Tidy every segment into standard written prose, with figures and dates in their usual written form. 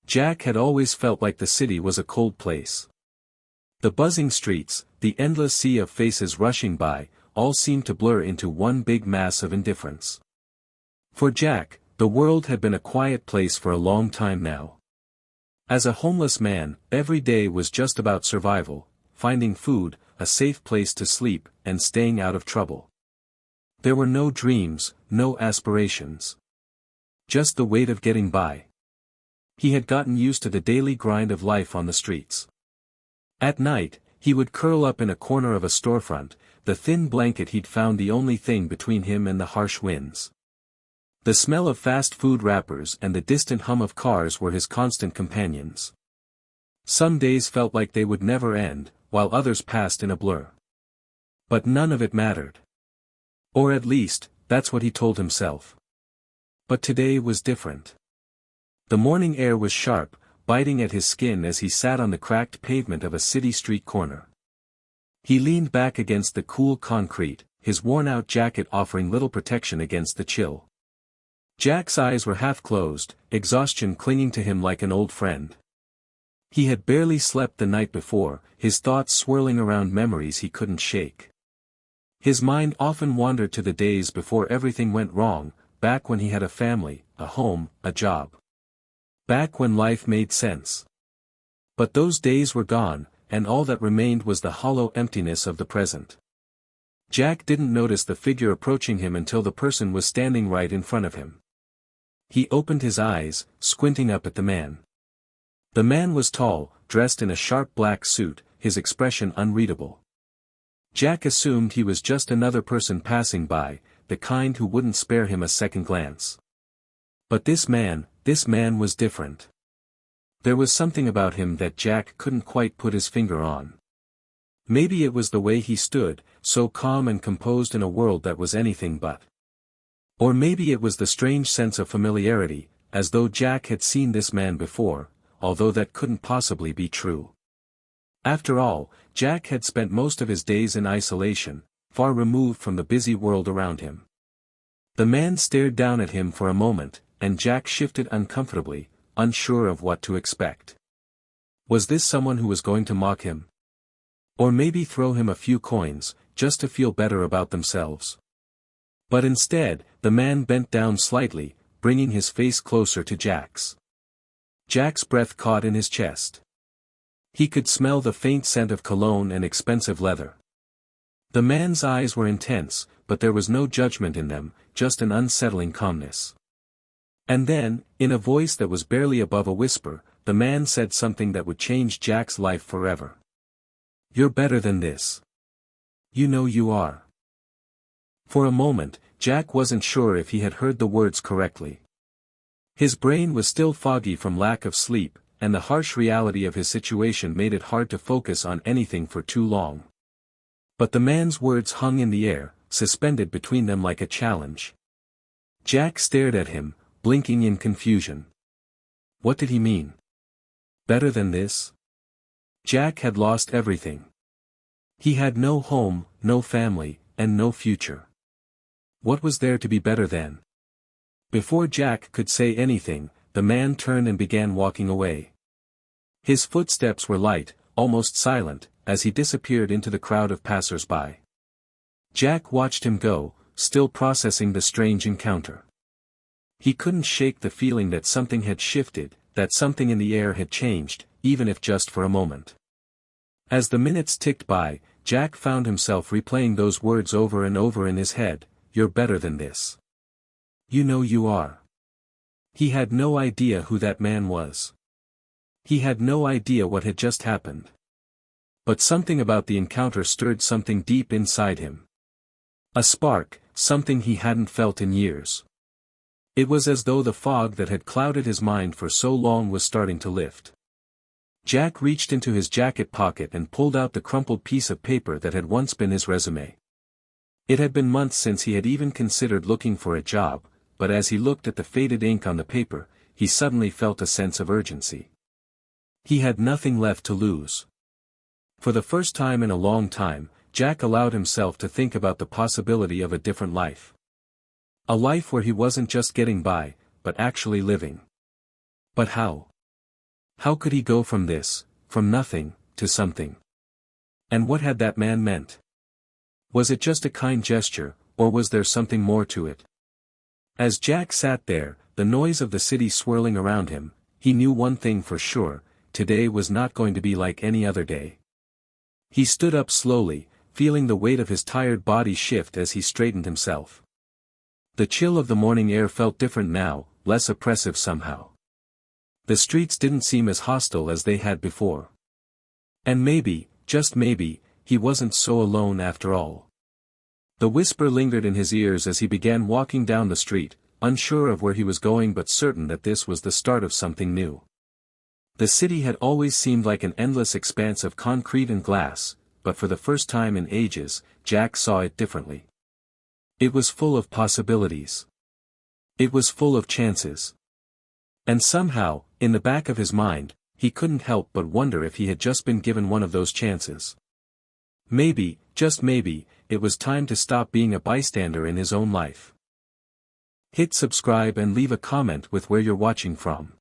Jack had always felt like the city was a cold place. The buzzing streets, the endless sea of faces rushing by, all seemed to blur into one big mass of indifference. For Jack, the world had been a quiet place for a long time now. As a homeless man, every day was just about survival, finding food, a safe place to sleep, and staying out of trouble. There were no dreams, no aspirations. Just the weight of getting by. He had gotten used to the daily grind of life on the streets. At night, he would curl up in a corner of a storefront, the thin blanket he'd found the only thing between him and the harsh winds. The smell of fast food wrappers and the distant hum of cars were his constant companions. Some days felt like they would never end, while others passed in a blur. But none of it mattered. Or at least, that's what he told himself. But today was different. The morning air was sharp, biting at his skin as he sat on the cracked pavement of a city street corner. He leaned back against the cool concrete, his worn-out jacket offering little protection against the chill. Jack's eyes were half closed, exhaustion clinging to him like an old friend. He had barely slept the night before, his thoughts swirling around memories he couldn't shake. His mind often wandered to the days before everything went wrong, back when he had a family, a home, a job. Back when life made sense. But those days were gone, and all that remained was the hollow emptiness of the present. Jack didn't notice the figure approaching him until the person was standing right in front of him. He opened his eyes, squinting up at the man. The man was tall, dressed in a sharp black suit, his expression unreadable. Jack assumed he was just another person passing by, the kind who wouldn't spare him a second glance. But this man was different. There was something about him that Jack couldn't quite put his finger on. Maybe it was the way he stood, so calm and composed in a world that was anything but. Or maybe it was the strange sense of familiarity, as though Jack had seen this man before, although that couldn't possibly be true. After all, Jack had spent most of his days in isolation, far removed from the busy world around him. The man stared down at him for a moment, and Jack shifted uncomfortably, unsure of what to expect. Was this someone who was going to mock him? Or maybe throw him a few coins, just to feel better about themselves? But instead, the man bent down slightly, bringing his face closer to Jack's. Jack's breath caught in his chest. He could smell the faint scent of cologne and expensive leather. The man's eyes were intense, but there was no judgment in them, just an unsettling calmness. And then, in a voice that was barely above a whisper, the man said something that would change Jack's life forever. "You're better than this. You know you are." For a moment, Jack wasn't sure if he had heard the words correctly. His brain was still foggy from lack of sleep, and the harsh reality of his situation made it hard to focus on anything for too long. But the man's words hung in the air, suspended between them like a challenge. Jack stared at him, blinking in confusion. What did he mean? Better than this? Jack had lost everything. He had no home, no family, and no future. What was there to be better than? Before Jack could say anything, the man turned and began walking away. His footsteps were light, almost silent, as he disappeared into the crowd of passers-by. Jack watched him go, still processing the strange encounter. He couldn't shake the feeling that something had shifted, that something in the air had changed, even if just for a moment. As the minutes ticked by, Jack found himself replaying those words over and over in his head, "You're better than this. You know you are." He had no idea who that man was. He had no idea what had just happened. But something about the encounter stirred something deep inside him. A spark, something he hadn't felt in years. It was as though the fog that had clouded his mind for so long was starting to lift. Jack reached into his jacket pocket and pulled out the crumpled piece of paper that had once been his resume. It had been months since he had even considered looking for a job, but as he looked at the faded ink on the paper, he suddenly felt a sense of urgency. He had nothing left to lose. For the first time in a long time, Jack allowed himself to think about the possibility of a different life. A life where he wasn't just getting by, but actually living. But how? How could he go from this, from nothing, to something? And what had that man meant? Was it just a kind gesture, or was there something more to it? As Jack sat there, the noise of the city swirling around him, he knew one thing for sure: today was not going to be like any other day. He stood up slowly, feeling the weight of his tired body shift as he straightened himself. The chill of the morning air felt different now, less oppressive somehow. The streets didn't seem as hostile as they had before. And maybe, just maybe, he wasn't so alone after all. The whisper lingered in his ears as he began walking down the street, unsure of where he was going but certain that this was the start of something new. The city had always seemed like an endless expanse of concrete and glass, but for the first time in ages, Jack saw it differently. It was full of possibilities. It was full of chances. And somehow, in the back of his mind, he couldn't help but wonder if he had just been given one of those chances. Maybe, just maybe, it was time to stop being a bystander in his own life. Hit subscribe and leave a comment with where you're watching from.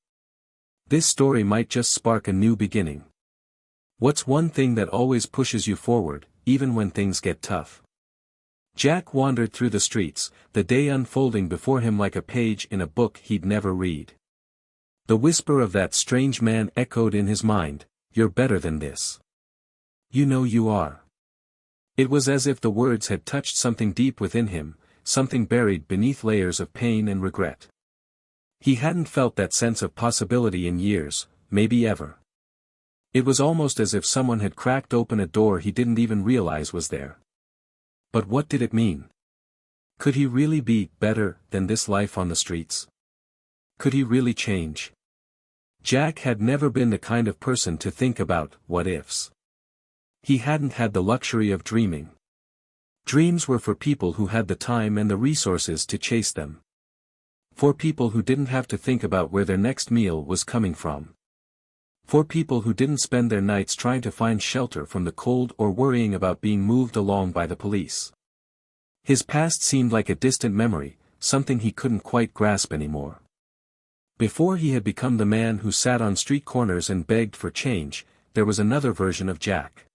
This story might just spark a new beginning. What's one thing that always pushes you forward, even when things get tough? Jack wandered through the streets, the day unfolding before him like a page in a book he'd never read. The whisper of that strange man echoed in his mind: "You're better than this. You know you are." It was as if the words had touched something deep within him, something buried beneath layers of pain and regret. He hadn't felt that sense of possibility in years, maybe ever. It was almost as if someone had cracked open a door he didn't even realize was there. But what did it mean? Could he really be better than this life on the streets? Could he really change? Jack had never been the kind of person to think about what-ifs. He hadn't had the luxury of dreaming. Dreams were for people who had the time and the resources to chase them. For people who didn't have to think about where their next meal was coming from. For people who didn't spend their nights trying to find shelter from the cold or worrying about being moved along by the police. His past seemed like a distant memory, something he couldn't quite grasp anymore. Before he had become the man who sat on street corners and begged for change, there was another version of Jack.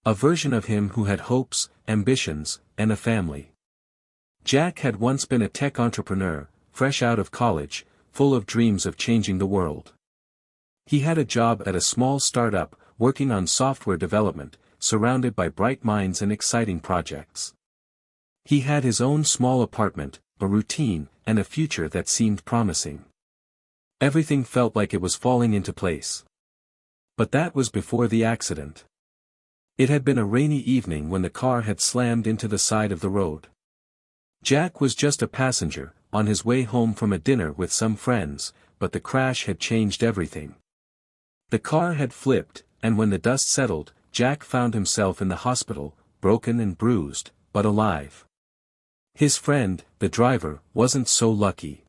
A version of him who had hopes, ambitions, and a family. Jack had once been a tech entrepreneur, fresh out of college, full of dreams of changing the world. He had a job at a small startup, working on software development, surrounded by bright minds and exciting projects. He had his own small apartment, a routine, and a future that seemed promising. Everything felt like it was falling into place. But that was before the accident. It had been a rainy evening when the car had slammed into the side of the road. Jack was just a passenger, on his way home from a dinner with some friends, but the crash had changed everything. The car had flipped, and when the dust settled, Jack found himself in the hospital, broken and bruised, but alive. His friend, the driver, wasn't so lucky.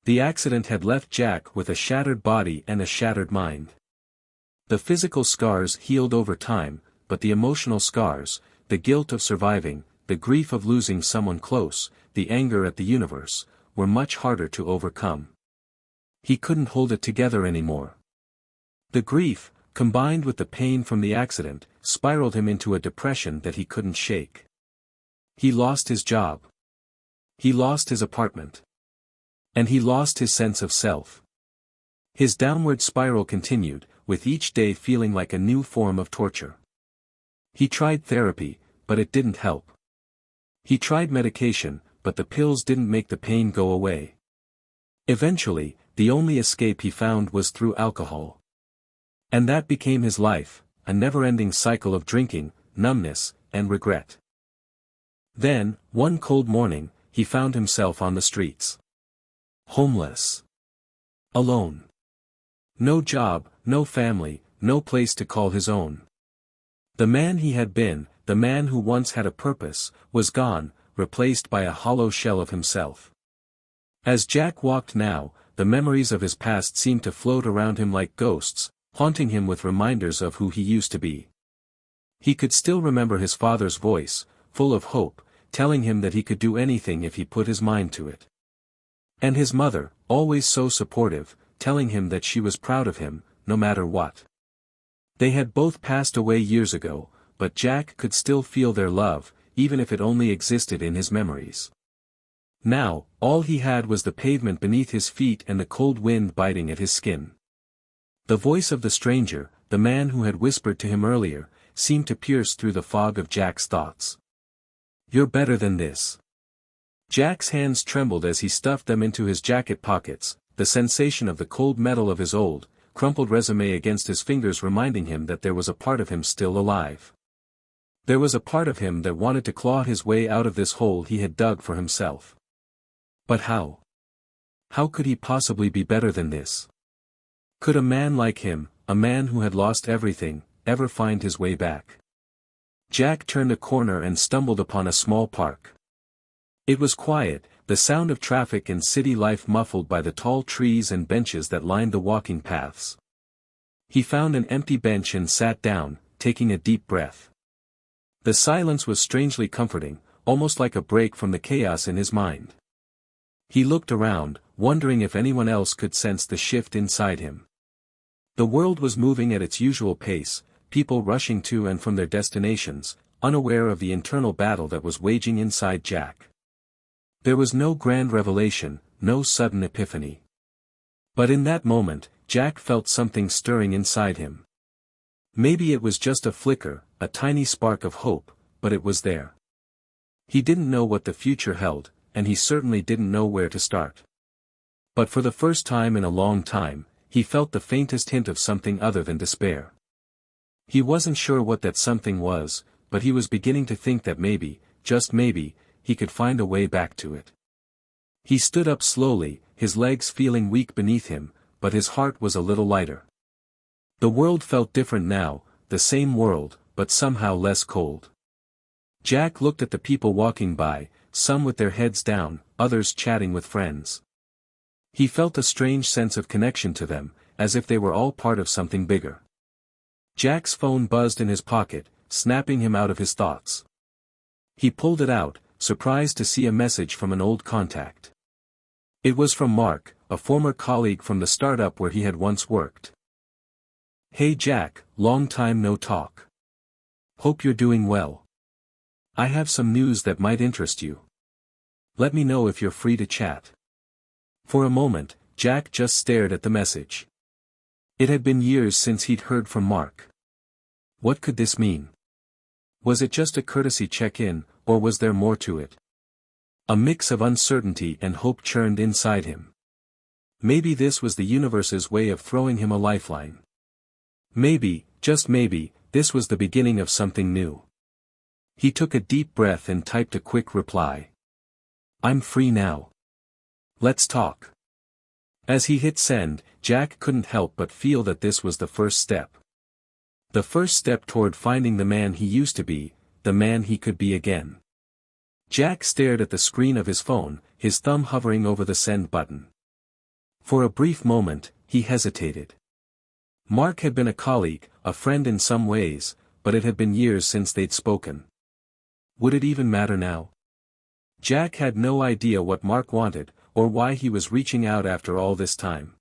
The accident had left Jack with a shattered body and a shattered mind. The physical scars healed over time, but the emotional scars, the guilt of surviving, the grief of losing someone close, the anger at the universe, were much harder to overcome. He couldn't hold it together anymore. The grief, combined with the pain from the accident, spiraled him into a depression that he couldn't shake. He lost his job. He lost his apartment. And he lost his sense of self. His downward spiral continued, with each day feeling like a new form of torture. He tried therapy, but it didn't help. He tried medication, but the pills didn't make the pain go away. Eventually, the only escape he found was through alcohol. And that became his life, a never-ending cycle of drinking, numbness, and regret. Then, one cold morning, he found himself on the streets. Homeless. Alone. No job, no family, no place to call his own. The man he had been, the man who once had a purpose, was gone, replaced by a hollow shell of himself. As Jack walked now, the memories of his past seemed to float around him like ghosts, haunting him with reminders of who he used to be. He could still remember his father's voice, full of hope, telling him that he could do anything if he put his mind to it. And his mother, always so supportive, telling him that she was proud of him, no matter what. They had both passed away years ago, but Jack could still feel their love, even if it only existed in his memories. Now, all he had was the pavement beneath his feet and the cold wind biting at his skin. The voice of the stranger, the man who had whispered to him earlier, seemed to pierce through the fog of Jack's thoughts. "You're better than this." Jack's hands trembled as he stuffed them into his jacket pockets, the sensation of the cold metal of his old, crumpled resume against his fingers reminding him that there was a part of him still alive. There was a part of him that wanted to claw his way out of this hole he had dug for himself. But how? How could he possibly be better than this? Could a man like him, a man who had lost everything, ever find his way back? Jack turned a corner and stumbled upon a small park. It was quiet, the sound of traffic and city life muffled by the tall trees and benches that lined the walking paths. He found an empty bench and sat down, taking a deep breath. The silence was strangely comforting, almost like a break from the chaos in his mind. He looked around, wondering if anyone else could sense the shift inside him. The world was moving at its usual pace, people rushing to and from their destinations, unaware of the internal battle that was waging inside Jack. There was no grand revelation, no sudden epiphany. But in that moment, Jack felt something stirring inside him. Maybe it was just a flicker, a tiny spark of hope, but it was there. He didn't know what the future held, and he certainly didn't know where to start. But for the first time in a long time, he felt the faintest hint of something other than despair. He wasn't sure what that something was, but he was beginning to think that maybe, just maybe, he could find a way back to it. He stood up slowly, his legs feeling weak beneath him, but his heart was a little lighter. The world felt different now, the same world, but somehow less cold. Jack looked at the people walking by, some with their heads down, others chatting with friends. He felt a strange sense of connection to them, as if they were all part of something bigger. Jack's phone buzzed in his pocket, snapping him out of his thoughts. He pulled it out, surprised to see a message from an old contact. It was from Mark, a former colleague from the startup where he had once worked. "Hey Jack, long time no talk. Hope you're doing well. I have some news that might interest you. Let me know if you're free to chat." For a moment, Jack just stared at the message. It had been years since he'd heard from Mark. What could this mean? Was it just a courtesy check-in, or was there more to it? A mix of uncertainty and hope churned inside him. Maybe this was the universe's way of throwing him a lifeline. Maybe, just maybe, this was the beginning of something new. He took a deep breath and typed a quick reply. "I'm free now. Let's talk." As he hit send, Jack couldn't help but feel that this was the first step. The first step toward finding the man he used to be, the man he could be again. Jack stared at the screen of his phone, his thumb hovering over the send button. For a brief moment, he hesitated. Mark had been a colleague, a friend in some ways, but it had been years since they'd spoken. Would it even matter now? Jack had no idea what Mark wanted, or why he was reaching out after all this time.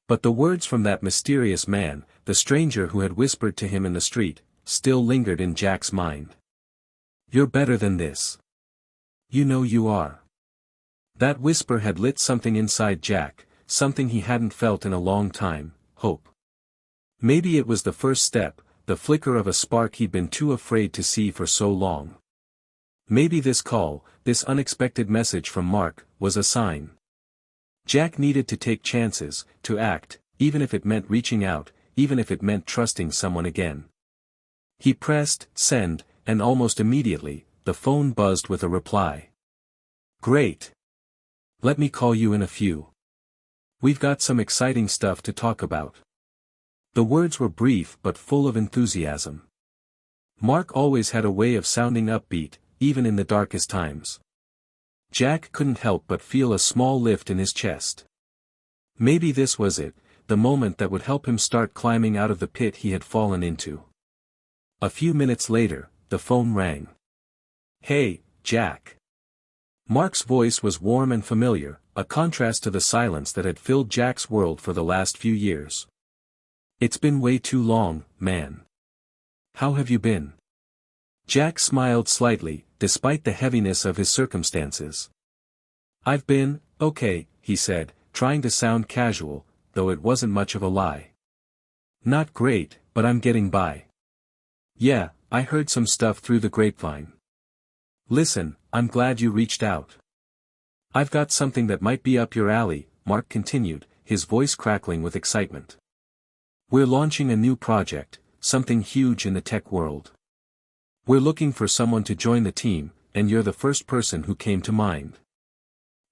But the words from that mysterious man, the stranger who had whispered to him in the street, still lingered in Jack's mind. "You're better than this. You know you are." That whisper had lit something inside Jack, something he hadn't felt in a long time, hope. Maybe it was the first step, the flicker of a spark he'd been too afraid to see for so long. Maybe this call, this unexpected message from Mark, was a sign. Jack needed to take chances, to act, even if it meant reaching out, even if it meant trusting someone again. He pressed send, and almost immediately, the phone buzzed with a reply. "Great. Let me call you in a few. We've got some exciting stuff to talk about." The words were brief but full of enthusiasm. Mark always had a way of sounding upbeat, even in the darkest times. Jack couldn't help but feel a small lift in his chest. Maybe this was it, the moment that would help him start climbing out of the pit he had fallen into. A few minutes later, the phone rang. "Hey, Jack." Mark's voice was warm and familiar, a contrast to the silence that had filled Jack's world for the last few years. "It's been way too long, man. How have you been?" Jack smiled slightly, despite the heaviness of his circumstances. "I've been, okay," he said, trying to sound casual, though it wasn't much of a lie. "Not great, but I'm getting by. Yeah, I heard some stuff through the grapevine. Listen, I'm glad you reached out. I've got something that might be up your alley," Mark continued, his voice crackling with excitement. "We're launching a new project, something huge in the tech world. We're looking for someone to join the team, and you're the first person who came to mind.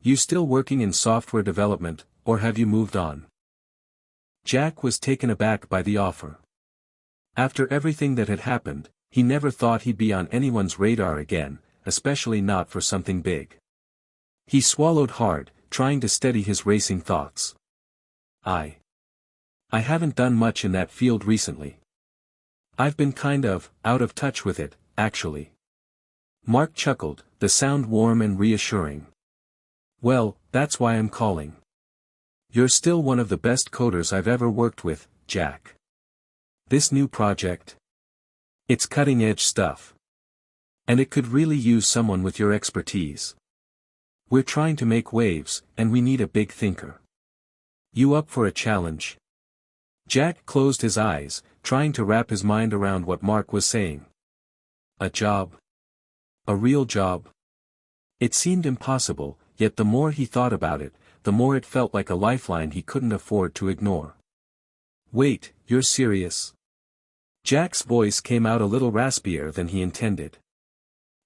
You still working in software development, or have you moved on?" Jack was taken aback by the offer. After everything that had happened, he never thought he'd be on anyone's radar again, especially not for something big. He swallowed hard, trying to steady his racing thoughts. I haven't done much in that field recently. I've been kind of out of touch with it, actually." Mark chuckled, the sound warm and reassuring. "Well, that's why I'm calling. You're still one of the best coders I've ever worked with, Jack. This new project? It's cutting-edge stuff. And it could really use someone with your expertise. We're trying to make waves, and we need a big thinker. You up for a challenge?" Jack closed his eyes, trying to wrap his mind around what Mark was saying. A job? A real job? It seemed impossible, yet the more he thought about it, the more it felt like a lifeline he couldn't afford to ignore. "Wait, you're serious?" Jack's voice came out a little raspier than he intended.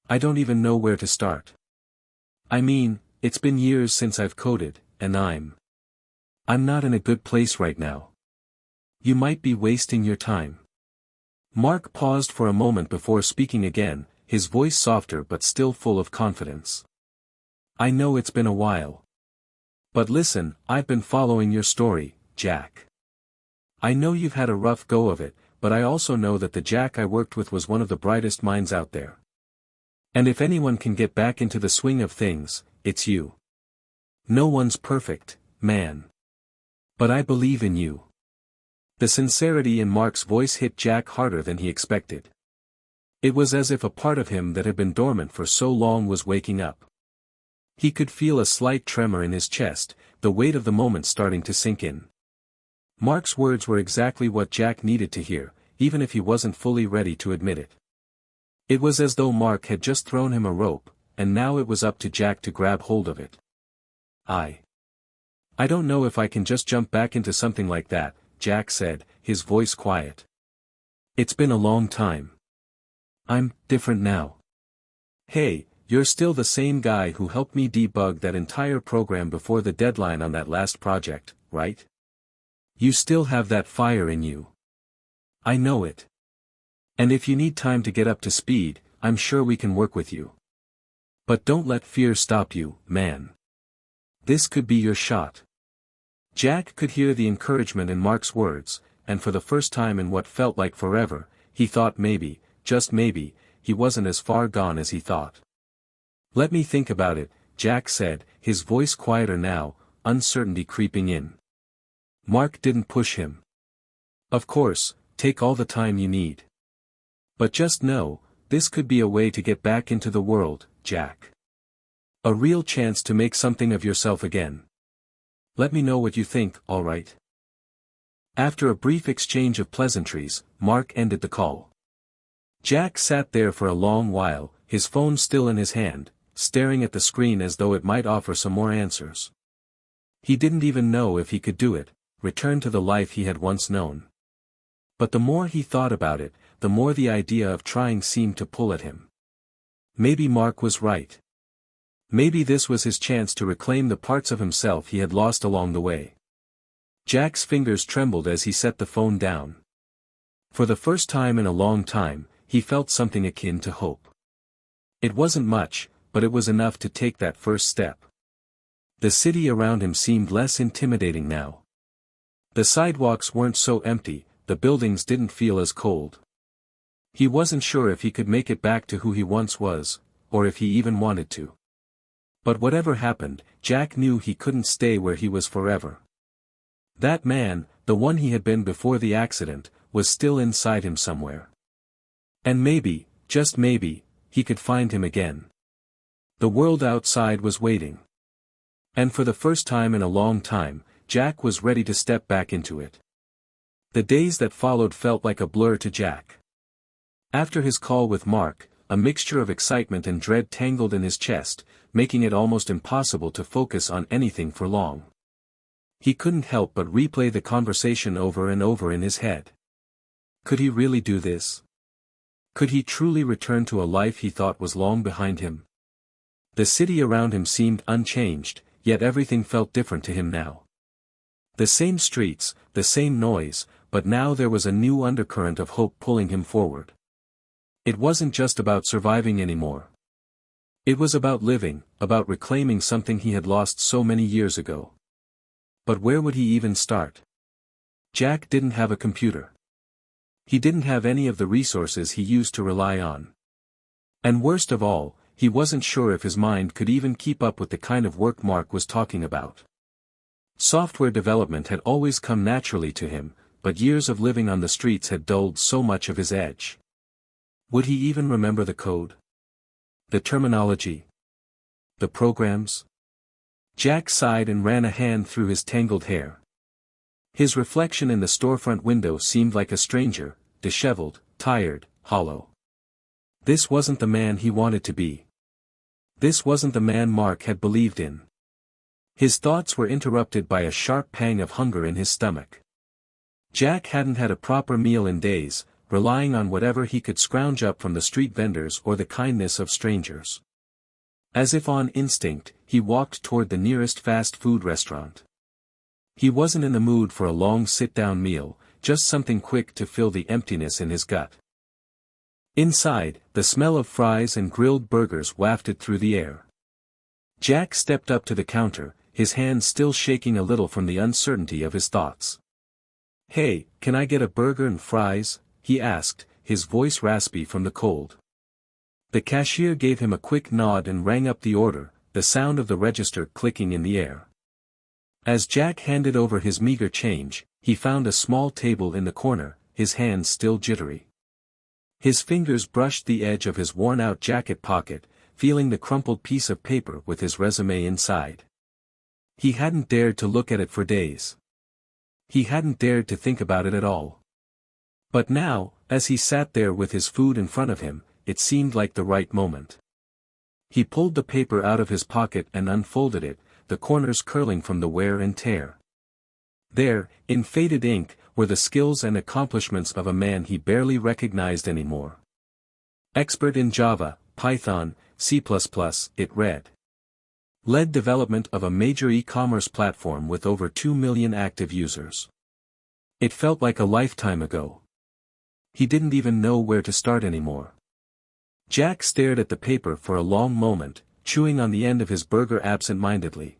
"I don't even know where to start. I mean, it's been years since I've coded, and I'm not in a good place right now. You might be wasting your time." Mark paused for a moment before speaking again, his voice softer but still full of confidence. "I know it's been a while. But listen, I've been following your story, Jack. I know you've had a rough go of it, but I also know that the Jack I worked with was one of the brightest minds out there. And if anyone can get back into the swing of things, it's you. No one's perfect, man. But I believe in you." The sincerity in Mark's voice hit Jack harder than he expected. It was as if a part of him that had been dormant for so long was waking up. He could feel a slight tremor in his chest, the weight of the moment starting to sink in. Mark's words were exactly what Jack needed to hear, even if he wasn't fully ready to admit it. It was as though Mark had just thrown him a rope, and now it was up to Jack to grab hold of it. I don't know if I can just jump back into something like that," Jack said, his voice quiet. "It's been a long time. I'm different now. Hey, you're still the same guy who helped me debug that entire program before the deadline on that last project, right? You still have that fire in you. I know it. And if you need time to get up to speed, I'm sure we can work with you. But don't let fear stop you, man. This could be your shot." Jack could hear the encouragement in Mark's words, and for the first time in what felt like forever, he thought maybe, just maybe, he wasn't as far gone as he thought. "Let me think about it," Jack said, his voice quieter now, uncertainty creeping in. Mark didn't push him. "Of course, take all the time you need. But just know, this could be a way to get back into the world, Jack. A real chance to make something of yourself again. Let me know what you think, all right?" After a brief exchange of pleasantries, Mark ended the call. Jack sat there for a long while, his phone still in his hand, staring at the screen as though it might offer some more answers. He didn't even know if he could do it, return to the life he had once known. But the more he thought about it, the more the idea of trying seemed to pull at him. Maybe Mark was right. Maybe this was his chance to reclaim the parts of himself he had lost along the way. Jack's fingers trembled as he set the phone down. For the first time in a long time, he felt something akin to hope. It wasn't much, but it was enough to take that first step. The city around him seemed less intimidating now. The sidewalks weren't so empty, the buildings didn't feel as cold. He wasn't sure if he could make it back to who he once was, or if he even wanted to. But whatever happened, Jack knew he couldn't stay where he was forever. That man, the one he had been before the accident, was still inside him somewhere. And maybe, just maybe, he could find him again. The world outside was waiting. And for the first time in a long time, Jack was ready to step back into it. The days that followed felt like a blur to Jack. After his call with Mark, a mixture of excitement and dread tangled in his chest, making it almost impossible to focus on anything for long. He couldn't help but replay the conversation over and over in his head. Could he really do this? Could he truly return to a life he thought was long behind him? The city around him seemed unchanged, yet everything felt different to him now. The same streets, the same noise, but now there was a new undercurrent of hope pulling him forward. It wasn't just about surviving anymore. It was about living, about reclaiming something he had lost so many years ago. But where would he even start? Jack didn't have a computer. He didn't have any of the resources he used to rely on. And worst of all, he wasn't sure if his mind could even keep up with the kind of work Mark was talking about. Software development had always come naturally to him, but years of living on the streets had dulled so much of his edge. Would he even remember the code? The terminology? The programs? Jack sighed and ran a hand through his tangled hair. His reflection in the storefront window seemed like a stranger, disheveled, tired, hollow. This wasn't the man he wanted to be. This wasn't the man Mark had believed in. His thoughts were interrupted by a sharp pang of hunger in his stomach. Jack hadn't had a proper meal in days, relying on whatever he could scrounge up from the street vendors or the kindness of strangers. As if on instinct, he walked toward the nearest fast food restaurant. He wasn't in the mood for a long sit-down meal, just something quick to fill the emptiness in his gut. Inside, the smell of fries and grilled burgers wafted through the air. Jack stepped up to the counter, his hands still shaking a little from the uncertainty of his thoughts. "Hey, can I get a burger and fries?" he asked, his voice raspy from the cold. The cashier gave him a quick nod and rang up the order, the sound of the register clicking in the air. As Jack handed over his meager change, he found a small table in the corner, his hands still jittery. His fingers brushed the edge of his worn-out jacket pocket, feeling the crumpled piece of paper with his resume inside. He hadn't dared to look at it for days. He hadn't dared to think about it at all. But now, as he sat there with his food in front of him, it seemed like the right moment. He pulled the paper out of his pocket and unfolded it, the corners curling from the wear and tear. There, in faded ink, were the skills and accomplishments of a man he barely recognized anymore. Expert in Java, Python, C++, it read. Led development of a major e-commerce platform with over 2 million active users. It felt like a lifetime ago. He didn't even know where to start anymore. Jack stared at the paper for a long moment, chewing on the end of his burger absent-mindedly.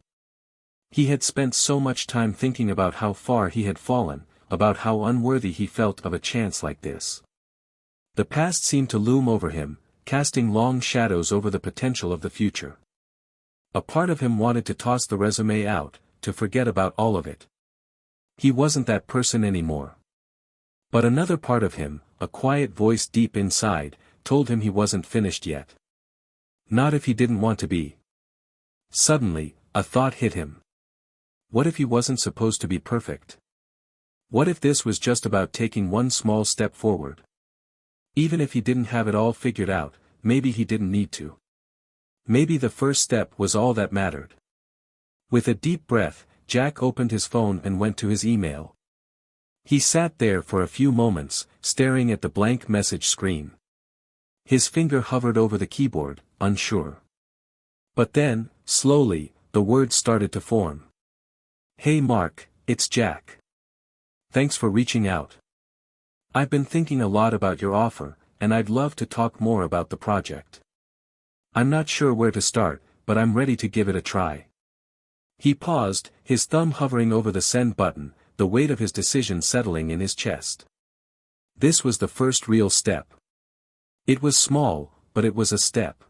He had spent so much time thinking about how far he had fallen, about how unworthy he felt of a chance like this. The past seemed to loom over him, casting long shadows over the potential of the future. A part of him wanted to toss the resume out, to forget about all of it. He wasn't that person anymore. But another part of him, a quiet voice deep inside, told him he wasn't finished yet. Not if he didn't want to be. Suddenly, a thought hit him. What if he wasn't supposed to be perfect? What if this was just about taking one small step forward? Even if he didn't have it all figured out, maybe he didn't need to. Maybe the first step was all that mattered. With a deep breath, Jack opened his phone and went to his email. He sat there for a few moments, staring at the blank message screen. His finger hovered over the keyboard, unsure. But then, slowly, the words started to form. Hey Mark, it's Jack. Thanks for reaching out. I've been thinking a lot about your offer, and I'd love to talk more about the project. I'm not sure where to start, but I'm ready to give it a try. He paused, his thumb hovering over the send button, the weight of his decision settling in his chest. This was the first real step. It was small, but it was a step.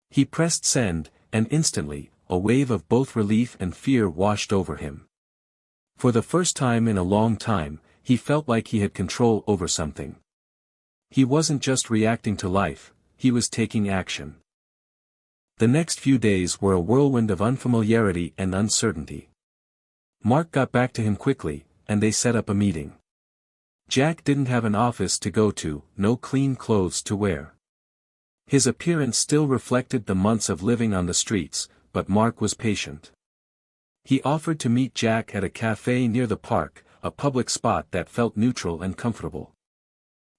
He pressed send, and instantly, a wave of both relief and fear washed over him. For the first time in a long time, he felt like he had control over something. He wasn't just reacting to life, he was taking action. The next few days were a whirlwind of unfamiliarity and uncertainty. Mark got back to him quickly, and they set up a meeting. Jack didn't have an office to go to, no clean clothes to wear. His appearance still reflected the months of living on the streets, but Mark was patient. He offered to meet Jack at a cafe near the park, a public spot that felt neutral and comfortable.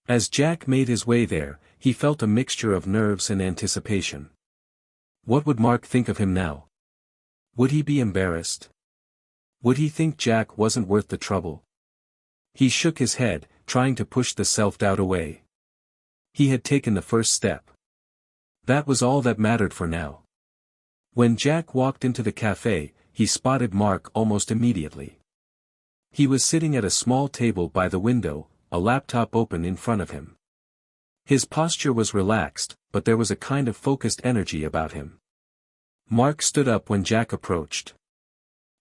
As Jack made his way there, he felt a mixture of nerves and anticipation. What would Mark think of him now? Would he be embarrassed? Would he think Jack wasn't worth the trouble? He shook his head, trying to push the self-doubt away. He had taken the first step. That was all that mattered for now. When Jack walked into the cafe, he spotted Mark almost immediately. He was sitting at a small table by the window, a laptop open in front of him. His posture was relaxed, but there was a kind of focused energy about him. Mark stood up when Jack approached.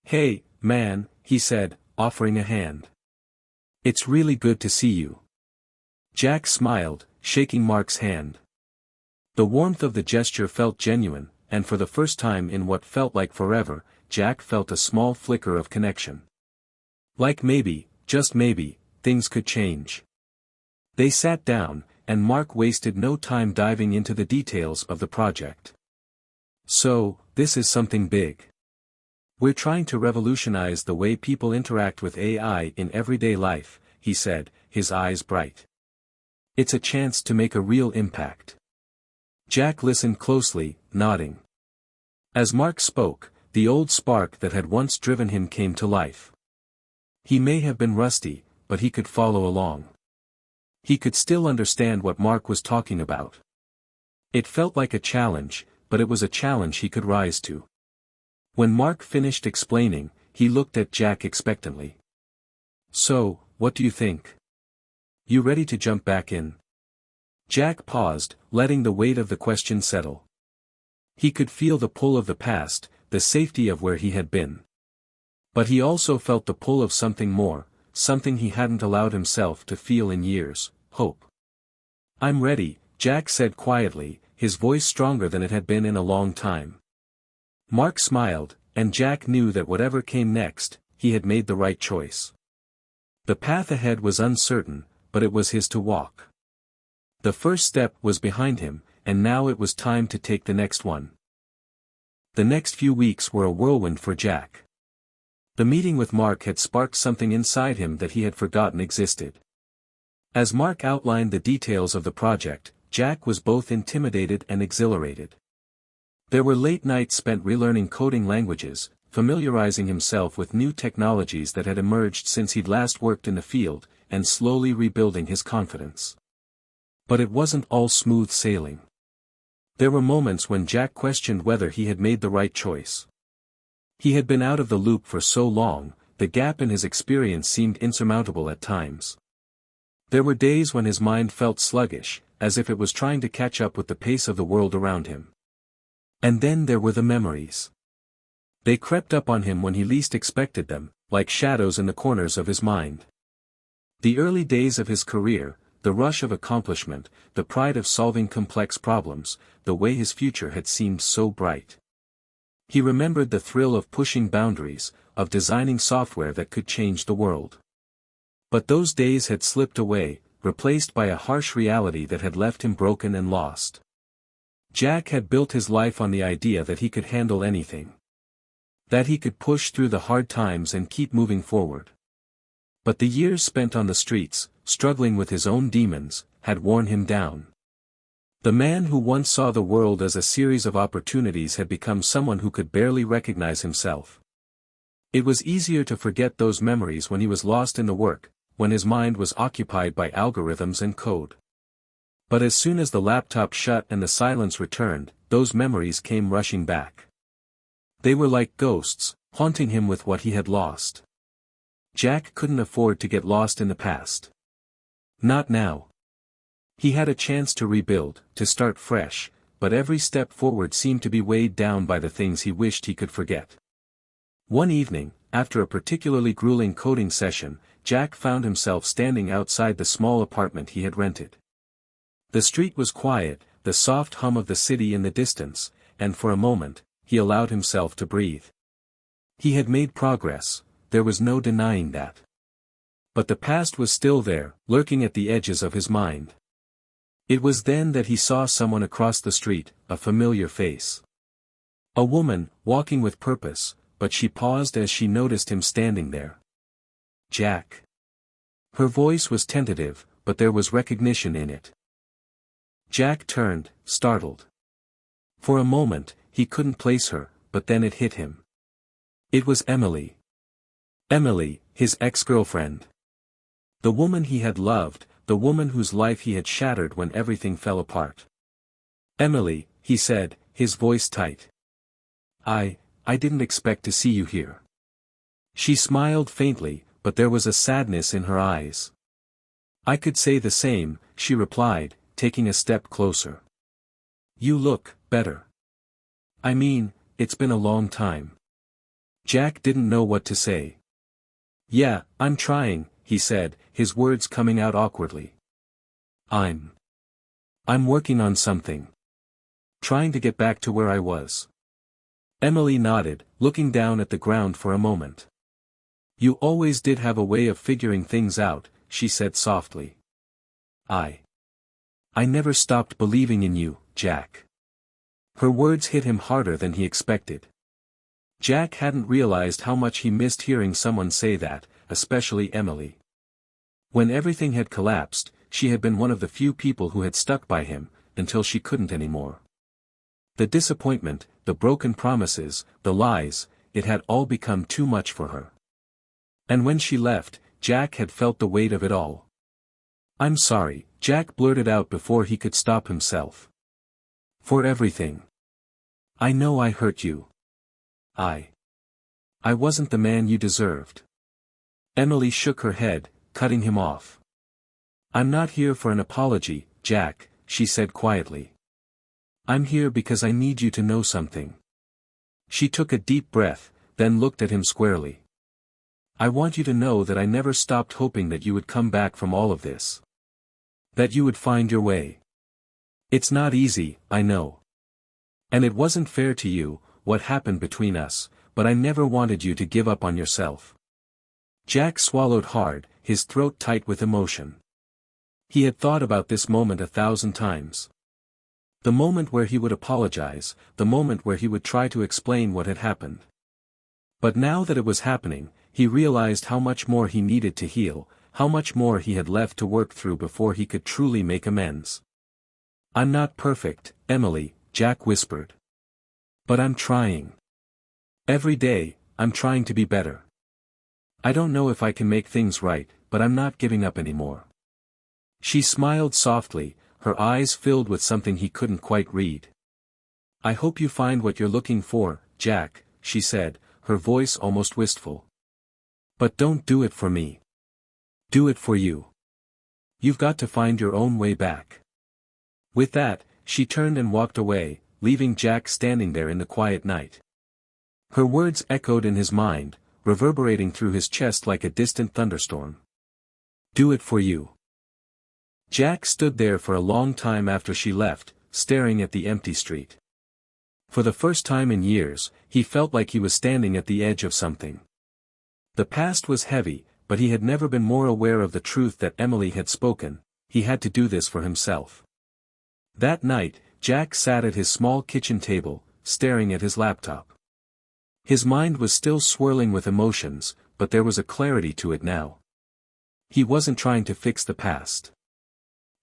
"Hey, man," he said, offering a hand. "It's really good to see you." Jack smiled, shaking Mark's hand. The warmth of the gesture felt genuine, and for the first time in what felt like forever, Jack felt a small flicker of connection. Like maybe, just maybe, things could change. They sat down, and Mark wasted no time diving into the details of the project. "So, this is something big. We're trying to revolutionize the way people interact with AI in everyday life," he said, his eyes bright. "It's a chance to make a real impact." Jack listened closely, nodding. As Mark spoke, the old spark that had once driven him came to life. He may have been rusty, but he could follow along. He could still understand what Mark was talking about. It felt like a challenge, but it was a challenge he could rise to. When Mark finished explaining, he looked at Jack expectantly. "So, what do you think? You ready to jump back in?" Jack paused, letting the weight of the question settle. He could feel the pull of the past, the safety of where he had been. But he also felt the pull of something more, something he hadn't allowed himself to feel in years: hope. "I'm ready," Jack said quietly, his voice stronger than it had been in a long time. Mark smiled, and Jack knew that whatever came next, he had made the right choice. The path ahead was uncertain, but it was his to walk. The first step was behind him, and now it was time to take the next one. The next few weeks were a whirlwind for Jack. The meeting with Mark had sparked something inside him that he had forgotten existed. As Mark outlined the details of the project, Jack was both intimidated and exhilarated. There were late nights spent relearning coding languages, familiarizing himself with new technologies that had emerged since he'd last worked in the field, and slowly rebuilding his confidence. But it wasn't all smooth sailing. There were moments when Jack questioned whether he had made the right choice. He had been out of the loop for so long, the gap in his experience seemed insurmountable at times. There were days when his mind felt sluggish, as if it was trying to catch up with the pace of the world around him. And then there were the memories. They crept up on him when he least expected them, like shadows in the corners of his mind. The early days of his career, the rush of accomplishment, the pride of solving complex problems, the way his future had seemed so bright. He remembered the thrill of pushing boundaries, of designing software that could change the world. But those days had slipped away, replaced by a harsh reality that had left him broken and lost. Jack had built his life on the idea that he could handle anything. That he could push through the hard times and keep moving forward. But the years spent on the streets, struggling with his own demons, had worn him down. The man who once saw the world as a series of opportunities had become someone who could barely recognize himself. It was easier to forget those memories when he was lost in the work, when his mind was occupied by algorithms and code. But as soon as the laptop shut and the silence returned, those memories came rushing back. They were like ghosts, haunting him with what he had lost. Jack couldn't afford to get lost in the past. Not now. He had a chance to rebuild, to start fresh, but every step forward seemed to be weighed down by the things he wished he could forget. One evening, after a particularly grueling coding session, Jack found himself standing outside the small apartment he had rented. The street was quiet, the soft hum of the city in the distance, and for a moment, he allowed himself to breathe. He had made progress, there was no denying that. But the past was still there, lurking at the edges of his mind. It was then that he saw someone across the street, a familiar face. A woman, walking with purpose, but she paused as she noticed him standing there. Jack. Her voice was tentative, but there was recognition in it. Jack turned, startled. For a moment, he couldn't place her, but then it hit him. It was Emily. Emily, his ex-girlfriend. The woman he had loved, the woman whose life he had shattered when everything fell apart. Emily, he said, his voice tight. I didn't expect to see you here. She smiled faintly, but there was a sadness in her eyes. I could say the same, she replied, taking a step closer. You look better. I mean, it's been a long time. Jack didn't know what to say. Yeah, I'm trying, he said, his words coming out awkwardly. I'm working on something. Trying to get back to where I was. Emily nodded, looking down at the ground for a moment. You always did have a way of figuring things out, she said softly. I never stopped believing in you, Jack. Her words hit him harder than he expected. Jack hadn't realized how much he missed hearing someone say that, especially Emily. When everything had collapsed, she had been one of the few people who had stuck by him, until she couldn't anymore. The disappointment, the broken promises, the lies, it had all become too much for her. And when she left, Jack had felt the weight of it all. I'm sorry, Jack blurted out before he could stop himself. For everything. I know I hurt you. I wasn't the man you deserved. Emily shook her head, cutting him off. I'm not here for an apology, Jack, she said quietly. I'm here because I need you to know something. She took a deep breath, then looked at him squarely. I want you to know that I never stopped hoping that you would come back from all of this. That you would find your way. It's not easy, I know. And it wasn't fair to you, what happened between us, but I never wanted you to give up on yourself. Jack swallowed hard, his throat tight with emotion. He had thought about this moment 1,000 times. The moment where he would apologize, the moment where he would try to explain what had happened. But now that it was happening, he realized how much more he needed to heal, how much more he had left to work through before he could truly make amends. I'm not perfect, Emily, Jack whispered. But I'm trying. Every day, I'm trying to be better. I don't know if I can make things right, but I'm not giving up anymore. She smiled softly, her eyes filled with something he couldn't quite read. I hope you find what you're looking for, Jack, she said, her voice almost wistful. But don't do it for me. Do it for you. You've got to find your own way back. With that, she turned and walked away, leaving Jack standing there in the quiet night. Her words echoed in his mind, reverberating through his chest like a distant thunderstorm. Do it for you. Jack stood there for a long time after she left, staring at the empty street. For the first time in years, he felt like he was standing at the edge of something. The past was heavy, but he had never been more aware of the truth that Emily had spoken. He had to do this for himself. That night, Jack sat at his small kitchen table, staring at his laptop. His mind was still swirling with emotions, but there was a clarity to it now. He wasn't trying to fix the past.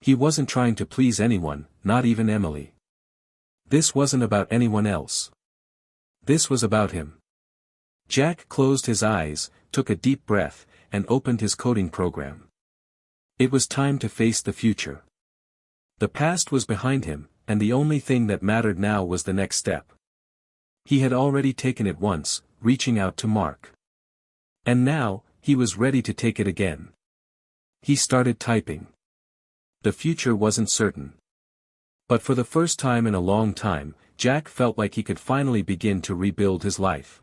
He wasn't trying to please anyone, not even Emily. This wasn't about anyone else. This was about him. Jack closed his eyes, took a deep breath, and opened his coding program. It was time to face the future. The past was behind him, and the only thing that mattered now was the next step. He had already taken it once, reaching out to Mark. And now, he was ready to take it again. He started typing. The future wasn't certain. But for the first time in a long time, Jack felt like he could finally begin to rebuild his life.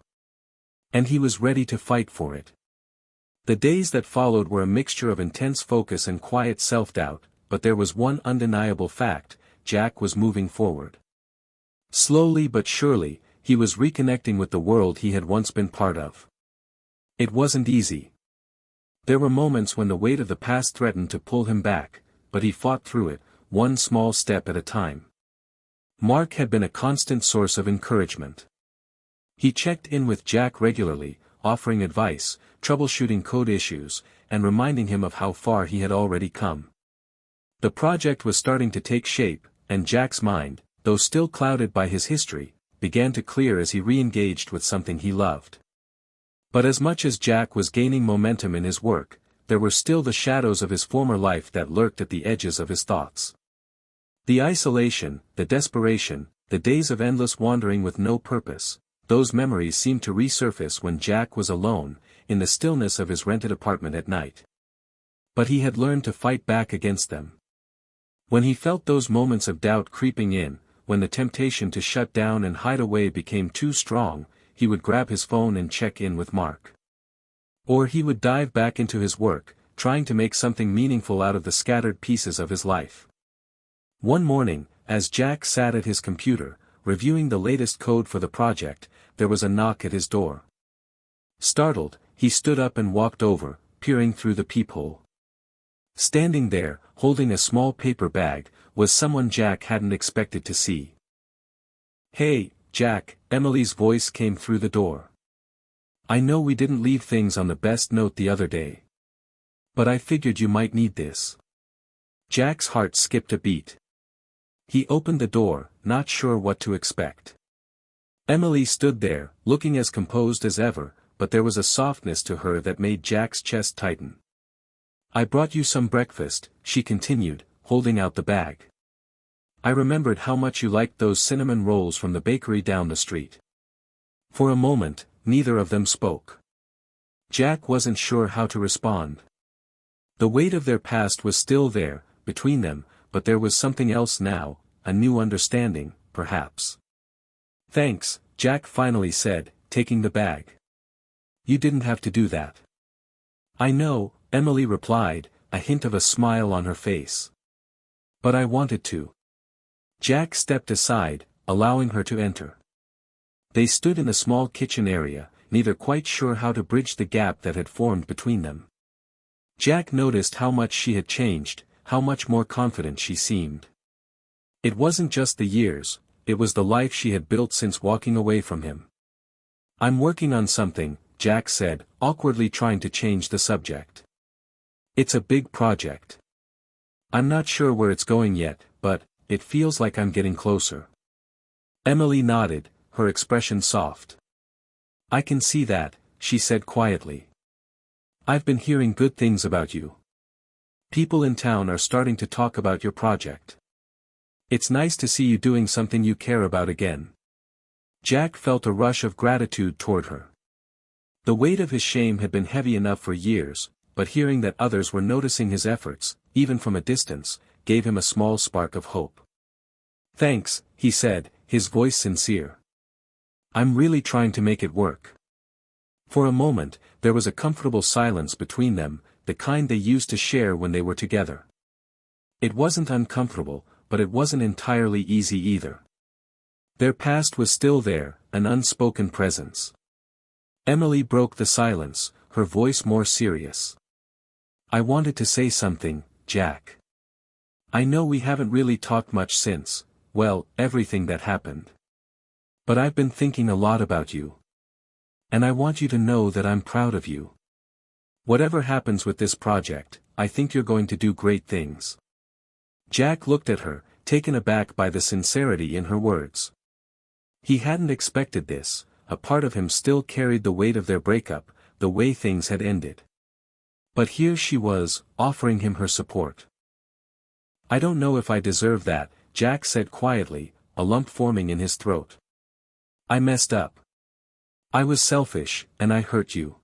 And he was ready to fight for it. The days that followed were a mixture of intense focus and quiet self-doubt, but there was one undeniable fact: Jack was moving forward. Slowly but surely, he was reconnecting with the world he had once been part of. It wasn't easy. There were moments when the weight of the past threatened to pull him back, but he fought through it, one small step at a time. Mark had been a constant source of encouragement. He checked in with Jack regularly, offering advice, troubleshooting code issues, and reminding him of how far he had already come. The project was starting to take shape, and Jack's mind, though still clouded by his history, began to clear as he re-engaged with something he loved. But as much as Jack was gaining momentum in his work, there were still the shadows of his former life that lurked at the edges of his thoughts. The isolation, the desperation, the days of endless wandering with no purpose, those memories seemed to resurface when Jack was alone, in the stillness of his rented apartment at night. But he had learned to fight back against them. When he felt those moments of doubt creeping in, when the temptation to shut down and hide away became too strong, he would grab his phone and check in with Mark. Or he would dive back into his work, trying to make something meaningful out of the scattered pieces of his life. One morning, as Jack sat at his computer, reviewing the latest code for the project, there was a knock at his door. Startled, he stood up and walked over, peering through the peephole. Standing there, holding a small paper bag, was someone Jack hadn't expected to see. "Hey, Jack," Emily's voice came through the door. "I know we didn't leave things on the best note the other day. But I figured you might need this." Jack's heart skipped a beat. He opened the door, not sure what to expect. Emily stood there, looking as composed as ever, but there was a softness to her that made Jack's chest tighten. "I brought you some breakfast," she continued, holding out the bag. "I remembered how much you liked those cinnamon rolls from the bakery down the street." For a moment, neither of them spoke. Jack wasn't sure how to respond. The weight of their past was still there, between them, but there was something else now, a new understanding, perhaps. "Thanks," Jack finally said, taking the bag. "You didn't have to do that." "I know," Emily replied, a hint of a smile on her face. "But I wanted to." Jack stepped aside, allowing her to enter. They stood in a small kitchen area, neither quite sure how to bridge the gap that had formed between them. Jack noticed how much she had changed, how much more confident she seemed. It wasn't just the years, it was the life she had built since walking away from him. "I'm working on something," Jack said, awkwardly trying to change the subject. "It's a big project. I'm not sure where it's going yet, but it feels like I'm getting closer." Emily nodded, her expression soft. "I can see that," she said quietly. "I've been hearing good things about you. People in town are starting to talk about your project. It's nice to see you doing something you care about again." Jack felt a rush of gratitude toward her. The weight of his shame had been heavy enough for years, but hearing that others were noticing his efforts, even from a distance, gave him a small spark of hope. "Thanks," he said, his voice sincere. "I'm really trying to make it work." For a moment, there was a comfortable silence between them, the kind they used to share when they were together. It wasn't uncomfortable, but it wasn't entirely easy either. Their past was still there, an unspoken presence. Emily broke the silence, her voice more serious. "I wanted to say something, Jack. I know we haven't really talked much since, well, everything that happened. But I've been thinking a lot about you. And I want you to know that I'm proud of you. Whatever happens with this project, I think you're going to do great things." Jack looked at her, taken aback by the sincerity in her words. He hadn't expected this, a part of him still carried the weight of their breakup, the way things had ended. But here she was, offering him her support. "I don't know if I deserve that," Jack said quietly, a lump forming in his throat. "I messed up. I was selfish, and I hurt you.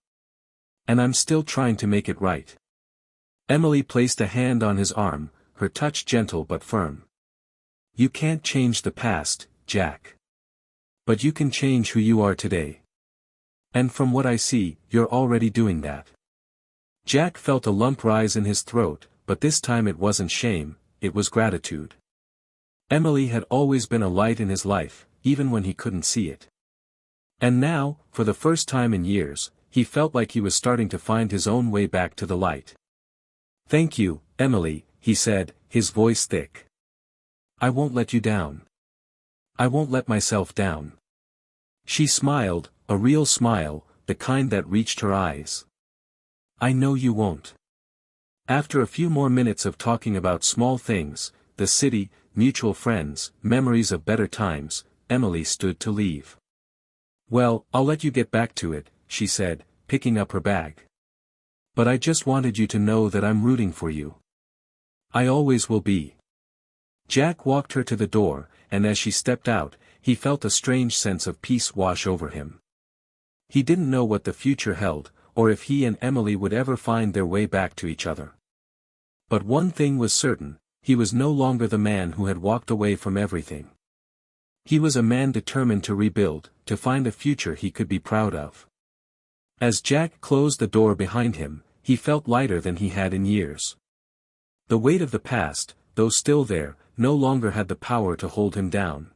And I'm still trying to make it right." Emily placed a hand on his arm, her touch gentle but firm. You can't change the past, Jack. But you can change who you are today. And from what I see, you're already doing that. Jack felt a lump rise in his throat, but this time it wasn't shame, it was gratitude. Emily had always been a light in his life, even when he couldn't see it. And now, for the first time in years, he felt like he was starting to find his own way back to the light. Thank you, Emily, he said, his voice thick. I won't let you down. I won't let myself down. She smiled, a real smile, the kind that reached her eyes. I know you won't. After a few more minutes of talking about small things, the city, mutual friends, memories of better times, Emily stood to leave. Well, I'll let you get back to it, she said, picking up her bag. But I just wanted you to know that I'm rooting for you. I always will be. Jack walked her to the door, and as she stepped out, he felt a strange sense of peace wash over him. He didn't know what the future held, or if he and Emily would ever find their way back to each other. But one thing was certain, he was no longer the man who had walked away from everything. He was a man determined to rebuild, to find a future he could be proud of. As Jack closed the door behind him, he felt lighter than he had in years. The weight of the past, though still there, no longer had the power to hold him down.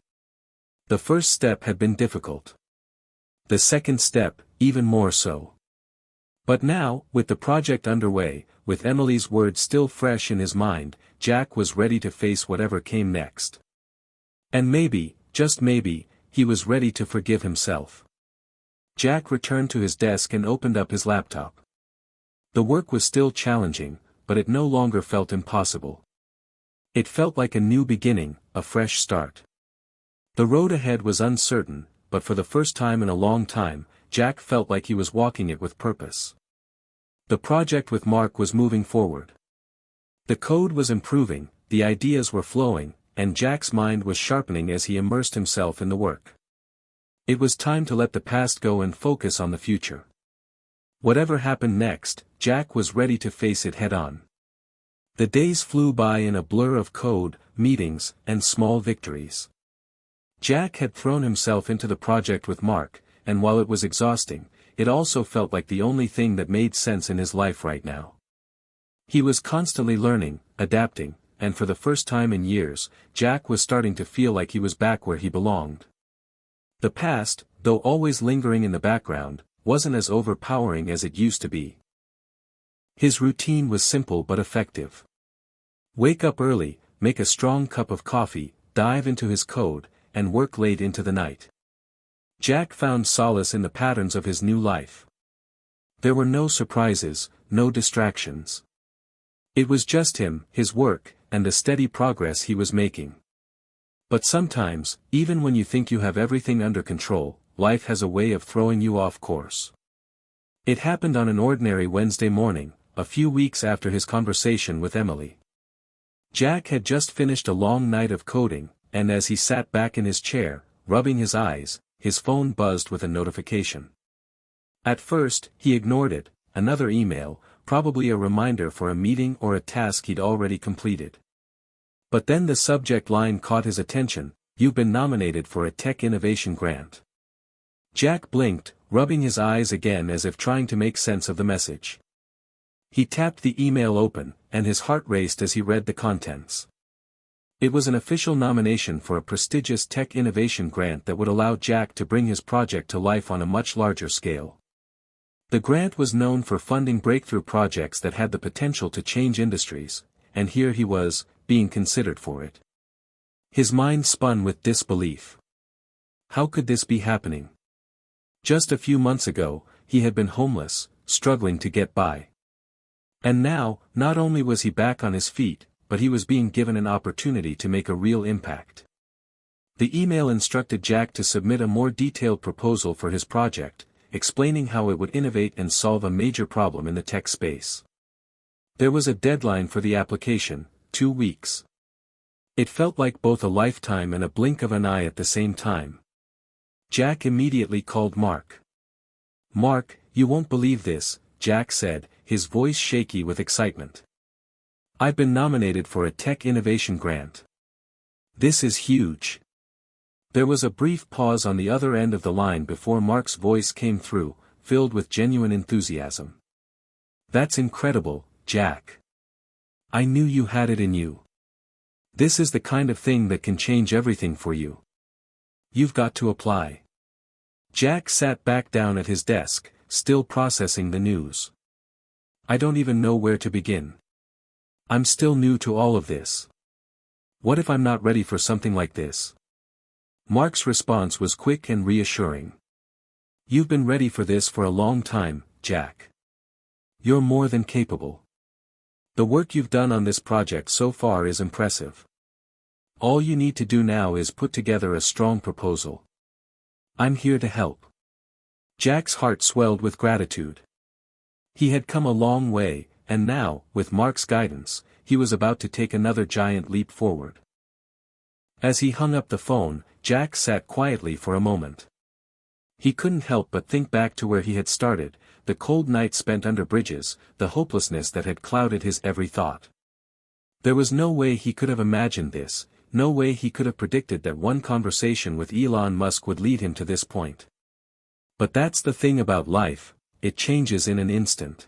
The first step had been difficult. The second step, even more so. But now, with the project underway, with Emily's words still fresh in his mind, Jack was ready to face whatever came next. And maybe, just maybe, he was ready to forgive himself. Jack returned to his desk and opened up his laptop. The work was still challenging, but it no longer felt impossible. It felt like a new beginning, a fresh start. The road ahead was uncertain, but for the first time in a long time, Jack felt like he was walking it with purpose. The project with Mark was moving forward. The code was improving, the ideas were flowing, and Jack's mind was sharpening as he immersed himself in the work. It was time to let the past go and focus on the future. Whatever happened next, Jack was ready to face it head-on. The days flew by in a blur of code, meetings, and small victories. Jack had thrown himself into the project with Mark, and while it was exhausting, it also felt like the only thing that made sense in his life right now. He was constantly learning, adapting, and for the first time in years, Jack was starting to feel like he was back where he belonged. The past, though always lingering in the background, wasn't as overpowering as it used to be. His routine was simple but effective. Wake up early, make a strong cup of coffee, dive into his code, and work late into the night. Jack found solace in the patterns of his new life. There were no surprises, no distractions. It was just him, his work, and the steady progress he was making. But sometimes, even when you think you have everything under control, life has a way of throwing you off course. It happened on an ordinary Wednesday morning, a few weeks after his conversation with Emily. Jack had just finished a long night of coding, and as he sat back in his chair, rubbing his eyes, his phone buzzed with a notification. At first, he ignored it, another email, probably a reminder for a meeting or a task he'd already completed. But then the subject line caught his attention: "You've been nominated for a tech innovation grant." Jack blinked, rubbing his eyes again as if trying to make sense of the message. He tapped the email open, and his heart raced as he read the contents. It was an official nomination for a prestigious tech innovation grant that would allow Jack to bring his project to life on a much larger scale. The grant was known for funding breakthrough projects that had the potential to change industries, and here he was, being considered for it. His mind spun with disbelief. How could this be happening? Just a few months ago, he had been homeless, struggling to get by. And now, not only was he back on his feet, but he was being given an opportunity to make a real impact. The email instructed Jack to submit a more detailed proposal for his project, explaining how it would innovate and solve a major problem in the tech space. There was a deadline for the application, 2 weeks. It felt like both a lifetime and a blink of an eye at the same time. Jack immediately called Mark. "Mark, you won't believe this," Jack said, his voice shaky with excitement. "I've been nominated for a tech innovation grant. This is huge. There was a brief pause on the other end of the line before Mark's voice came through, filled with genuine enthusiasm. That's incredible, Jack. I knew you had it in you. This is the kind of thing that can change everything for you. You've got to apply. Jack sat back down at his desk, still processing the news. I don't even know where to begin. I'm still new to all of this. What if I'm not ready for something like this? Mark's response was quick and reassuring. You've been ready for this for a long time, Jack. You're more than capable. The work you've done on this project so far is impressive. All you need to do now is put together a strong proposal. I'm here to help. Jack's heart swelled with gratitude. He had come a long way, and now, with Mark's guidance, he was about to take another giant leap forward. As he hung up the phone, Jack sat quietly for a moment. He couldn't help but think back to where he had started, the cold nights spent under bridges, the hopelessness that had clouded his every thought. There was no way he could have imagined this, no way he could have predicted that one conversation with Elon Musk would lead him to this point. But that's the thing about life, it changes in an instant.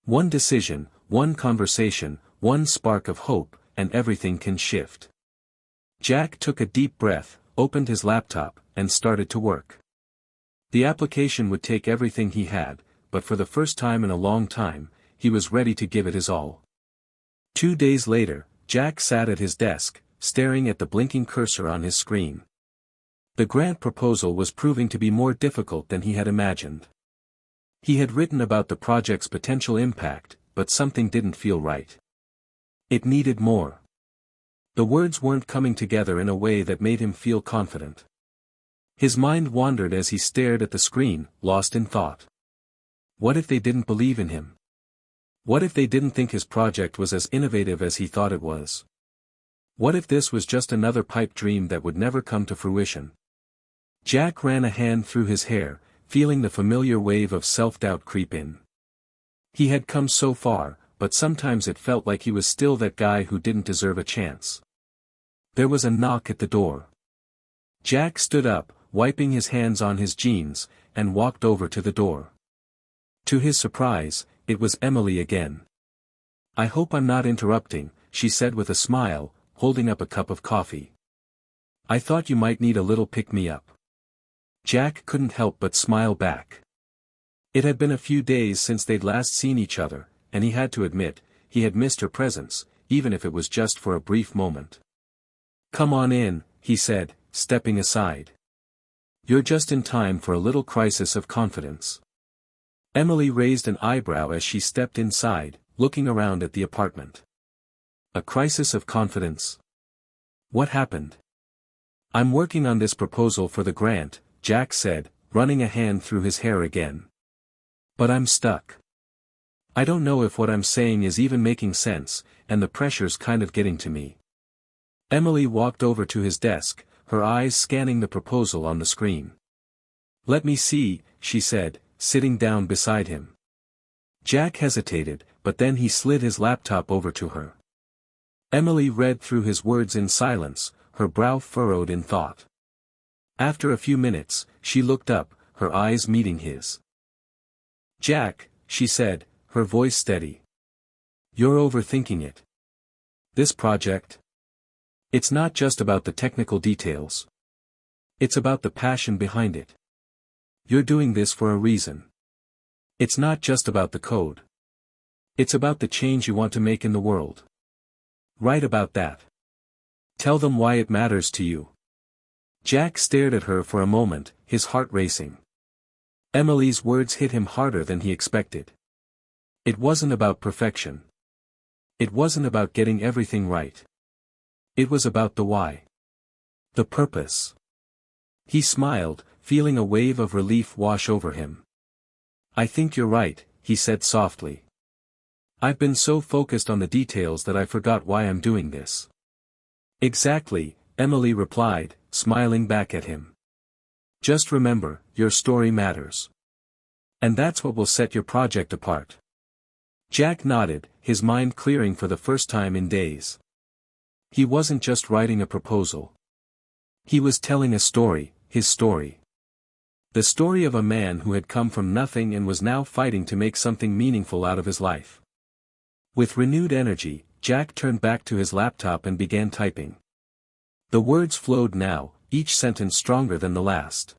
One decision, one conversation, one spark of hope, and everything can shift. Jack took a deep breath, opened his laptop, and started to work. The application would take everything he had, but for the first time in a long time, he was ready to give it his all. 2 days later, Jack sat at his desk, staring at the blinking cursor on his screen. The grant proposal was proving to be more difficult than he had imagined. He had written about the project's potential impact, but something didn't feel right. It needed more. The words weren't coming together in a way that made him feel confident. His mind wandered as he stared at the screen, lost in thought. What if they didn't believe in him? What if they didn't think his project was as innovative as he thought it was? What if this was just another pipe dream that would never come to fruition? Jack ran a hand through his hair, feeling the familiar wave of self-doubt creep in. He had come so far, but sometimes it felt like he was still that guy who didn't deserve a chance. There was a knock at the door. Jack stood up, wiping his hands on his jeans, and walked over to the door. To his surprise, it was Emily again. I hope I'm not interrupting, she said with a smile, holding up a cup of coffee. I thought you might need a little pick-me-up. Jack couldn't help but smile back. It had been a few days since they'd last seen each other, and he had to admit, he had missed her presence, even if it was just for a brief moment. Come on in, he said, stepping aside. You're just in time for a little crisis of confidence. Emily raised an eyebrow as she stepped inside, looking around at the apartment. A crisis of confidence? What happened? I'm working on this proposal for the grant, Jack said, running a hand through his hair again. But I'm stuck. I don't know if what I'm saying is even making sense, and the pressure's kind of getting to me. Emily walked over to his desk, her eyes scanning the proposal on the screen. Let me see, she said, sitting down beside him. Jack hesitated, but then he slid his laptop over to her. Emily read through his words in silence, her brow furrowed in thought. After a few minutes, she looked up, her eyes meeting his. Jack, she said, her voice steady. You're overthinking it. This project? It's not just about the technical details. It's about the passion behind it. You're doing this for a reason. It's not just about the code. It's about the change you want to make in the world. Write about that. Tell them why it matters to you. Jack stared at her for a moment, his heart racing. Emily's words hit him harder than he expected. It wasn't about perfection. It wasn't about getting everything right. It was about the why. The purpose. He smiled, feeling a wave of relief wash over him. I think you're right, he said softly. I've been so focused on the details that I forgot why I'm doing this. Exactly, Emily replied, smiling back at him. Just remember, your story matters. And that's what will set your project apart. Jack nodded, his mind clearing for the first time in days. He wasn't just writing a proposal. He was telling a story, his story. The story of a man who had come from nothing and was now fighting to make something meaningful out of his life. With renewed energy, Jack turned back to his laptop and began typing. The words flowed now, each sentence stronger than the last.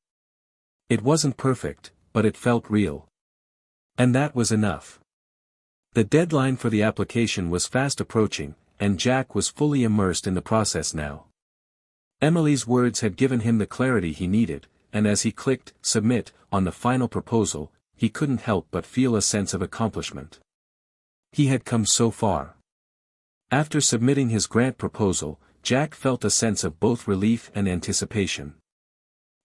It wasn't perfect, but it felt real. And that was enough. The deadline for the application was fast approaching, and Jack was fully immersed in the process now. Emily's words had given him the clarity he needed, and as he clicked "Submit" on the final proposal, he couldn't help but feel a sense of accomplishment. He had come so far. After submitting his grant proposal, Jack felt a sense of both relief and anticipation.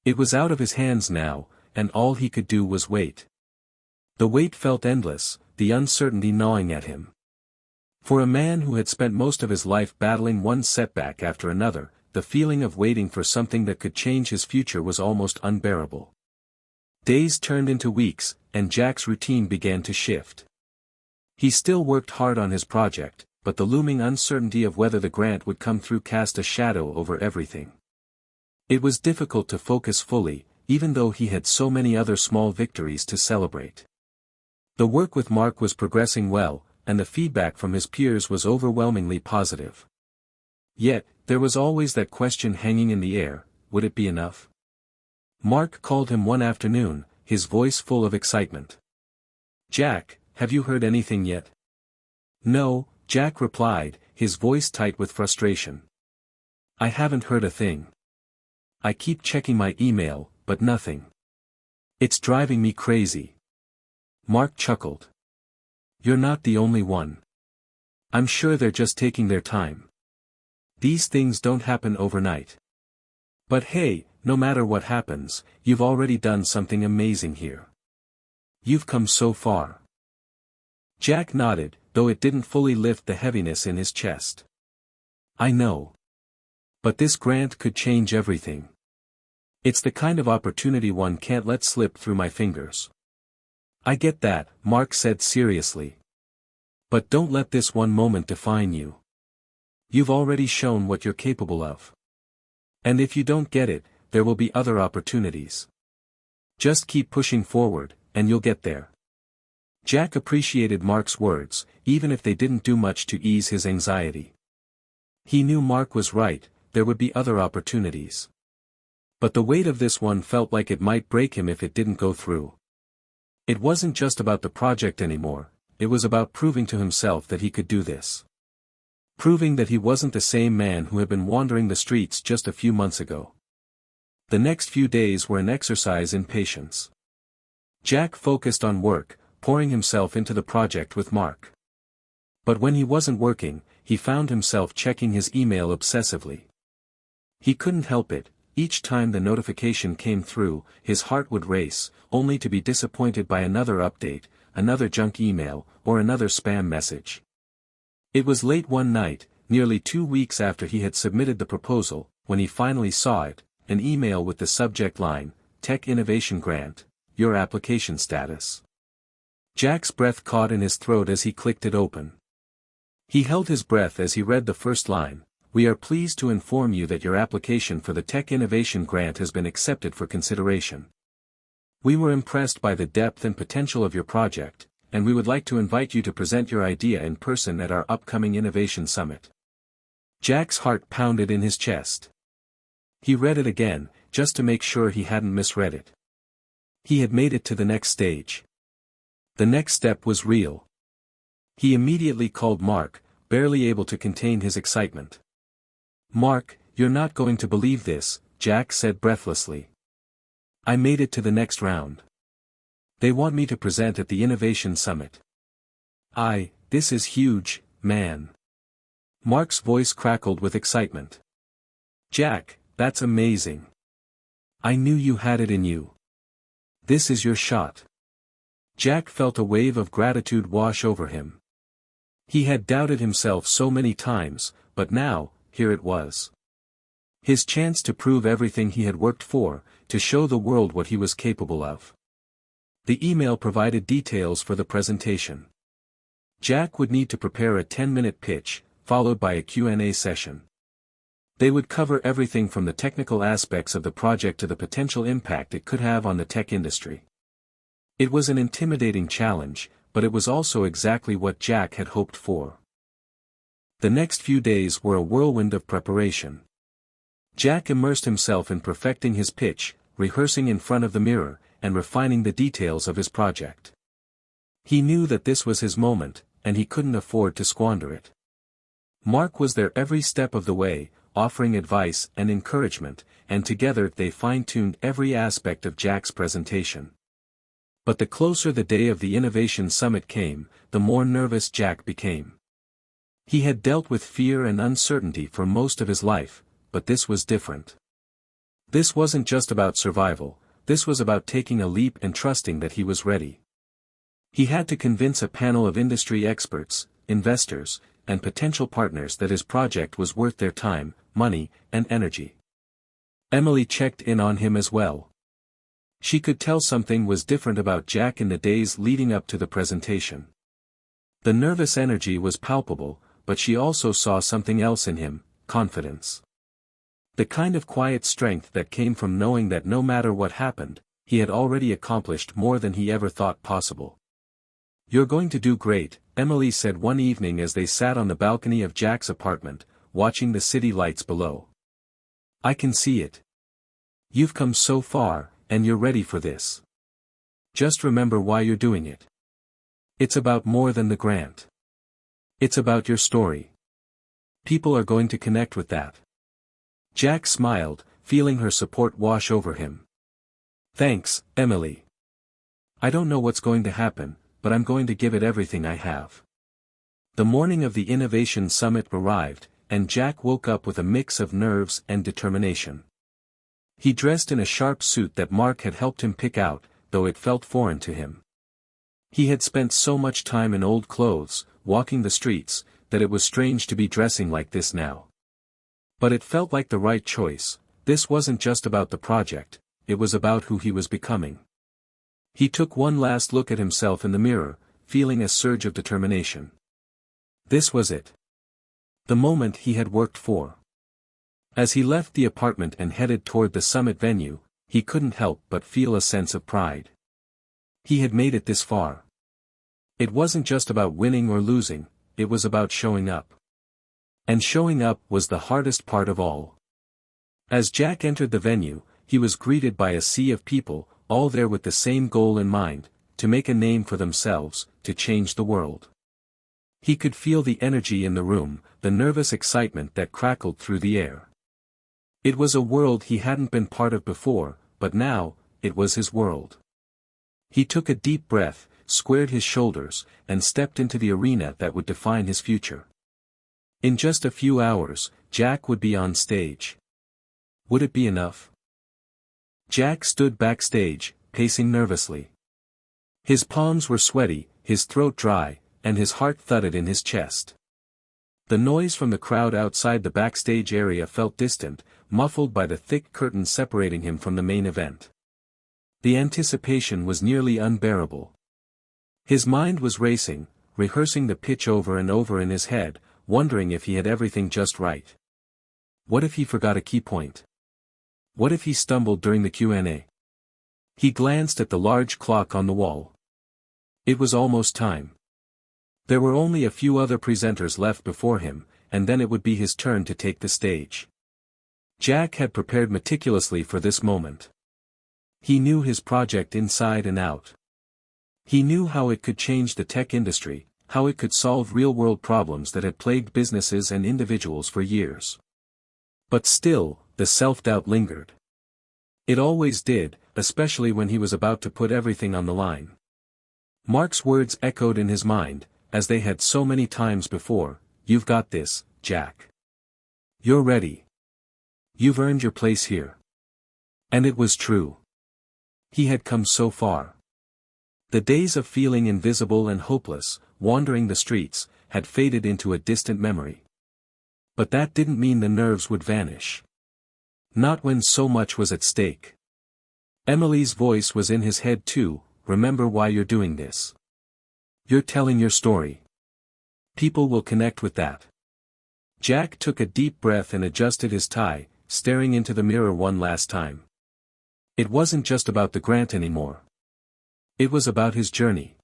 It was out of his hands now, and all he could do was wait. The wait felt endless, the uncertainty gnawing at him. For a man who had spent most of his life battling one setback after another, the feeling of waiting for something that could change his future was almost unbearable. Days turned into weeks, and Jack's routine began to shift. He still worked hard on his project, but the looming uncertainty of whether the grant would come through cast a shadow over everything. It was difficult to focus fully, even though he had so many other small victories to celebrate. The work with Mark was progressing well, and the feedback from his peers was overwhelmingly positive. Yet, there was always that question hanging in the air: would it be enough? Mark called him one afternoon, his voice full of excitement. "Jack, have you heard anything yet?" "No," Jack replied, his voice tight with frustration. "I haven't heard a thing. I keep checking my email, but nothing. It's driving me crazy." Mark chuckled. "You're not the only one. I'm sure they're just taking their time. These things don't happen overnight. But hey, no matter what happens, you've already done something amazing here. You've come so far." Jack nodded, though it didn't fully lift the heaviness in his chest. "I know. But this grant could change everything. It's the kind of opportunity one can't let slip through my fingers." "I get that," Mark said seriously. "But don't let this one moment define you. You've already shown what you're capable of. And if you don't get it, there will be other opportunities. Just keep pushing forward, and you'll get there." Jack appreciated Mark's words, even if they didn't do much to ease his anxiety. He knew Mark was right, there would be other opportunities. But the weight of this one felt like it might break him if it didn't go through. It wasn't just about the project anymore, it was about proving to himself that he could do this. Proving that he wasn't the same man who had been wandering the streets just a few months ago. The next few days were an exercise in patience. Jack focused on work, pouring himself into the project with Mark. But when he wasn't working, he found himself checking his email obsessively. He couldn't help it, each time the notification came through, his heart would race, only to be disappointed by another update, another junk email, or another spam message. It was late one night, nearly 2 weeks after he had submitted the proposal, when he finally saw it, an email with the subject line, "Tech Innovation Grant, your application status." Jack's breath caught in his throat as he clicked it open. He held his breath as he read the first line: "We are pleased to inform you that your application for the Tech Innovation Grant has been accepted for consideration. We were impressed by the depth and potential of your project, and we would like to invite you to present your idea in person at our upcoming Innovation Summit." Jack's heart pounded in his chest. He read it again, just to make sure he hadn't misread it. He had made it to the next stage. The next step was real. He immediately called Mark, barely able to contain his excitement. "Mark, you're not going to believe this," Jack said breathlessly. "I made it to the next round. They want me to present at the Innovation Summit. This is huge, man." Mark's voice crackled with excitement. "Jack, that's amazing. I knew you had it in you. This is your shot." Jack felt a wave of gratitude wash over him. He had doubted himself so many times, but now, here it was. His chance to prove everything he had worked for, to show the world what he was capable of. The email provided details for the presentation. Jack would need to prepare a 10-minute pitch, followed by a Q&A session. They would cover everything from the technical aspects of the project to the potential impact it could have on the tech industry. It was an intimidating challenge, but it was also exactly what Jack had hoped for. The next few days were a whirlwind of preparation. Jack immersed himself in perfecting his pitch, rehearsing in front of the mirror, and refining the details of his project. He knew that this was his moment, and he couldn't afford to squander it. Mark was there every step of the way, offering advice and encouragement, and together they fine-tuned every aspect of Jack's presentation. But the closer the day of the Innovation Summit came, the more nervous Jack became. He had dealt with fear and uncertainty for most of his life, but this was different. This wasn't just about survival, this was about taking a leap and trusting that he was ready. He had to convince a panel of industry experts, investors, and potential partners that his project was worth their time, money, and energy. Emily checked in on him as well. She could tell something was different about Jack in the days leading up to the presentation. The nervous energy was palpable, but she also saw something else in him, confidence. The kind of quiet strength that came from knowing that no matter what happened, he had already accomplished more than he ever thought possible. "You're going to do great," Emily said one evening as they sat on the balcony of Jack's apartment, watching the city lights below. "I can see it. You've come so far, and you're ready for this. Just remember why you're doing it. It's about more than the grant. It's about your story. People are going to connect with that." Jack smiled, feeling her support wash over him. "Thanks, Emily. I don't know what's going to happen, but I'm going to give it everything I have." The morning of the Innovation Summit arrived, and Jack woke up with a mix of nerves and determination. He dressed in a sharp suit that Mark had helped him pick out, though it felt foreign to him. He had spent so much time in old clothes, walking the streets, that it was strange to be dressing like this now. But it felt like the right choice. This wasn't just about the project, it was about who he was becoming. He took one last look at himself in the mirror, feeling a surge of determination. This was it. The moment he had worked for. As he left the apartment and headed toward the summit venue, he couldn't help but feel a sense of pride. He had made it this far. It wasn't just about winning or losing, it was about showing up. And showing up was the hardest part of all. As Jack entered the venue, he was greeted by a sea of people, all there with the same goal in mind, to make a name for themselves, to change the world. He could feel the energy in the room, the nervous excitement that crackled through the air. It was a world he hadn't been part of before, but now, it was his world. He took a deep breath, squared his shoulders, and stepped into the arena that would define his future. In just a few hours, Jack would be on stage. Would it be enough? Jack stood backstage, pacing nervously. His palms were sweaty, his throat dry, and his heart thudded in his chest. The noise from the crowd outside the backstage area felt distant, muffled by the thick curtain separating him from the main event. The anticipation was nearly unbearable. His mind was racing, rehearsing the pitch over and over in his head, wondering if he had everything just right. What if he forgot a key point? What if he stumbled during the Q&A? He glanced at the large clock on the wall. It was almost time. There were only a few other presenters left before him, and then it would be his turn to take the stage. Jack had prepared meticulously for this moment. He knew his project inside and out. He knew how it could change the tech industry, how it could solve real-world problems that had plagued businesses and individuals for years. But still, the self-doubt lingered. It always did, especially when he was about to put everything on the line. Mark's words echoed in his mind, as they had so many times before, "You've got this, Jack. You're ready. You've earned your place here." And it was true. He had come so far. The days of feeling invisible and hopeless, wandering the streets, had faded into a distant memory. But that didn't mean the nerves would vanish. Not when so much was at stake. Emily's voice was in his head too, "Remember why you're doing this. You're telling your story. People will connect with that. Jack took a deep breath and adjusted his tie, staring into the mirror one last time. It wasn't just about the grant anymore. It was about his journey.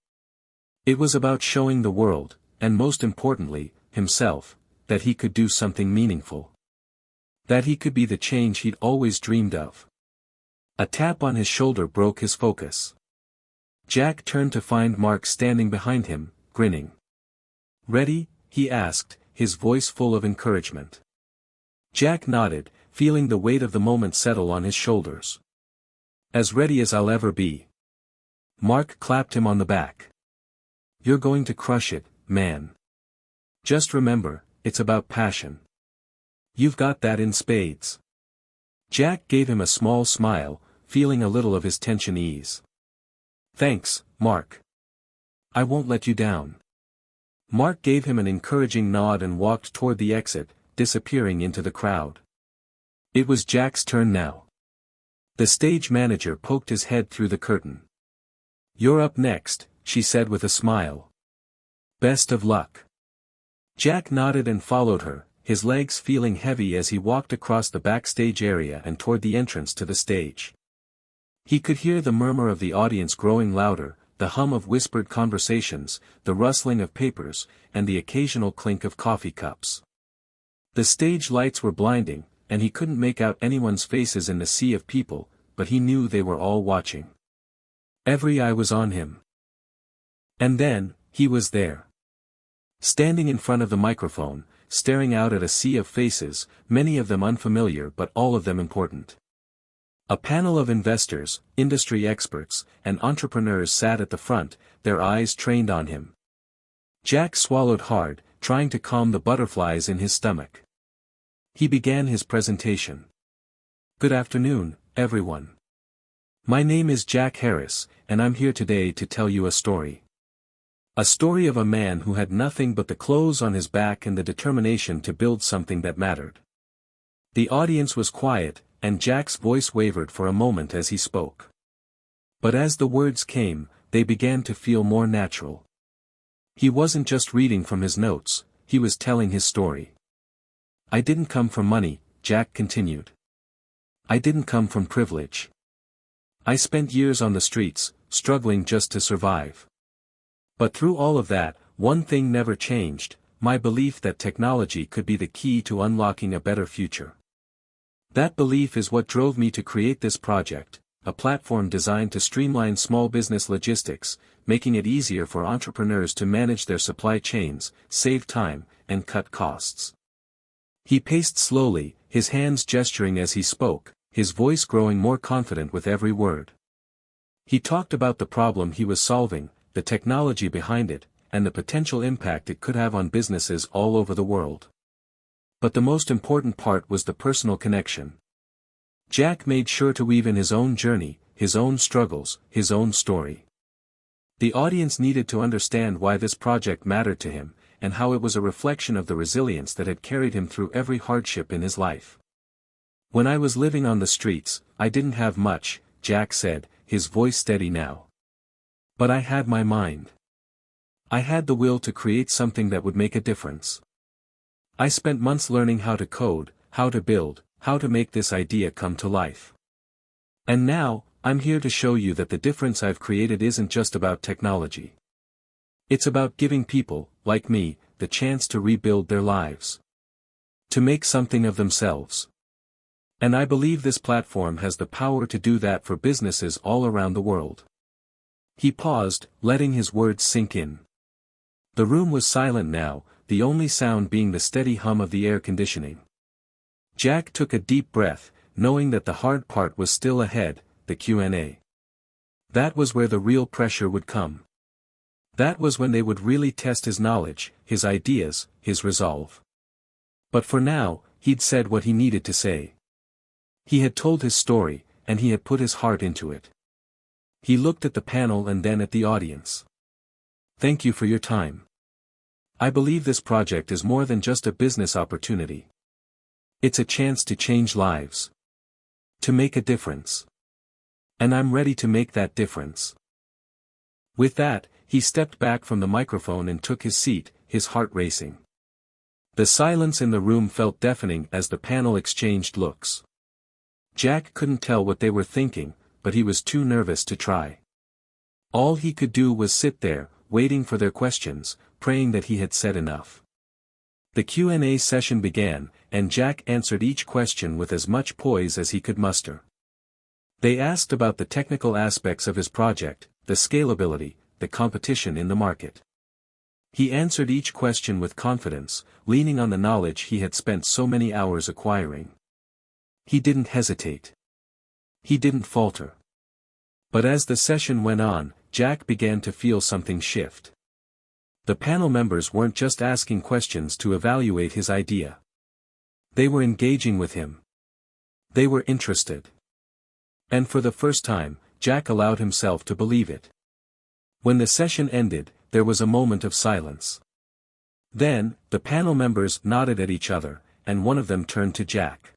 It was about showing the world, and most importantly, himself, that he could do something meaningful. That he could be the change he'd always dreamed of. A tap on his shoulder broke his focus. Jack turned to find Mark standing behind him, grinning. "Ready?" he asked, his voice full of encouragement. Jack nodded, feeling the weight of the moment settle on his shoulders. "As ready as I'll ever be." Mark clapped him on the back. "You're going to crush it, man. Just remember, it's about passion. You've got that in spades." Jack gave him a small smile, feeling a little of his tension ease. "Thanks, Mark. I won't let you down." Mark gave him an encouraging nod and walked toward the exit, disappearing into the crowd. It was Jack's turn now. The stage manager poked his head through the curtain. "You're up next," she said with a smile. "Best of luck." Jack nodded and followed her, his legs feeling heavy as he walked across the backstage area and toward the entrance to the stage. He could hear the murmur of the audience growing louder, the hum of whispered conversations, the rustling of papers, and the occasional clink of coffee cups. The stage lights were blinding, and he couldn't make out anyone's faces in the sea of people, but he knew they were all watching. Every eye was on him. And then, he was there. Standing in front of the microphone, staring out at a sea of faces, many of them unfamiliar but all of them important. A panel of investors, industry experts, and entrepreneurs sat at the front, their eyes trained on him. Jack swallowed hard, trying to calm the butterflies in his stomach. He began his presentation. "Good afternoon, everyone. My name is Jack Harris, and I'm here today to tell you a story. A story of a man who had nothing but the clothes on his back and the determination to build something that mattered." The audience was quiet, and Jack's voice wavered for a moment as he spoke. But as the words came, they began to feel more natural. He wasn't just reading from his notes, he was telling his story. "I didn't come from money," Jack continued. "I didn't come from privilege. I spent years on the streets, struggling just to survive. But through all of that, one thing never changed, my belief that technology could be the key to unlocking a better future. That belief is what drove me to create this project, a platform designed to streamline small business logistics, making it easier for entrepreneurs to manage their supply chains, save time, and cut costs." He paced slowly, his hands gesturing as he spoke, his voice growing more confident with every word. He talked about the problem he was solving, the technology behind it, and the potential impact it could have on businesses all over the world. But the most important part was the personal connection. Jack made sure to weave in his own journey, his own struggles, his own story. The audience needed to understand why this project mattered to him, and how it was a reflection of the resilience that had carried him through every hardship in his life. "When I was living on the streets, I didn't have much," Jack said, his voice steady now. "But I had my mind. I had the will to create something that would make a difference. I spent months learning how to code, how to build, how to make this idea come to life. And now, I'm here to show you that the difference I've created isn't just about technology. It's about giving people, like me, the chance to rebuild their lives. To make something of themselves. And I believe this platform has the power to do that for businesses all around the world." He paused, letting his words sink in. The room was silent now, the only sound being the steady hum of the air conditioning. Jack took a deep breath, knowing that the hard part was still ahead, the Q&A. That was where the real pressure would come. That was when they would really test his knowledge, his ideas, his resolve. But for now, he'd said what he needed to say. He had told his story, and he had put his heart into it. He looked at the panel and then at the audience. "Thank you for your time. I believe this project is more than just a business opportunity. It's a chance to change lives. To make a difference. And I'm ready to make that difference." With that, he stepped back from the microphone and took his seat, his heart racing. The silence in the room felt deafening as the panel exchanged looks. Jack couldn't tell what they were thinking, but he was too nervous to try. All he could do was sit there, waiting for their questions, praying that he had said enough. The Q&A session began, and Jack answered each question with as much poise as he could muster. They asked about the technical aspects of his project, the scalability, the competition in the market. He answered each question with confidence, leaning on the knowledge he had spent so many hours acquiring. He didn't hesitate. He didn't falter. But as the session went on, Jack began to feel something shift. The panel members weren't just asking questions to evaluate his idea. They were engaging with him. They were interested. And for the first time, Jack allowed himself to believe it. When the session ended, there was a moment of silence. Then, the panel members nodded at each other, and one of them turned to Jack.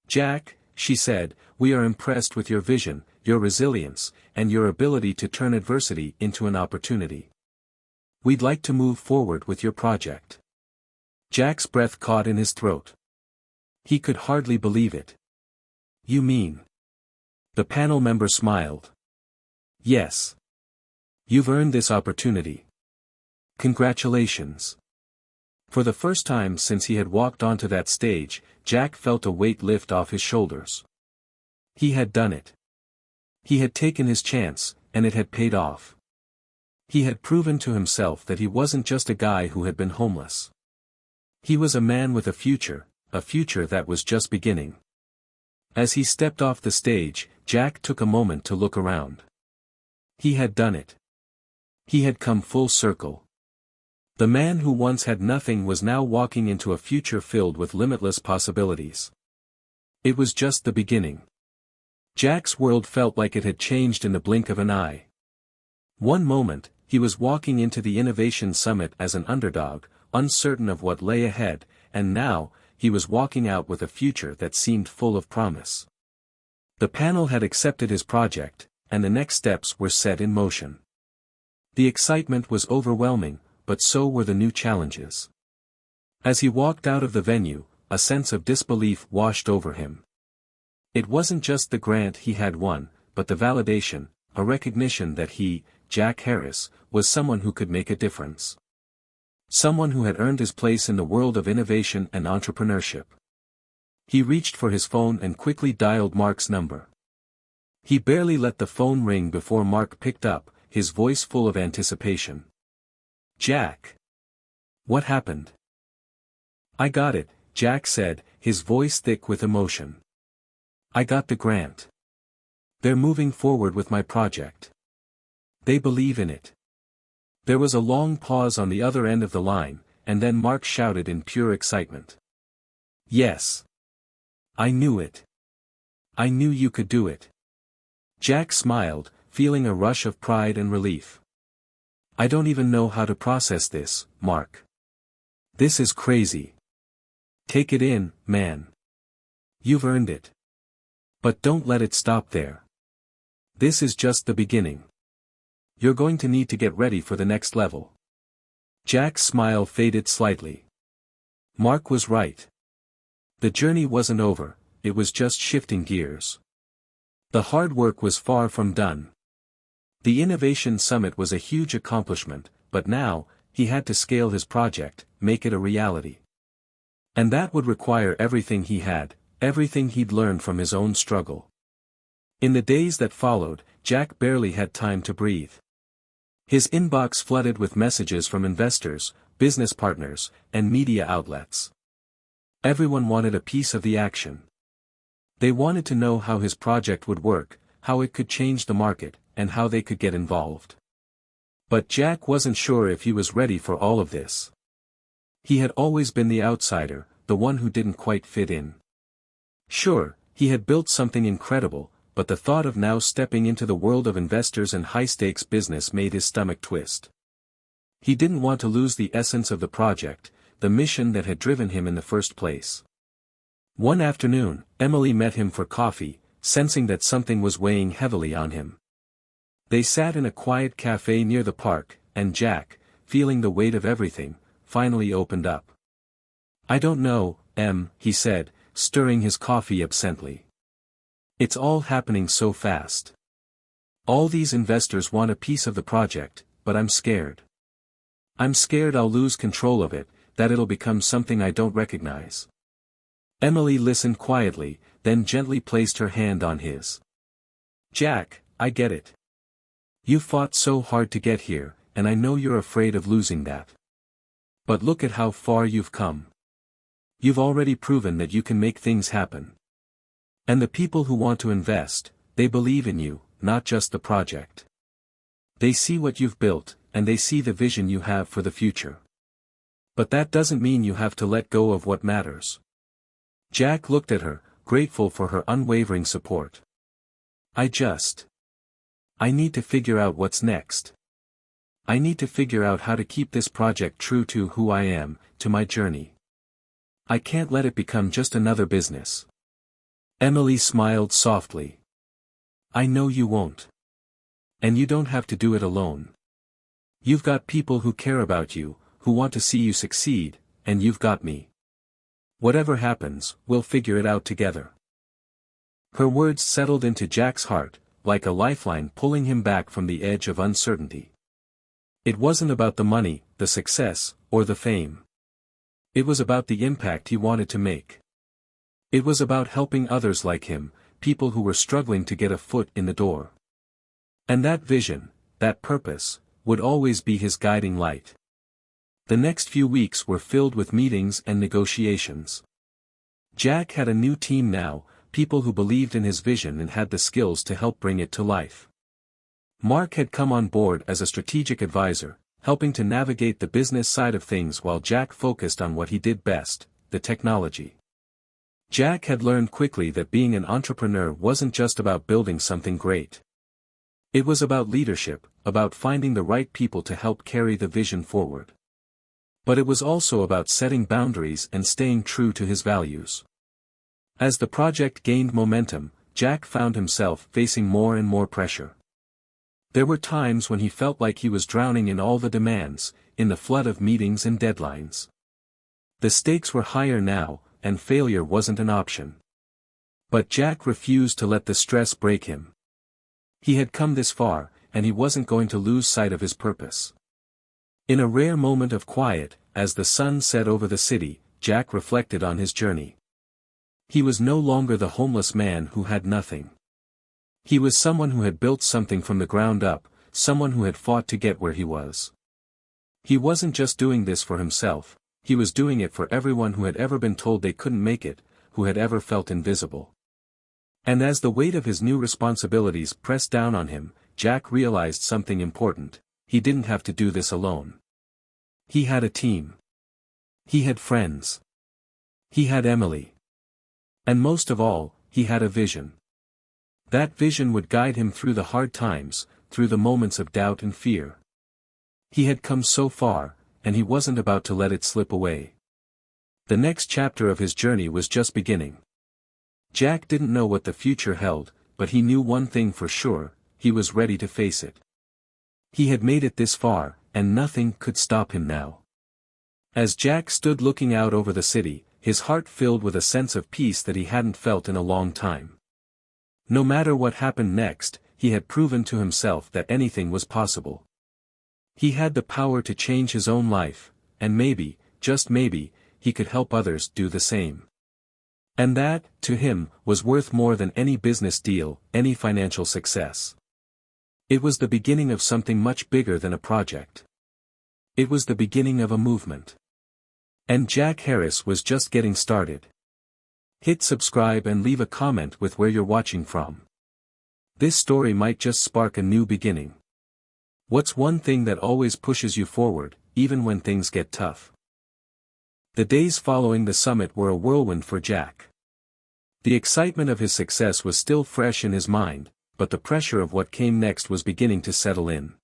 "Jack," she said, "we are impressed with your vision, your resilience, and your ability to turn adversity into an opportunity. We'd like to move forward with your project." Jack's breath caught in his throat. He could hardly believe it. "You mean?" The panel member smiled. "Yes. You've earned this opportunity. Congratulations." For the first time since he had walked onto that stage, Jack felt a weight lift off his shoulders. He had done it. He had taken his chance, and it had paid off. He had proven to himself that he wasn't just a guy who had been homeless. He was a man with a future that was just beginning. As he stepped off the stage, Jack took a moment to look around. He had done it. He had come full circle. The man who once had nothing was now walking into a future filled with limitless possibilities. It was just the beginning. Jack's world felt like it had changed in the blink of an eye. One moment, he was walking into the Innovation Summit as an underdog, uncertain of what lay ahead, and now, he was walking out with a future that seemed full of promise. The panel had accepted his project, and the next steps were set in motion. The excitement was overwhelming, but so were the new challenges. As he walked out of the venue, a sense of disbelief washed over him. It wasn't just the grant he had won, but the validation, a recognition that he, Jack Harris, was someone who could make a difference. Someone who had earned his place in the world of innovation and entrepreneurship. He reached for his phone and quickly dialed Mark's number. He barely let the phone ring before Mark picked up, his voice full of anticipation. "Jack. What happened?" "I got it," Jack said, his voice thick with emotion. "I got the grant. They're moving forward with my project. They believe in it." There was a long pause on the other end of the line, and then Mark shouted in pure excitement. "Yes. I knew it. I knew you could do it." Jack smiled, feeling a rush of pride and relief. "I don't even know how to process this, Mark. This is crazy. Take it in, man. You've earned it. But don't let it stop there. This is just the beginning. You're going to need to get ready for the next level." Jack's smile faded slightly. Mark was right. The journey wasn't over, it was just shifting gears. The hard work was far from done. The Innovation Summit was a huge accomplishment, but now, he had to scale his project, make it a reality. And that would require everything he had, everything he'd learned from his own struggle. In the days that followed, Jack barely had time to breathe. His inbox flooded with messages from investors, business partners, and media outlets. Everyone wanted a piece of the action. They wanted to know how his project would work, how it could change the market, and how they could get involved. But Jack wasn't sure if he was ready for all of this. He had always been the outsider, the one who didn't quite fit in. Sure, he had built something incredible, but the thought of now stepping into the world of investors and high-stakes business made his stomach twist. He didn't want to lose the essence of the project, the mission that had driven him in the first place. One afternoon, Emily met him for coffee, sensing that something was weighing heavily on him. They sat in a quiet cafe near the park, and Jack, feeling the weight of everything, finally opened up. I don't know, he said, stirring his coffee absently. It's all happening so fast. All these investors want a piece of the project, but I'm scared. I'm scared I'll lose control of it, that it'll become something I don't recognize. Emily listened quietly, then gently placed her hand on his. Jack, I get it. You fought so hard to get here, and I know you're afraid of losing that. But look at how far you've come. You've already proven that you can make things happen. And the people who want to invest, they believe in you, not just the project. They see what you've built, and they see the vision you have for the future. But that doesn't mean you have to let go of what matters. Jack looked at her, grateful for her unwavering support. I need to figure out what's next. I need to figure out how to keep this project true to who I am, to my journey. I can't let it become just another business. Emily smiled softly. I know you won't. And you don't have to do it alone. You've got people who care about you, who want to see you succeed, and you've got me. Whatever happens, we'll figure it out together. Her words settled into Jack's heart, like a lifeline pulling him back from the edge of uncertainty. It wasn't about the money, the success, or the fame. It was about the impact he wanted to make. It was about helping others like him, people who were struggling to get a foot in the door. And that vision, that purpose, would always be his guiding light. The next few weeks were filled with meetings and negotiations. Jack had a new team now, people who believed in his vision and had the skills to help bring it to life. Mark had come on board as a strategic advisor, helping to navigate the business side of things while Jack focused on what he did best, the technology. Jack had learned quickly that being an entrepreneur wasn't just about building something great. It was about leadership, about finding the right people to help carry the vision forward. But it was also about setting boundaries and staying true to his values. As the project gained momentum, Jack found himself facing more and more pressure. There were times when he felt like he was drowning in all the demands, in the flood of meetings and deadlines. The stakes were higher now, and failure wasn't an option. But Jack refused to let the stress break him. He had come this far, and he wasn't going to lose sight of his purpose. In a rare moment of quiet, as the sun set over the city, Jack reflected on his journey. He was no longer the homeless man who had nothing. He was someone who had built something from the ground up, someone who had fought to get where he was. He wasn't just doing this for himself, he was doing it for everyone who had ever been told they couldn't make it, who had ever felt invisible. And as the weight of his new responsibilities pressed down on him, Jack realized something important: he didn't have to do this alone. He had a team. He had friends. He had Emily. And most of all, he had a vision. That vision would guide him through the hard times, through the moments of doubt and fear. He had come so far, and he wasn't about to let it slip away. The next chapter of his journey was just beginning. Jack didn't know what the future held, but he knew one thing for sure: he was ready to face it. He had made it this far, and nothing could stop him now. As Jack stood looking out over the city, his heart filled with a sense of peace that he hadn't felt in a long time. No matter what happened next, he had proven to himself that anything was possible. He had the power to change his own life, and maybe, just maybe, he could help others do the same. And that, to him, was worth more than any business deal, any financial success. It was the beginning of something much bigger than a project. It was the beginning of a movement. And Jack Harris was just getting started. Hit subscribe and leave a comment with where you're watching from. This story might just spark a new beginning. What's one thing that always pushes you forward, even when things get tough? The days following the summit were a whirlwind for Jack. The excitement of his success was still fresh in his mind, but the pressure of what came next was beginning to settle in.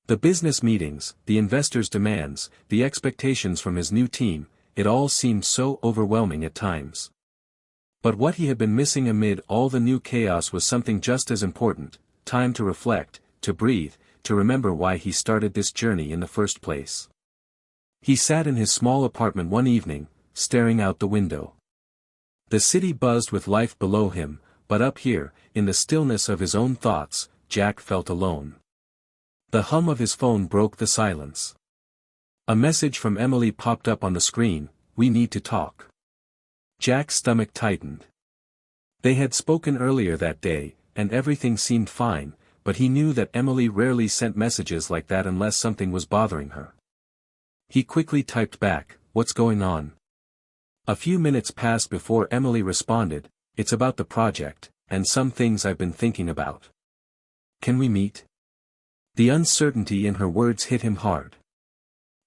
The business meetings, the investors' demands, the expectations from his new team, it all seemed so overwhelming at times. But what he had been missing amid all the new chaos was something just as important: time to reflect, to breathe, to remember why he started this journey in the first place. He sat in his small apartment one evening, staring out the window. The city buzzed with life below him, but up here, in the stillness of his own thoughts, Jack felt alone. The hum of his phone broke the silence. A message from Emily popped up on the screen: "We need to talk." Jack's stomach tightened. They had spoken earlier that day, and everything seemed fine, but he knew that Emily rarely sent messages like that unless something was bothering her. He quickly typed back, "What's going on?" A few minutes passed before Emily responded, "It's about the project, and some things I've been thinking about. Can we meet?" The uncertainty in her words hit him hard.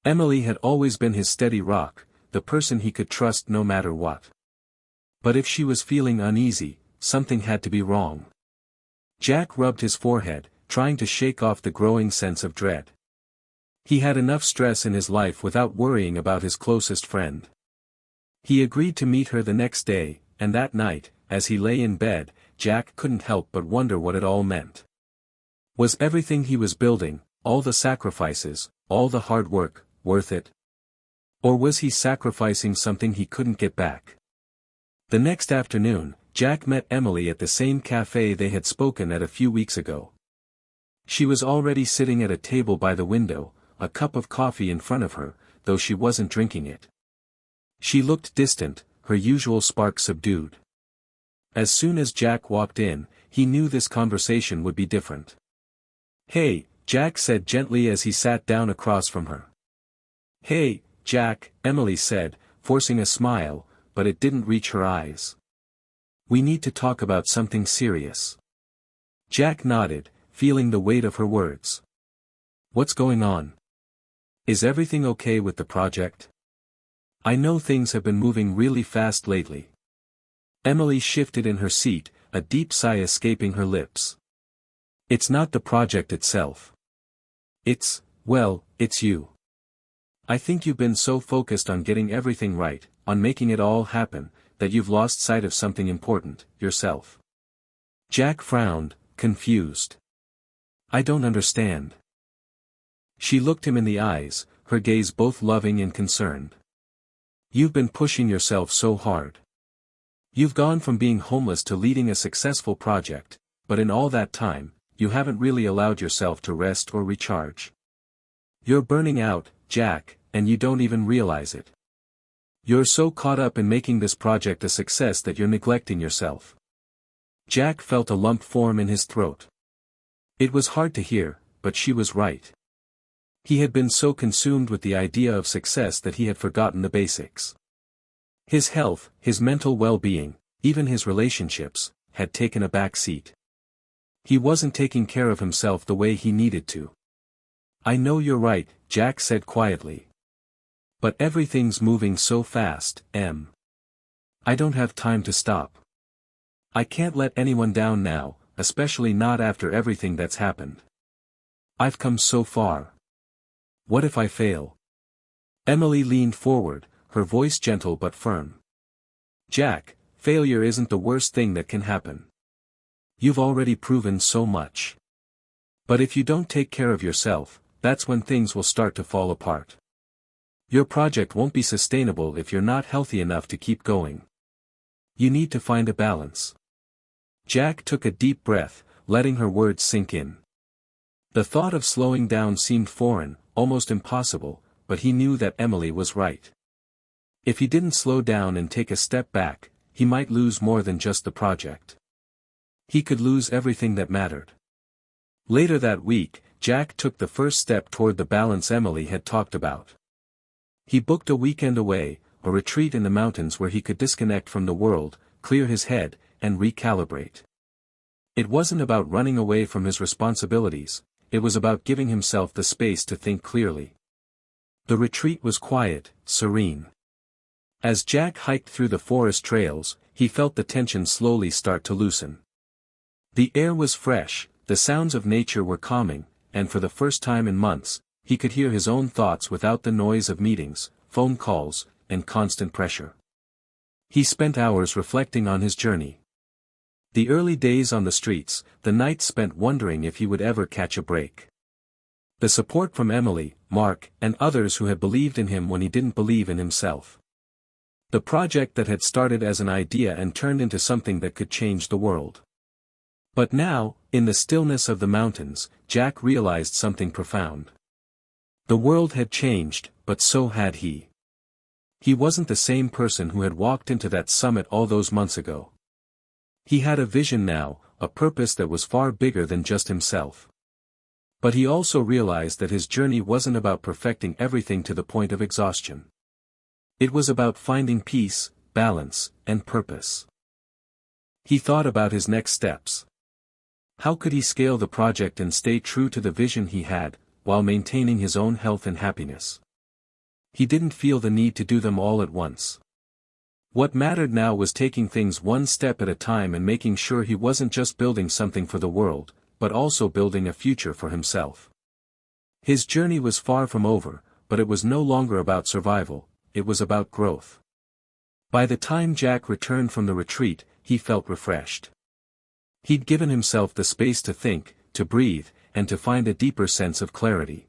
Emily had always been his steady rock, the person he could trust no matter what. But if she was feeling uneasy, something had to be wrong. Jack rubbed his forehead, trying to shake off the growing sense of dread. He had enough stress in his life without worrying about his closest friend. He agreed to meet her the next day, and that night, as he lay in bed, Jack couldn't help but wonder what it all meant. Was everything he was building, all the sacrifices, all the hard work, worth it? Or was he sacrificing something he couldn't get back? The next afternoon, Jack met Emily at the same cafe they had spoken at a few weeks ago. She was already sitting at a table by the window, a cup of coffee in front of her, though she wasn't drinking it. She looked distant, her usual spark subdued. As soon as Jack walked in, he knew this conversation would be different. "Hey," Jack said gently as he sat down across from her. "Hey, Jack," Emily said, forcing a smile, but it didn't reach her eyes. "We need to talk about something serious." Jack nodded, feeling the weight of her words. "What's going on? Is everything okay with the project? I know things have been moving really fast lately." Emily shifted in her seat, a deep sigh escaping her lips. "It's not the project itself. It's you. I think you've been so focused on getting everything right, on making it all happen, that you've lost sight of something important, yourself." Jack frowned, confused. "I don't understand." She looked him in the eyes, her gaze both loving and concerned. "You've been pushing yourself so hard. You've gone from being homeless to leading a successful project, but in all that time, you haven't really allowed yourself to rest or recharge. You're burning out, Jack, and you don't even realize it. You're so caught up in making this project a success that you're neglecting yourself." Jack felt a lump form in his throat. It was hard to hear, but she was right. He had been so consumed with the idea of success that he had forgotten the basics. His health, his mental well-being, even his relationships, had taken a back seat. He wasn't taking care of himself the way he needed to. "I know you're right," Jack said quietly. "But everything's moving so fast, Em. I don't have time to stop. I can't let anyone down now, especially not after everything that's happened. I've come so far. What if I fail?" Emily leaned forward, her voice gentle but firm. "Jack, failure isn't the worst thing that can happen. You've already proven so much. But if you don't take care of yourself, that's when things will start to fall apart. Your project won't be sustainable if you're not healthy enough to keep going. You need to find a balance." Jack took a deep breath, letting her words sink in. The thought of slowing down seemed foreign, almost impossible, but he knew that Emily was right. If he didn't slow down and take a step back, he might lose more than just the project. He could lose everything that mattered. Later that week, Jack took the first step toward the balance Emily had talked about. He booked a weekend away, a retreat in the mountains where he could disconnect from the world, clear his head, and recalibrate. It wasn't about running away from his responsibilities, it was about giving himself the space to think clearly. The retreat was quiet, serene. As Jack hiked through the forest trails, he felt the tension slowly start to loosen. The air was fresh, the sounds of nature were calming, and for the first time in months, he could hear his own thoughts without the noise of meetings, phone calls, and constant pressure. He spent hours reflecting on his journey. The early days on the streets, the nights spent wondering if he would ever catch a break. The support from Emily, Mark, and others who had believed in him when he didn't believe in himself. The project that had started as an idea and turned into something that could change the world. But now, in the stillness of the mountains, Jack realized something profound. The world had changed, but so had he. He wasn't the same person who had walked into that summit all those months ago. He had a vision now, a purpose that was far bigger than just himself. But he also realized that his journey wasn't about perfecting everything to the point of exhaustion. It was about finding peace, balance, and purpose. He thought about his next steps. How could he scale the project and stay true to the vision he had, while maintaining his own health and happiness? He didn't feel the need to do them all at once. What mattered now was taking things one step at a time and making sure he wasn't just building something for the world, but also building a future for himself. His journey was far from over, but it was no longer about survival, it was about growth. By the time Jack returned from the retreat, he felt refreshed. He'd given himself the space to think, to breathe, and to find a deeper sense of clarity.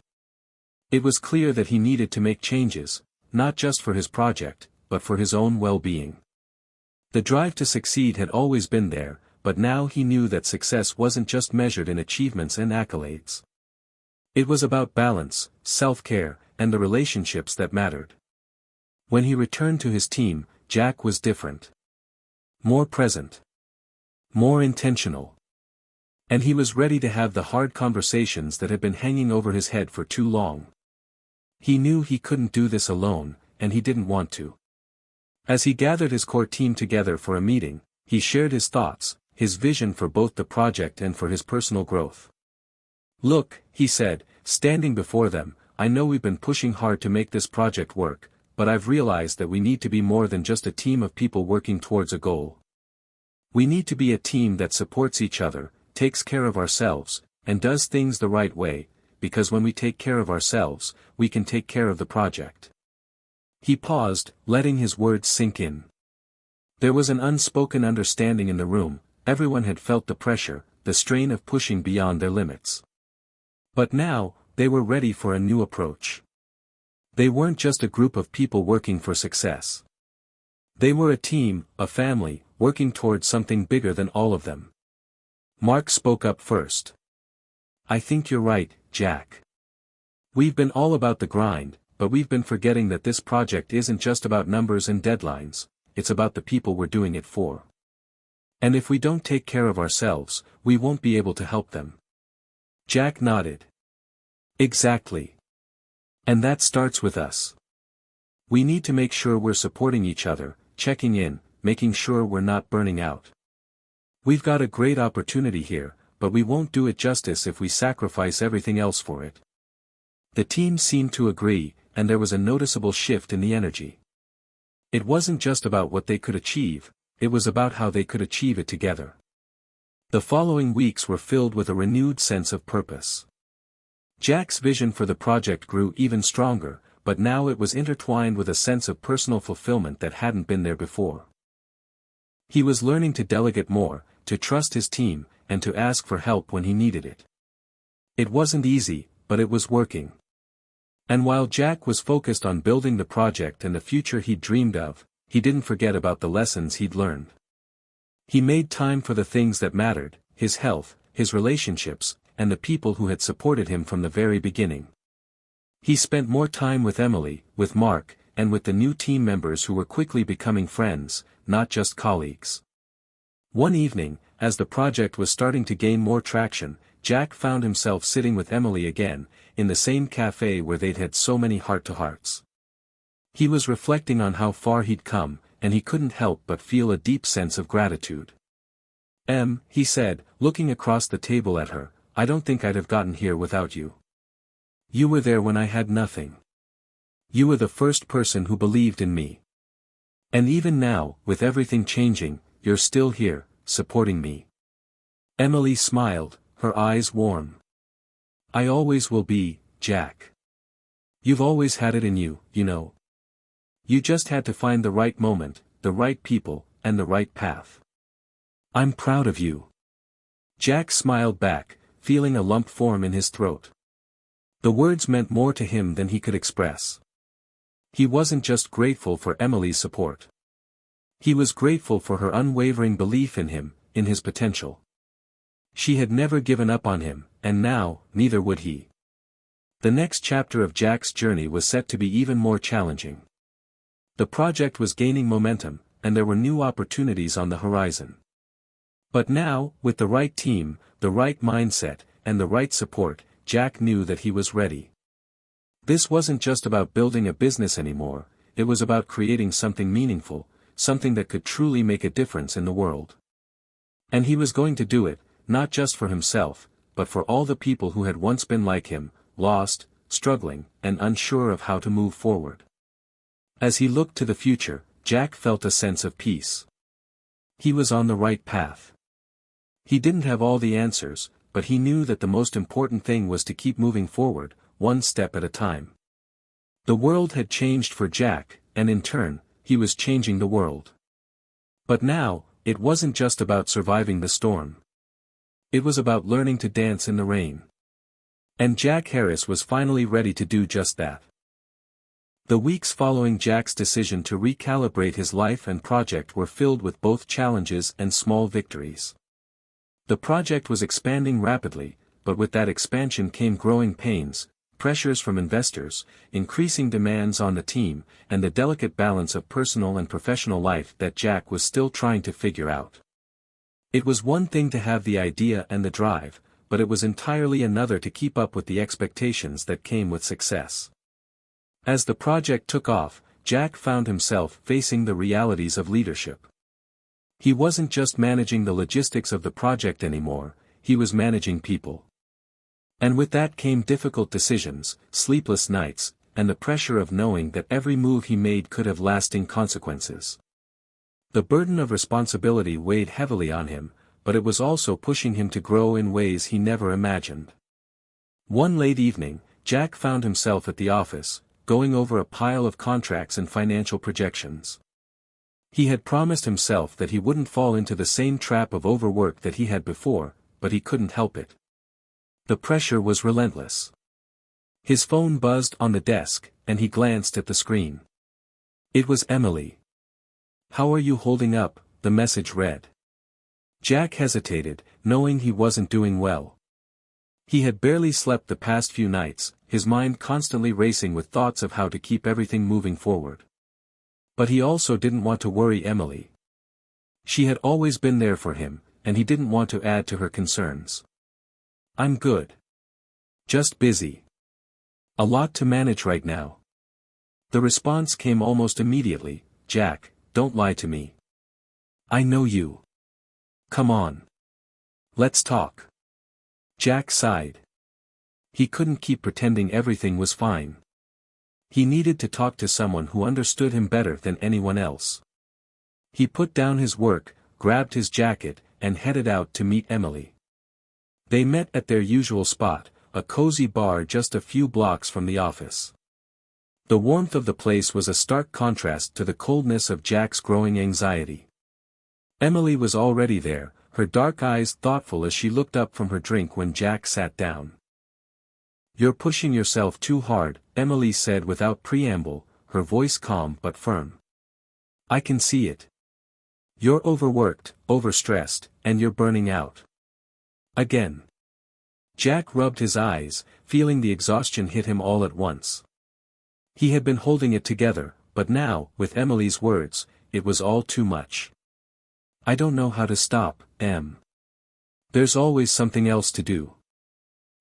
It was clear that he needed to make changes, not just for his project, but for his own well-being. The drive to succeed had always been there, but now he knew that success wasn't just measured in achievements and accolades. It was about balance, self-care, and the relationships that mattered. When he returned to his team, Jack was different. More present. More intentional. And he was ready to have the hard conversations that had been hanging over his head for too long. He knew he couldn't do this alone, and he didn't want to. As he gathered his core team together for a meeting, he shared his thoughts, his vision for both the project and for his personal growth. "Look," he said, standing before them, "I know we've been pushing hard to make this project work, but I've realized that we need to be more than just a team of people working towards a goal. We need to be a team that supports each other, takes care of ourselves, and does things the right way, because when we take care of ourselves, we can take care of the project." He paused, letting his words sink in. There was an unspoken understanding in the room. Everyone had felt the pressure, the strain of pushing beyond their limits. But now, they were ready for a new approach. They weren't just a group of people working for success. They were a team, a family, working towards something bigger than all of them. Mark spoke up first. "I think you're right, Jack. We've been all about the grind, but we've been forgetting that this project isn't just about numbers and deadlines, it's about the people we're doing it for. And if we don't take care of ourselves, we won't be able to help them." Jack nodded. "Exactly. And that starts with us. We need to make sure we're supporting each other, checking in, making sure we're not burning out. We've got a great opportunity here, but we won't do it justice if we sacrifice everything else for it." The team seemed to agree, and there was a noticeable shift in the energy. It wasn't just about what they could achieve, it was about how they could achieve it together. The following weeks were filled with a renewed sense of purpose. Jack's vision for the project grew even stronger, but now it was intertwined with a sense of personal fulfillment that hadn't been there before. He was learning to delegate more, to trust his team, and to ask for help when he needed it. It wasn't easy, but it was working. And while Jack was focused on building the project and the future he'd dreamed of, he didn't forget about the lessons he'd learned. He made time for the things that mattered, his health, his relationships, and the people who had supported him from the very beginning. He spent more time with Emily, with Mark, and with the new team members who were quickly becoming friends, not just colleagues. One evening, as the project was starting to gain more traction, Jack found himself sitting with Emily again, in the same cafe where they'd had so many heart-to-hearts. He was reflecting on how far he'd come, and he couldn't help but feel a deep sense of gratitude. He said, looking across the table at her, "I don't think I'd have gotten here without you. You were there when I had nothing. You were the first person who believed in me. And even now, with everything changing, you're still here, supporting me." Emily smiled, her eyes warm. "I always will be, Jack. You've always had it in you, you know. You just had to find the right moment, the right people, and the right path. I'm proud of you." Jack smiled back, feeling a lump form in his throat. The words meant more to him than he could express. He wasn't just grateful for Emily's support. He was grateful for her unwavering belief in him, in his potential. She had never given up on him, and now, neither would he. The next chapter of Jack's journey was set to be even more challenging. The project was gaining momentum, and there were new opportunities on the horizon. But now, with the right team, the right mindset, and the right support, Jack knew that he was ready. This wasn't just about building a business anymore, it was about creating something meaningful, something that could truly make a difference in the world. And he was going to do it, not just for himself, but for all the people who had once been like him, lost, struggling, and unsure of how to move forward. As he looked to the future, Jack felt a sense of peace. He was on the right path. He didn't have all the answers, but he knew that the most important thing was to keep moving forward, one step at a time. The world had changed for Jack, and in turn, he was changing the world. But now, it wasn't just about surviving the storm. It was about learning to dance in the rain. And Jack Harris was finally ready to do just that. The weeks following Jack's decision to recalibrate his life and project were filled with both challenges and small victories. The project was expanding rapidly, but with that expansion came growing pains, pressures from investors, increasing demands on the team, and the delicate balance of personal and professional life that Jack was still trying to figure out. It was one thing to have the idea and the drive, but it was entirely another to keep up with the expectations that came with success. As the project took off, Jack found himself facing the realities of leadership. He wasn't just managing the logistics of the project anymore, he was managing people. And with that came difficult decisions, sleepless nights, and the pressure of knowing that every move he made could have lasting consequences. The burden of responsibility weighed heavily on him, but it was also pushing him to grow in ways he never imagined. One late evening, Jack found himself at the office, going over a pile of contracts and financial projections. He had promised himself that he wouldn't fall into the same trap of overwork that he had before, but he couldn't help it. The pressure was relentless. His phone buzzed on the desk, and he glanced at the screen. It was Emily. "How are you holding up?" the message read. Jack hesitated, knowing he wasn't doing well. He had barely slept the past few nights, his mind constantly racing with thoughts of how to keep everything moving forward. But he also didn't want to worry Emily. She had always been there for him, and he didn't want to add to her concerns. "I'm good. Just busy. A lot to manage right now." The response came almost immediately, "Jack, don't lie to me. I know you. Come on. Let's talk." Jack sighed. He couldn't keep pretending everything was fine. He needed to talk to someone who understood him better than anyone else. He put down his work, grabbed his jacket, and headed out to meet Emily. They met at their usual spot, a cozy bar just a few blocks from the office. The warmth of the place was a stark contrast to the coldness of Jack's growing anxiety. Emily was already there, her dark eyes thoughtful as she looked up from her drink when Jack sat down. "You're pushing yourself too hard," Emily said without preamble, her voice calm but firm. "I can see it. You're overworked, overstressed, and you're burning out. Again." Jack rubbed his eyes, feeling the exhaustion hit him all at once. He had been holding it together, but now, with Emily's words, it was all too much. "I don't know how to stop, Em. There's always something else to do.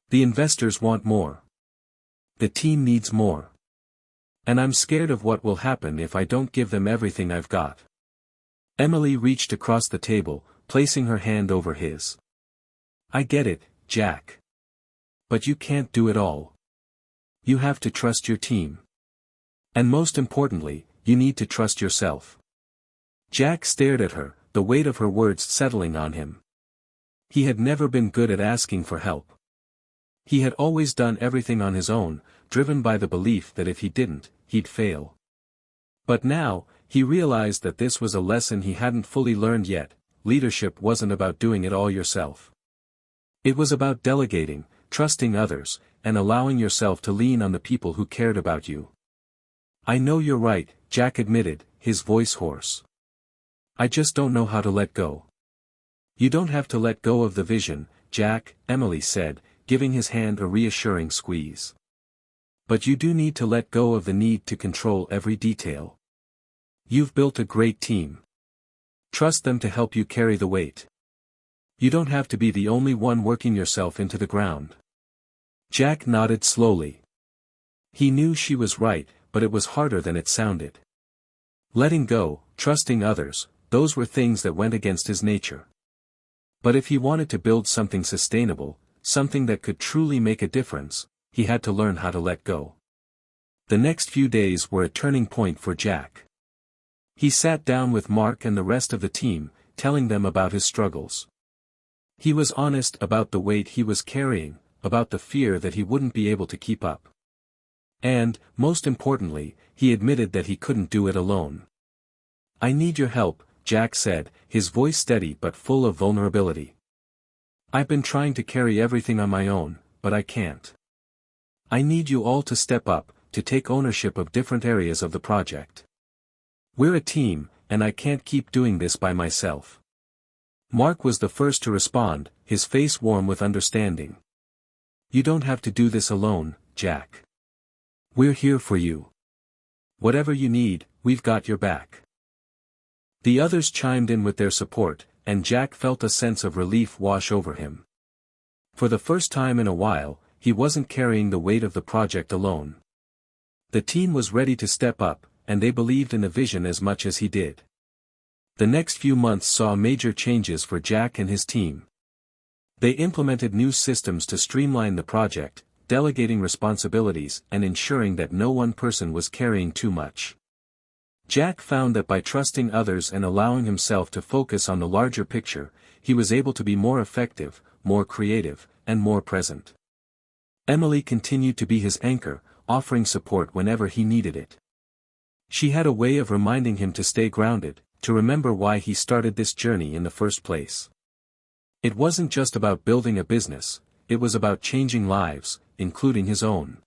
The investors want more. The team needs more. And I'm scared of what will happen if I don't give them everything I've got." Emily reached across the table, placing her hand over his. "I get it, Jack. But you can't do it all. You have to trust your team. And most importantly, you need to trust yourself." Jack stared at her, the weight of her words settling on him. He had never been good at asking for help. He had always done everything on his own, driven by the belief that if he didn't, he'd fail. But now, he realized that this was a lesson he hadn't fully learned yet. Leadership wasn't about doing it all yourself. It was about delegating, trusting others, and allowing yourself to lean on the people who cared about you. "I know you're right," Jack admitted, his voice hoarse. I just don't know how to let go. You don't have to let go of the vision, Jack, Emily said, giving his hand a reassuring squeeze. But you do need to let go of the need to control every detail. You've built a great team. Trust them to help you carry the weight. You don't have to be the only one working yourself into the ground. Jack nodded slowly. He knew she was right, but it was harder than it sounded. Letting go, trusting others, those were things that went against his nature. But if he wanted to build something sustainable, something that could truly make a difference, he had to learn how to let go. The next few days were a turning point for Jack. He sat down with Mark and the rest of the team, telling them about his struggles. He was honest about the weight he was carrying, about the fear that he wouldn't be able to keep up. And, most importantly, he admitted that he couldn't do it alone. I need your help, Jack said, his voice steady but full of vulnerability. I've been trying to carry everything on my own, but I can't. I need you all to step up, to take ownership of different areas of the project. We're a team, and I can't keep doing this by myself. Mark was the first to respond, his face warm with understanding. You don't have to do this alone, Jack. We're here for you. Whatever you need, we've got your back. The others chimed in with their support, and Jack felt a sense of relief wash over him. For the first time in a while, he wasn't carrying the weight of the project alone. The team was ready to step up, and they believed in the vision as much as he did. The next few months saw major changes for Jack and his team. They implemented new systems to streamline the project, delegating responsibilities and ensuring that no one person was carrying too much. Jack found that by trusting others and allowing himself to focus on the larger picture, he was able to be more effective, more creative, and more present. Emily continued to be his anchor, offering support whenever he needed it. She had a way of reminding him to stay grounded, to remember why he started this journey in the first place. It wasn't just about building a business, it was about changing lives, including his own.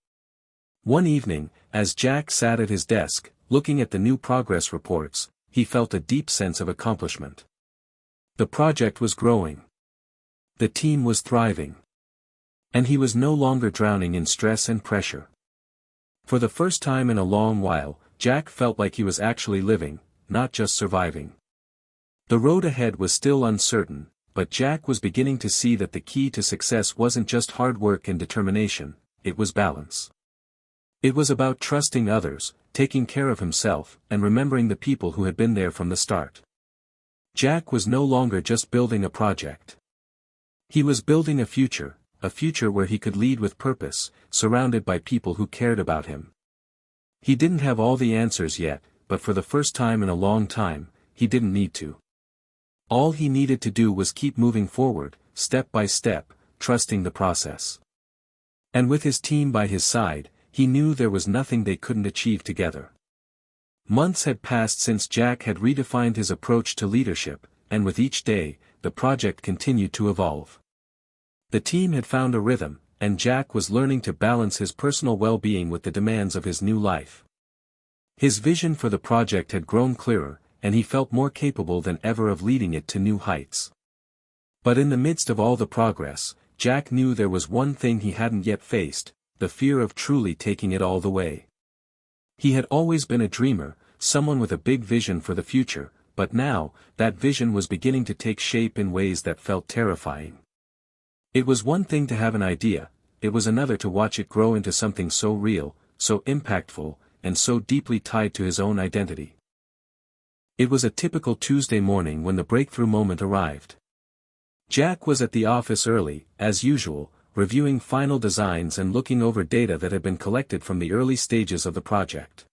One evening, as Jack sat at his desk, looking at the new progress reports, he felt a deep sense of accomplishment. The project was growing. The team was thriving. And he was no longer drowning in stress and pressure. For the first time in a long while, Jack felt like he was actually living, not just surviving. The road ahead was still uncertain, but Jack was beginning to see that the key to success wasn't just hard work and determination, it was balance. It was about trusting others, taking care of himself, and remembering the people who had been there from the start. Jack was no longer just building a project. He was building a future where he could lead with purpose, surrounded by people who cared about him. He didn't have all the answers yet, but for the first time in a long time, he didn't need to. All he needed to do was keep moving forward, step by step, trusting the process. And with his team by his side, he knew there was nothing they couldn't achieve together. Months had passed since Jack had redefined his approach to leadership, and with each day, the project continued to evolve. The team had found a rhythm, and Jack was learning to balance his personal well-being with the demands of his new life. His vision for the project had grown clearer, and he felt more capable than ever of leading it to new heights. But in the midst of all the progress, Jack knew there was one thing he hadn't yet faced, the fear of truly taking it all the way. He had always been a dreamer, someone with a big vision for the future, but now, that vision was beginning to take shape in ways that felt terrifying. It was one thing to have an idea, it was another to watch it grow into something so real, so impactful, and so deeply tied to his own identity. It was a typical Tuesday morning when the breakthrough moment arrived. Jack was at the office early, as usual, reviewing final designs and looking over data that had been collected from the early stages of the project.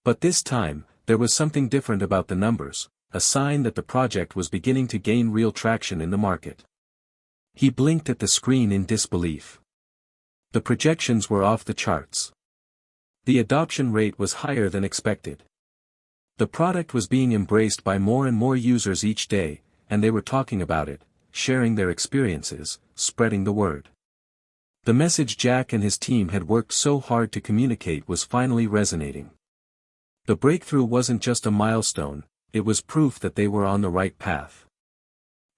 But this time, there was something different about the numbers, a sign that the project was beginning to gain real traction in the market. He blinked at the screen in disbelief. The projections were off the charts. The adoption rate was higher than expected. The product was being embraced by more and more users each day, and they were talking about it, sharing their experiences, spreading the word. The message Jack and his team had worked so hard to communicate was finally resonating. The breakthrough wasn't just a milestone, it was proof that they were on the right path.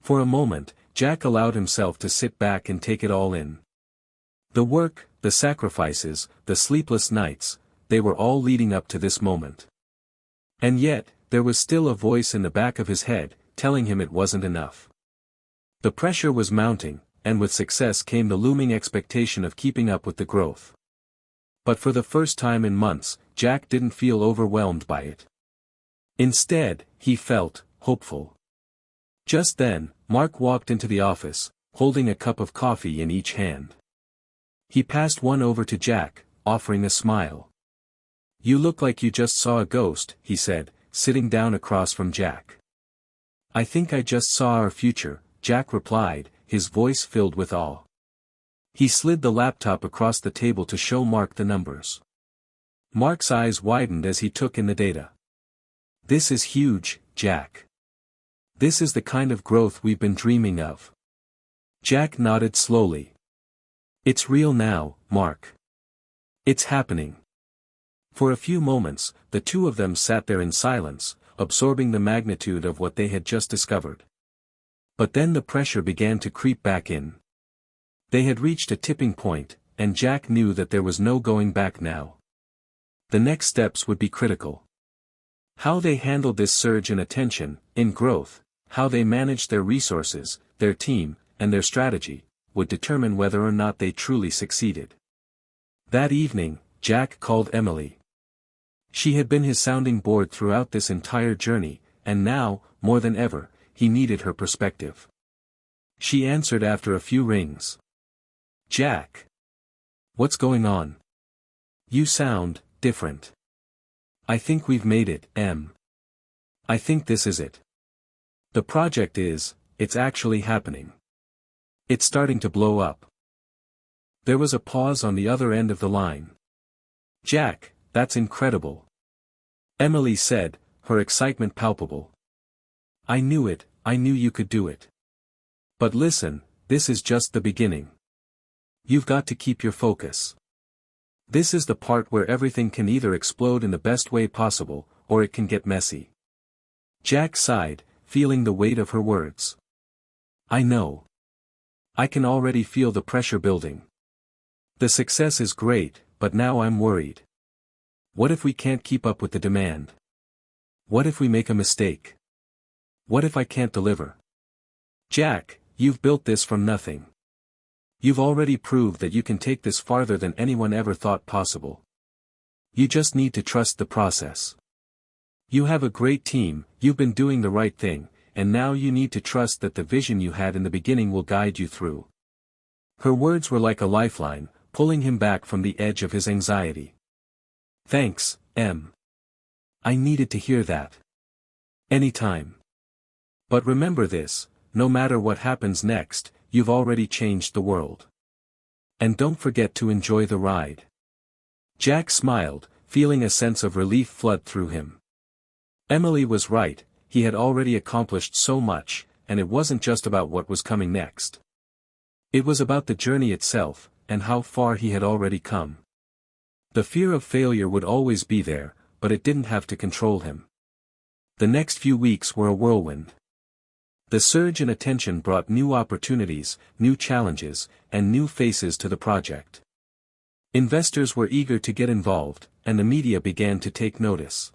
For a moment, Jack allowed himself to sit back and take it all in. The work, the sacrifices, the sleepless nights, they were all leading up to this moment. And yet, there was still a voice in the back of his head, telling him it wasn't enough. The pressure was mounting, and with success came the looming expectation of keeping up with the growth. But for the first time in months, Jack didn't feel overwhelmed by it. Instead, he felt hopeful. Just then, Mark walked into the office, holding a cup of coffee in each hand. He passed one over to Jack, offering a smile. "You look like you just saw a ghost," he said, sitting down across from Jack. "I think I just saw our future," Jack replied, his voice filled with awe. He slid the laptop across the table to show Mark the numbers. Mark's eyes widened as he took in the data. "This is huge, Jack. This is the kind of growth we've been dreaming of." Jack nodded slowly. "It's real now, Mark. It's happening." For a few moments, the two of them sat there in silence, absorbing the magnitude of what they had just discovered. But then the pressure began to creep back in. They had reached a tipping point, and Jack knew that there was no going back now. The next steps would be critical. How they handled this surge in attention, in growth, how they managed their resources, their team, and their strategy, would determine whether or not they truly succeeded. That evening, Jack called Emily. She had been his sounding board throughout this entire journey, and now, more than ever, he needed her perspective. She answered after a few rings. "Jack. What's going on? You sound different." "I think we've made it, Em. I think this is it. The project it's actually happening. It's starting to blow up." There was a pause on the other end of the line. "Jack, that's incredible," Emily said, her excitement palpable. I knew you could do it. But listen, this is just the beginning. You've got to keep your focus. This is the part where everything can either explode in the best way possible, or it can get messy." Jack sighed, feeling the weight of her words. "I know. I can already feel the pressure building. The success is great, but now I'm worried. What if we can't keep up with the demand? What if we make a mistake? What if I can't deliver? Jack, you've built this from nothing. You've already proved that you can take this farther than anyone ever thought possible. You just need to trust the process. You have a great team, you've been doing the right thing, and now you need to trust that the vision you had in the beginning will guide you through." Her words were like a lifeline, pulling him back from the edge of his anxiety. "Thanks, Em. I needed to hear that. Anytime. But remember this, no matter what happens next, you've already changed the world. And don't forget to enjoy the ride." Jack smiled, feeling a sense of relief flood through him. Emily was right, he had already accomplished so much, and it wasn't just about what was coming next. It was about the journey itself, and how far he had already come. The fear of failure would always be there, but it didn't have to control him. The next few weeks were a whirlwind. The surge in attention brought new opportunities, new challenges, and new faces to the project. Investors were eager to get involved, and the media began to take notice.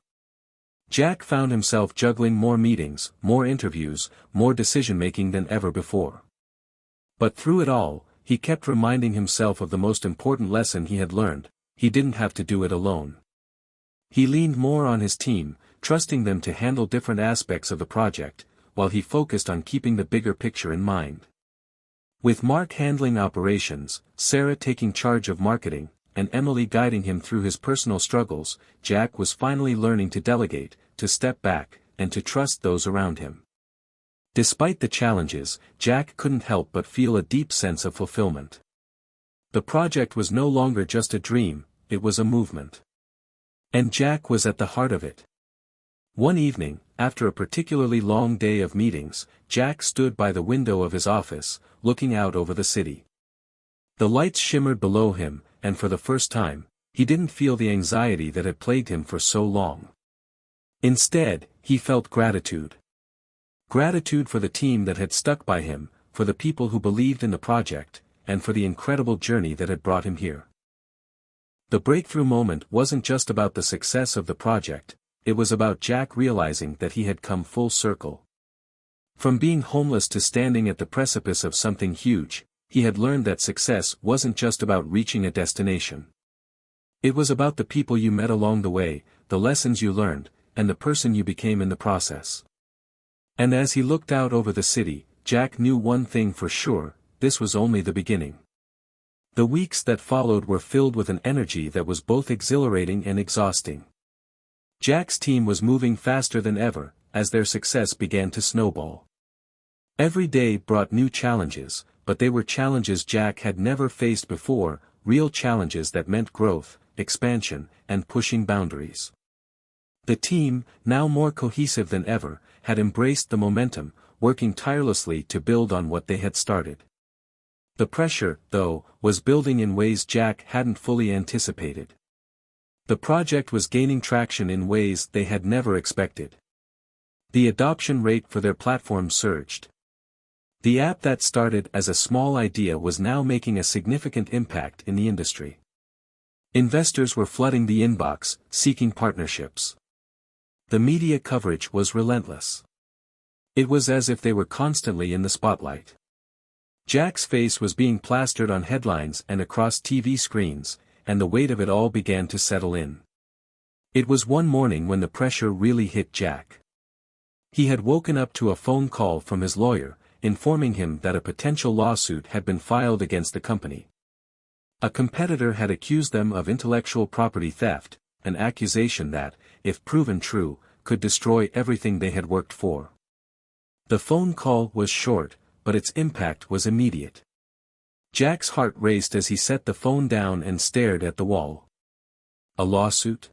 Jack found himself juggling more meetings, more interviews, more decision-making than ever before. But through it all, he kept reminding himself of the most important lesson he had learned: he didn't have to do it alone. He leaned more on his team, trusting them to handle different aspects of the project, while he focused on keeping the bigger picture in mind. With Mark handling operations, Sarah taking charge of marketing, and Emily guiding him through his personal struggles, Jack was finally learning to delegate, to step back, and to trust those around him. Despite the challenges, Jack couldn't help but feel a deep sense of fulfillment. The project was no longer just a dream, it was a movement. And Jack was at the heart of it. One evening, after a particularly long day of meetings, Jack stood by the window of his office, looking out over the city. The lights shimmered below him, and for the first time, he didn't feel the anxiety that had plagued him for so long. Instead, he felt gratitude. Gratitude for the team that had stuck by him, for the people who believed in the project, and for the incredible journey that had brought him here. The breakthrough moment wasn't just about the success of the project, it was about Jack realizing that he had come full circle. From being homeless to standing at the precipice of something huge, he had learned that success wasn't just about reaching a destination. It was about the people you met along the way, the lessons you learned, and the person you became in the process. And as he looked out over the city, Jack knew one thing for sure: this was only the beginning. The weeks that followed were filled with an energy that was both exhilarating and exhausting. Jack's team was moving faster than ever, as their success began to snowball. Every day brought new challenges, but they were challenges Jack had never faced before, real challenges that meant growth, expansion, and pushing boundaries. The team, now more cohesive than ever, had embraced the momentum, working tirelessly to build on what they had started. The pressure, though, was building in ways Jack hadn't fully anticipated. The project was gaining traction in ways they had never expected. The adoption rate for their platform surged. The app that started as a small idea was now making a significant impact in the industry. Investors were flooding the inbox, seeking partnerships. The media coverage was relentless. It was as if they were constantly in the spotlight. Jack's face was being plastered on headlines and across TV screens, and the weight of it all began to settle in. It was one morning when the pressure really hit Jack. He had woken up to a phone call from his lawyer, informing him that a potential lawsuit had been filed against the company. A competitor had accused them of intellectual property theft, an accusation that, if proven true, could destroy everything they had worked for. The phone call was short, but its impact was immediate. Jack's heart raced as he set the phone down and stared at the wall. A lawsuit?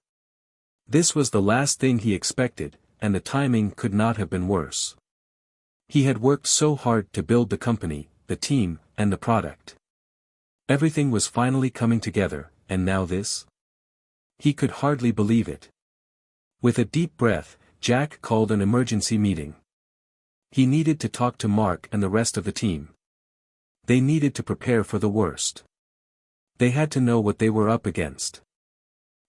This was the last thing he expected, and the timing could not have been worse. He had worked so hard to build the company, the team, and the product. Everything was finally coming together, and now this? He could hardly believe it. With a deep breath, Jack called an emergency meeting. He needed to talk to Mark and the rest of the team. They needed to prepare for the worst. They had to know what they were up against.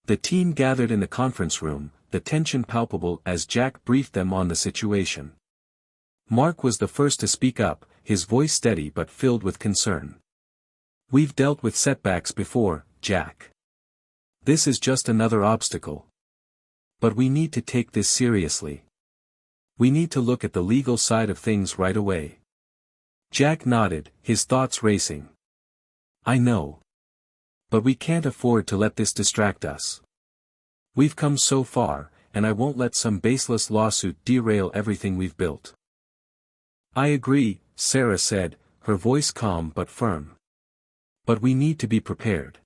The team gathered in the conference room, the tension palpable as Jack briefed them on the situation. Mark was the first to speak up, his voice steady but filled with concern. "We've dealt with setbacks before, Jack. This is just another obstacle. But we need to take this seriously. We need to look at the legal side of things right away." Jack nodded, his thoughts racing. "I know. But we can't afford to let this distract us. We've come so far, and I won't let some baseless lawsuit derail everything we've built." "I agree," Sarah said, her voice calm but firm. "But we need to be prepared.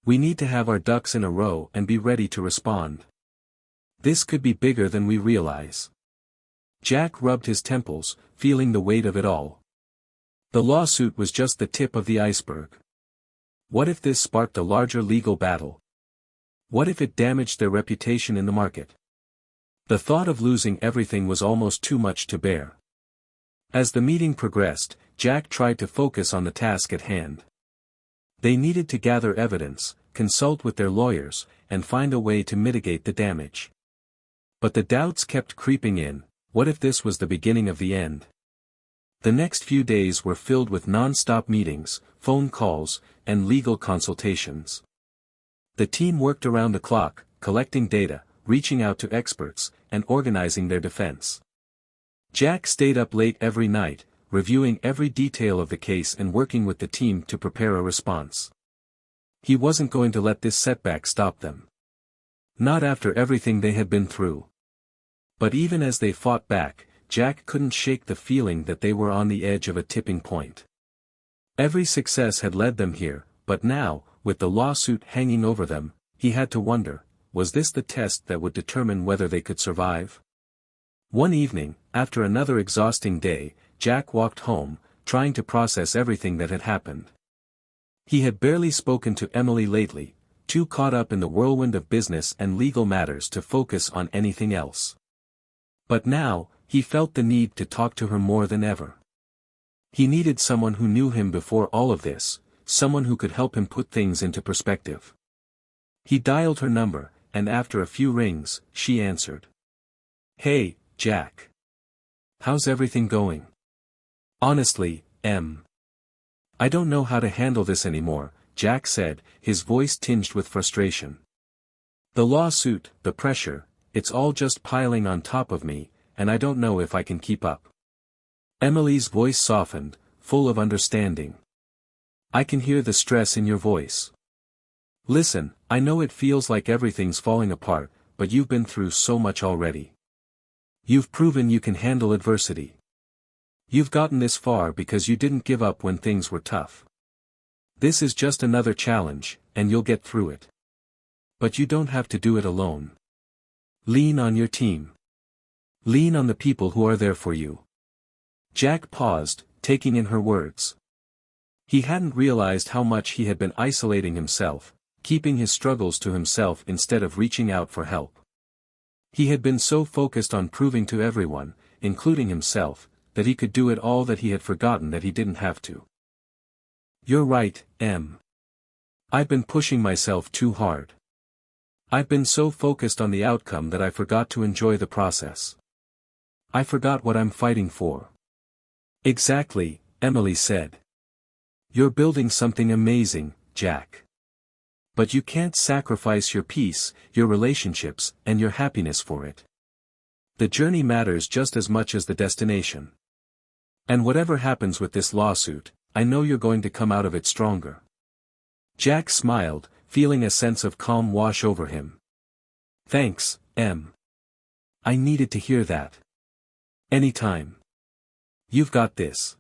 We need to have our ducks in a row and be ready to respond. This could be bigger than we realize." Jack rubbed his temples, feeling the weight of it all. The lawsuit was just the tip of the iceberg. What if this sparked a larger legal battle? What if it damaged their reputation in the market? The thought of losing everything was almost too much to bear. As the meeting progressed, Jack tried to focus on the task at hand. They needed to gather evidence, consult with their lawyers, and find a way to mitigate the damage. But the doubts kept creeping in. What if this was the beginning of the end? The next few days were filled with non-stop meetings, phone calls, and legal consultations. The team worked around the clock, collecting data, reaching out to experts, and organizing their defense. Jack stayed up late every night, reviewing every detail of the case and working with the team to prepare a response. He wasn't going to let this setback stop them. Not after everything they had been through. But even as they fought back, Jack couldn't shake the feeling that they were on the edge of a tipping point. Every success had led them here, but now, with the lawsuit hanging over them, he had to wonder, was this the test that would determine whether they could survive? One evening, after another exhausting day, Jack walked home, trying to process everything that had happened. He had barely spoken to Emily lately, too caught up in the whirlwind of business and legal matters to focus on anything else. But now, he felt the need to talk to her more than ever. He needed someone who knew him before all of this, someone who could help him put things into perspective. He dialed her number, and after a few rings, she answered. "Hey, Jack. How's everything going? Honestly, I don't know how to handle this anymore," Jack said, his voice tinged with frustration. "The lawsuit, the pressure, it's all just piling on top of me, and I don't know if I can keep up." Emily's voice softened, full of understanding. "I can hear the stress in your voice. Listen, I know it feels like everything's falling apart, but you've been through so much already. You've proven you can handle adversity. You've gotten this far because you didn't give up when things were tough. This is just another challenge, and you'll get through it. But you don't have to do it alone. Lean on your team. Lean on the people who are there for you." Jack paused, taking in her words. He hadn't realized how much he had been isolating himself, keeping his struggles to himself instead of reaching out for help. He had been so focused on proving to everyone, including himself, that he could do it all that he had forgotten that he didn't have to. "You're right, Em. I've been pushing myself too hard. I've been so focused on the outcome that I forgot to enjoy the process. I forgot what I'm fighting for." "Exactly," Emily said. "You're building something amazing, Jack. But you can't sacrifice your peace, your relationships, and your happiness for it. The journey matters just as much as the destination. And whatever happens with this lawsuit, I know you're going to come out of it stronger." Jack smiled, feeling a sense of calm wash over him. "Thanks, Em. I needed to hear that. Anytime. You've got this.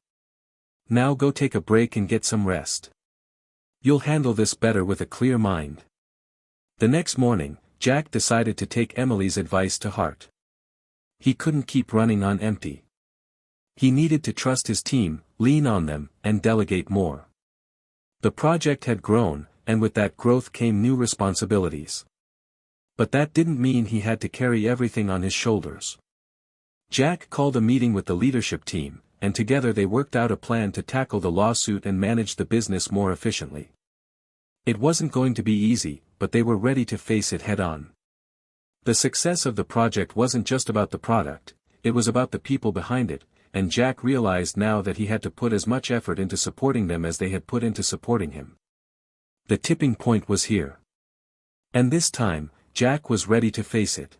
Now go take a break and get some rest. You'll handle this better with a clear mind." The next morning, Jack decided to take Emily's advice to heart. He couldn't keep running on empty. He needed to trust his team, lean on them, and delegate more. The project had grown, and with that growth came new responsibilities. But that didn't mean he had to carry everything on his shoulders. Jack called a meeting with the leadership team, and together they worked out a plan to tackle the lawsuit and manage the business more efficiently. It wasn't going to be easy, but they were ready to face it head-on. The success of the project wasn't just about the product, it was about the people behind it, and Jack realized now that he had to put as much effort into supporting them as they had put into supporting him. The tipping point was here. And this time, Jack was ready to face it.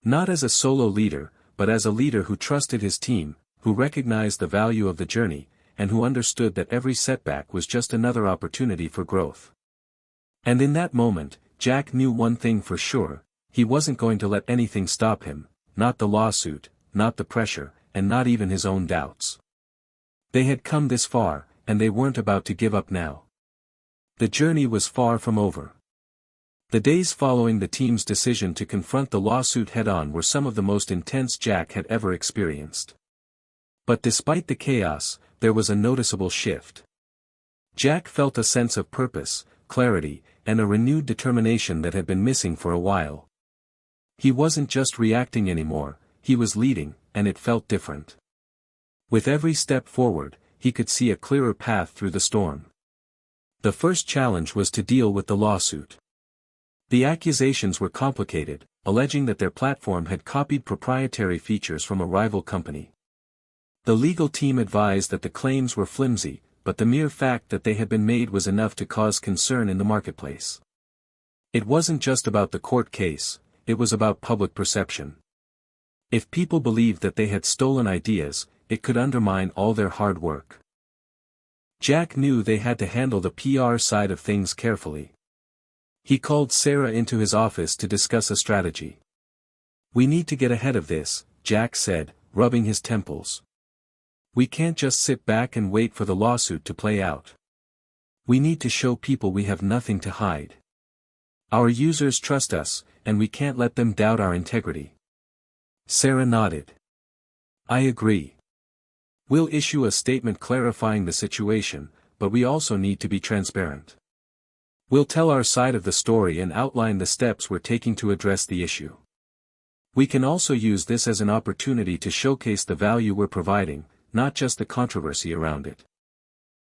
Not as a solo leader, but as a leader who trusted his team, who recognized the value of the journey, and who understood that every setback was just another opportunity for growth. And in that moment, Jack knew one thing for sure: he wasn't going to let anything stop him, not the lawsuit, not the pressure, and not even his own doubts. They had come this far, and they weren't about to give up now. The journey was far from over. The days following the team's decision to confront the lawsuit head-on were some of the most intense Jack had ever experienced. But despite the chaos, there was a noticeable shift. Jack felt a sense of purpose, clarity, and a renewed determination that had been missing for a while. He wasn't just reacting anymore, he was leading, and it felt different. With every step forward, he could see a clearer path through the storm. The first challenge was to deal with the lawsuit. The accusations were complicated, alleging that their platform had copied proprietary features from a rival company. The legal team advised that the claims were flimsy, but the mere fact that they had been made was enough to cause concern in the marketplace. It wasn't just about the court case, it was about public perception. If people believed that they had stolen ideas, it could undermine all their hard work. Jack knew they had to handle the PR side of things carefully. He called Sarah into his office to discuss a strategy. "We need to get ahead of this," Jack said, rubbing his temples. "We can't just sit back and wait for the lawsuit to play out. We need to show people we have nothing to hide. Our users trust us, and we can't let them doubt our integrity." Sarah nodded. "I agree. We'll issue a statement clarifying the situation, but we also need to be transparent. We'll tell our side of the story and outline the steps we're taking to address the issue. We can also use this as an opportunity to showcase the value we're providing, not just the controversy around it.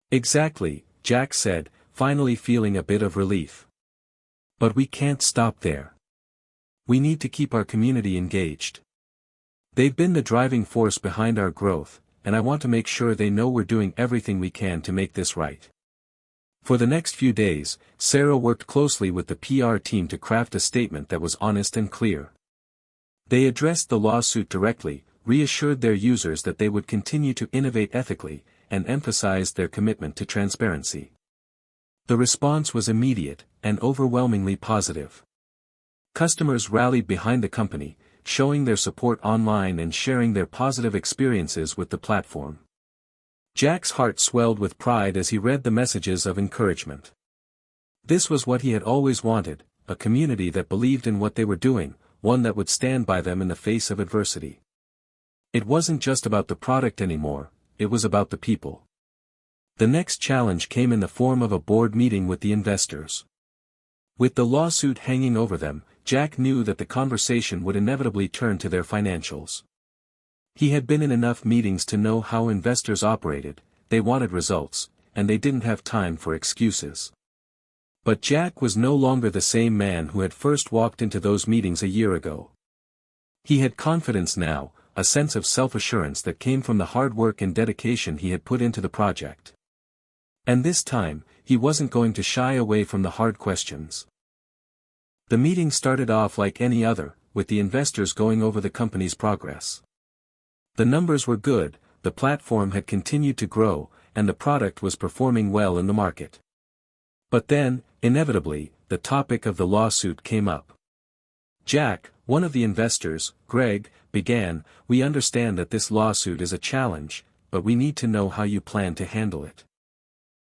Exactly, Jack said, finally feeling a bit of relief. But we can't stop there. We need to keep our community engaged. They've been the driving force behind our growth, and I want to make sure they know we're doing everything we can to make this right. For the next few days, Sarah worked closely with the PR team to craft a statement that was honest and clear. They addressed the lawsuit directly, reassured their users that they would continue to innovate ethically, and emphasized their commitment to transparency. The response was immediate, and overwhelmingly positive. Customers rallied behind the company, showing their support online and sharing their positive experiences with the platform. Jack's heart swelled with pride as he read the messages of encouragement. This was what he had always wanted, a community that believed in what they were doing, one that would stand by them in the face of adversity. It wasn't just about the product anymore, it was about the people. The next challenge came in the form of a board meeting with the investors. With the lawsuit hanging over them, Jack knew that the conversation would inevitably turn to their financials. He had been in enough meetings to know how investors operated, they wanted results, and they didn't have time for excuses. But Jack was no longer the same man who had first walked into those meetings a year ago. He had confidence now, a sense of self-assurance that came from the hard work and dedication he had put into the project. And this time, he wasn't going to shy away from the hard questions. The meeting started off like any other, with the investors going over the company's progress. The numbers were good, the platform had continued to grow, and the product was performing well in the market. But then, inevitably, the topic of the lawsuit came up. Jack, one of the investors, Greg, began, "We understand that this lawsuit is a challenge, but we need to know how you plan to handle it.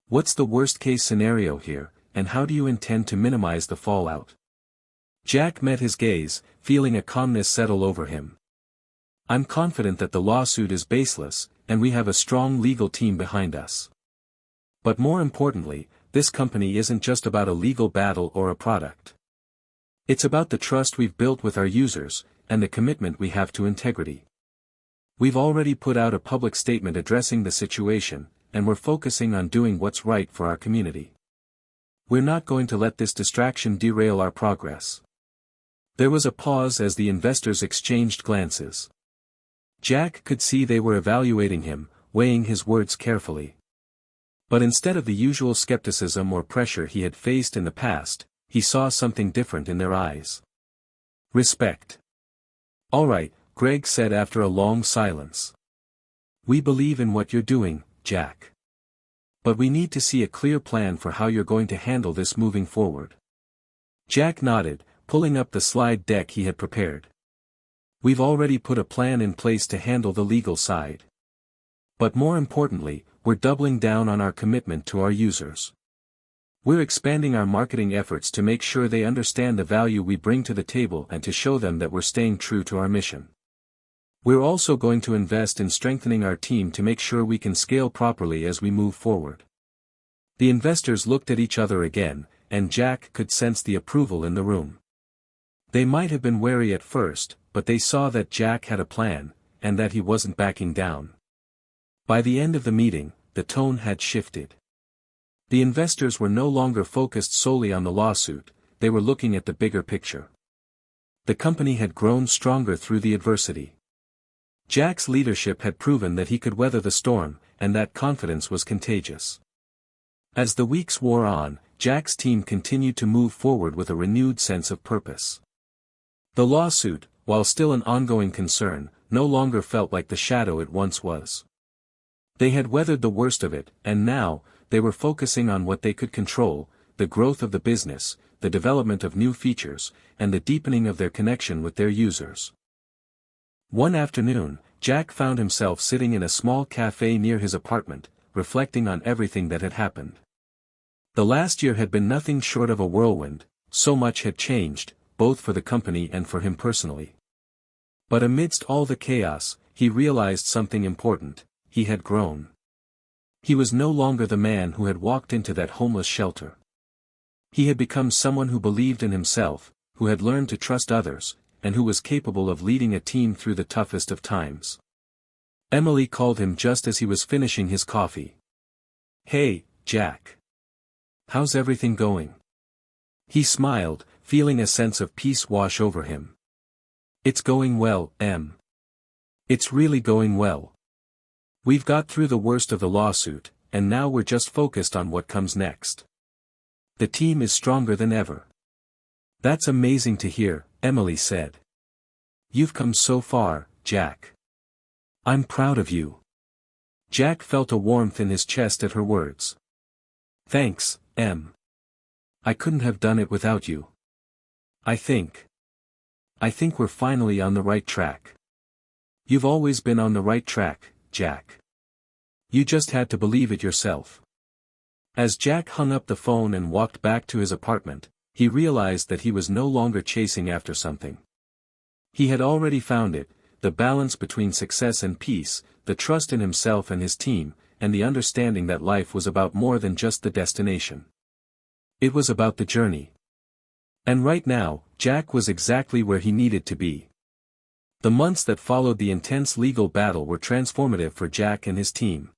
What's the worst-case scenario here, and how do you intend to minimize the fallout?" Jack met his gaze, feeling a calmness settle over him. "I'm confident that the lawsuit is baseless, and we have a strong legal team behind us. But more importantly, this company isn't just about a legal battle or a product. It's about the trust we've built with our users, and the commitment we have to integrity. We've already put out a public statement addressing the situation, and we're focusing on doing what's right for our community. We're not going to let this distraction derail our progress." There was a pause as the investors exchanged glances. Jack could see they were evaluating him, weighing his words carefully. But instead of the usual skepticism or pressure he had faced in the past, he saw something different in their eyes. Respect. "All right," Greg said after a long silence. "We believe in what you're doing, Jack. But we need to see a clear plan for how you're going to handle this moving forward." Jack nodded, pulling up the slide deck he had prepared. "We've already put a plan in place to handle the legal side. But more importantly, we're doubling down on our commitment to our users. We're expanding our marketing efforts to make sure they understand the value we bring to the table and to show them that we're staying true to our mission. We're also going to invest in strengthening our team to make sure we can scale properly as we move forward." The investors looked at each other again, and Jack could sense the approval in the room. They might have been wary at first, but they saw that Jack had a plan, and that he wasn't backing down. By the end of the meeting, the tone had shifted. The investors were no longer focused solely on the lawsuit, they were looking at the bigger picture. The company had grown stronger through the adversity. Jack's leadership had proven that he could weather the storm, and that confidence was contagious. As the weeks wore on, Jack's team continued to move forward with a renewed sense of purpose. The lawsuit, while still an ongoing concern, no longer felt like the shadow it once was. They had weathered the worst of it, and now, they were focusing on what they could control, the growth of the business, the development of new features, and the deepening of their connection with their users. One afternoon, Jack found himself sitting in a small cafe near his apartment, reflecting on everything that had happened. The last year had been nothing short of a whirlwind, so much had changed, both for the company and for him personally. But amidst all the chaos, he realized something important: he had grown. He was no longer the man who had walked into that homeless shelter. He had become someone who believed in himself, who had learned to trust others, and who was capable of leading a team through the toughest of times. Emily called him just as he was finishing his coffee. "Hey, Jack. How's everything going?" He smiled, feeling a sense of peace wash over him. "It's going well, Em. It's really going well. We've got through the worst of the lawsuit, and now we're just focused on what comes next. The team is stronger than ever." "That's amazing to hear," Emily said. "You've come so far, Jack. I'm proud of you." Jack felt a warmth in his chest at her words. "Thanks, Em. I couldn't have done it without you. I think we're finally on the right track." "You've always been on the right track, Jack. You just had to believe it yourself." As Jack hung up the phone and walked back to his apartment, he realized that he was no longer chasing after something. He had already found it, the balance between success and peace, the trust in himself and his team, and the understanding that life was about more than just the destination. It was about the journey. And right now, Jack was exactly where he needed to be. The months that followed the intense legal battle were transformative for Jack and his team.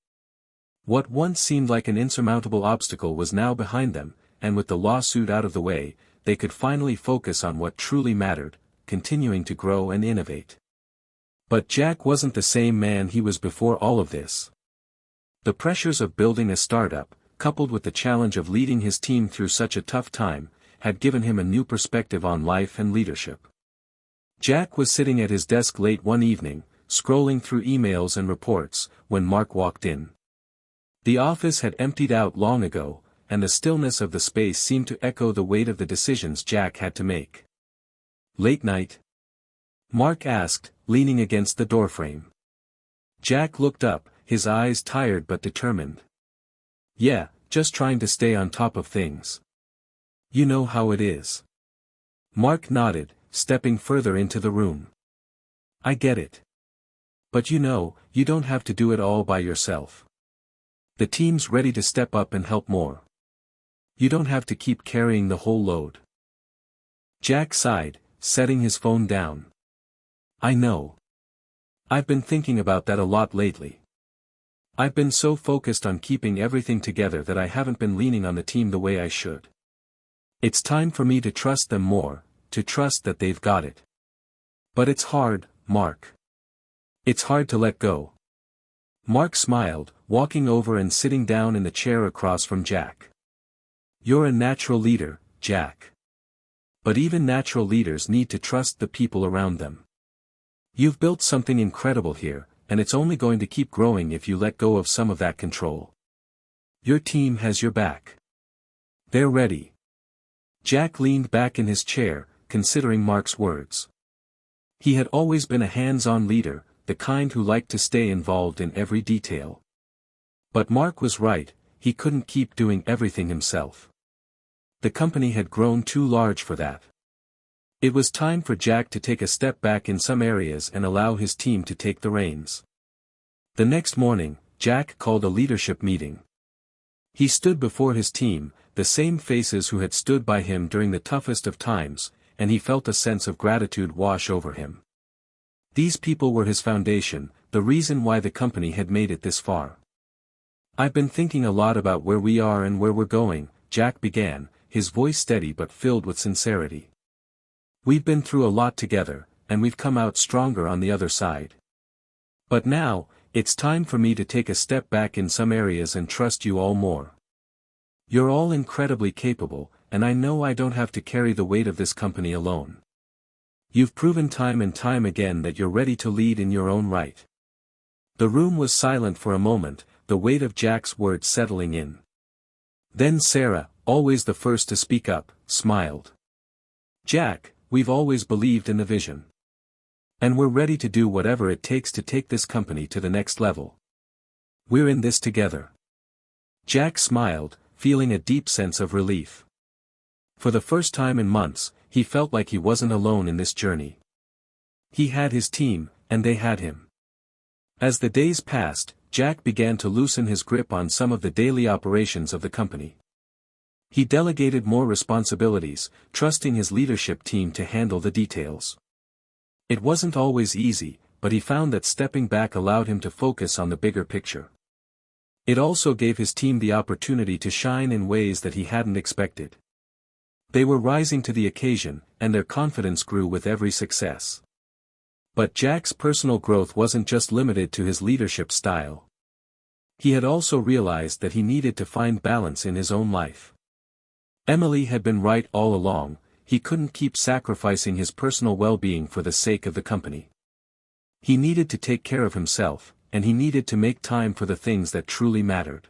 What once seemed like an insurmountable obstacle was now behind them, and with the lawsuit out of the way, they could finally focus on what truly mattered, continuing to grow and innovate. But Jack wasn't the same man he was before all of this. The pressures of building a startup, coupled with the challenge of leading his team through such a tough time, had given him a new perspective on life and leadership. Jack was sitting at his desk late one evening, scrolling through emails and reports, when Mark walked in. The office had emptied out long ago, and the stillness of the space seemed to echo the weight of the decisions Jack had to make. "Late night?" Mark asked, leaning against the doorframe. Jack looked up, his eyes tired but determined. "Yeah, just trying to stay on top of things. You know how it is." Mark nodded, stepping further into the room. "I get it. But you don't have to do it all by yourself. The team's ready to step up and help more. You don't have to keep carrying the whole load." Jack sighed, setting his phone down. "I know. I've been thinking about that a lot lately. I've been so focused on keeping everything together that I haven't been leaning on the team the way I should. It's time for me to trust them more, to trust that they've got it. But it's hard, Mark. It's hard to let go." Mark smiled, walking over and sitting down in the chair across from Jack. "You're a natural leader, Jack. But even natural leaders need to trust the people around them. You've built something incredible here, and it's only going to keep growing if you let go of some of that control. Your team has your back. They're ready." Jack leaned back in his chair, considering Mark's words. He had always been a hands-on leader, the kind who liked to stay involved in every detail. But Mark was right, he couldn't keep doing everything himself. The company had grown too large for that. It was time for Jack to take a step back in some areas and allow his team to take the reins. The next morning, Jack called a leadership meeting. He stood before his team, the same faces who had stood by him during the toughest of times, and he felt a sense of gratitude wash over him. These people were his foundation, the reason why the company had made it this far. "I've been thinking a lot about where we are and where we're going," Jack began, his voice steady but filled with sincerity. "We've been through a lot together, and we've come out stronger on the other side. But now, it's time for me to take a step back in some areas and trust you all more. You're all incredibly capable, and I know I don't have to carry the weight of this company alone. You've proven time and time again that you're ready to lead in your own right." The room was silent for a moment, the weight of Jack's words settling in. Then Sarah, always the first to speak up, smiled. "Jack, we've always believed in the vision. And we're ready to do whatever it takes to take this company to the next level. We're in this together." Jack smiled, feeling a deep sense of relief. For the first time in months, he felt like he wasn't alone in this journey. He had his team, and they had him. As the days passed, Jack began to loosen his grip on some of the daily operations of the company. He delegated more responsibilities, trusting his leadership team to handle the details. It wasn't always easy, but he found that stepping back allowed him to focus on the bigger picture. It also gave his team the opportunity to shine in ways that he hadn't expected. They were rising to the occasion, and their confidence grew with every success. But Jack's personal growth wasn't just limited to his leadership style. He had also realized that he needed to find balance in his own life. Emily had been right all along. He couldn't keep sacrificing his personal well-being for the sake of the company. He needed to take care of himself, and he needed to make time for the things that truly mattered.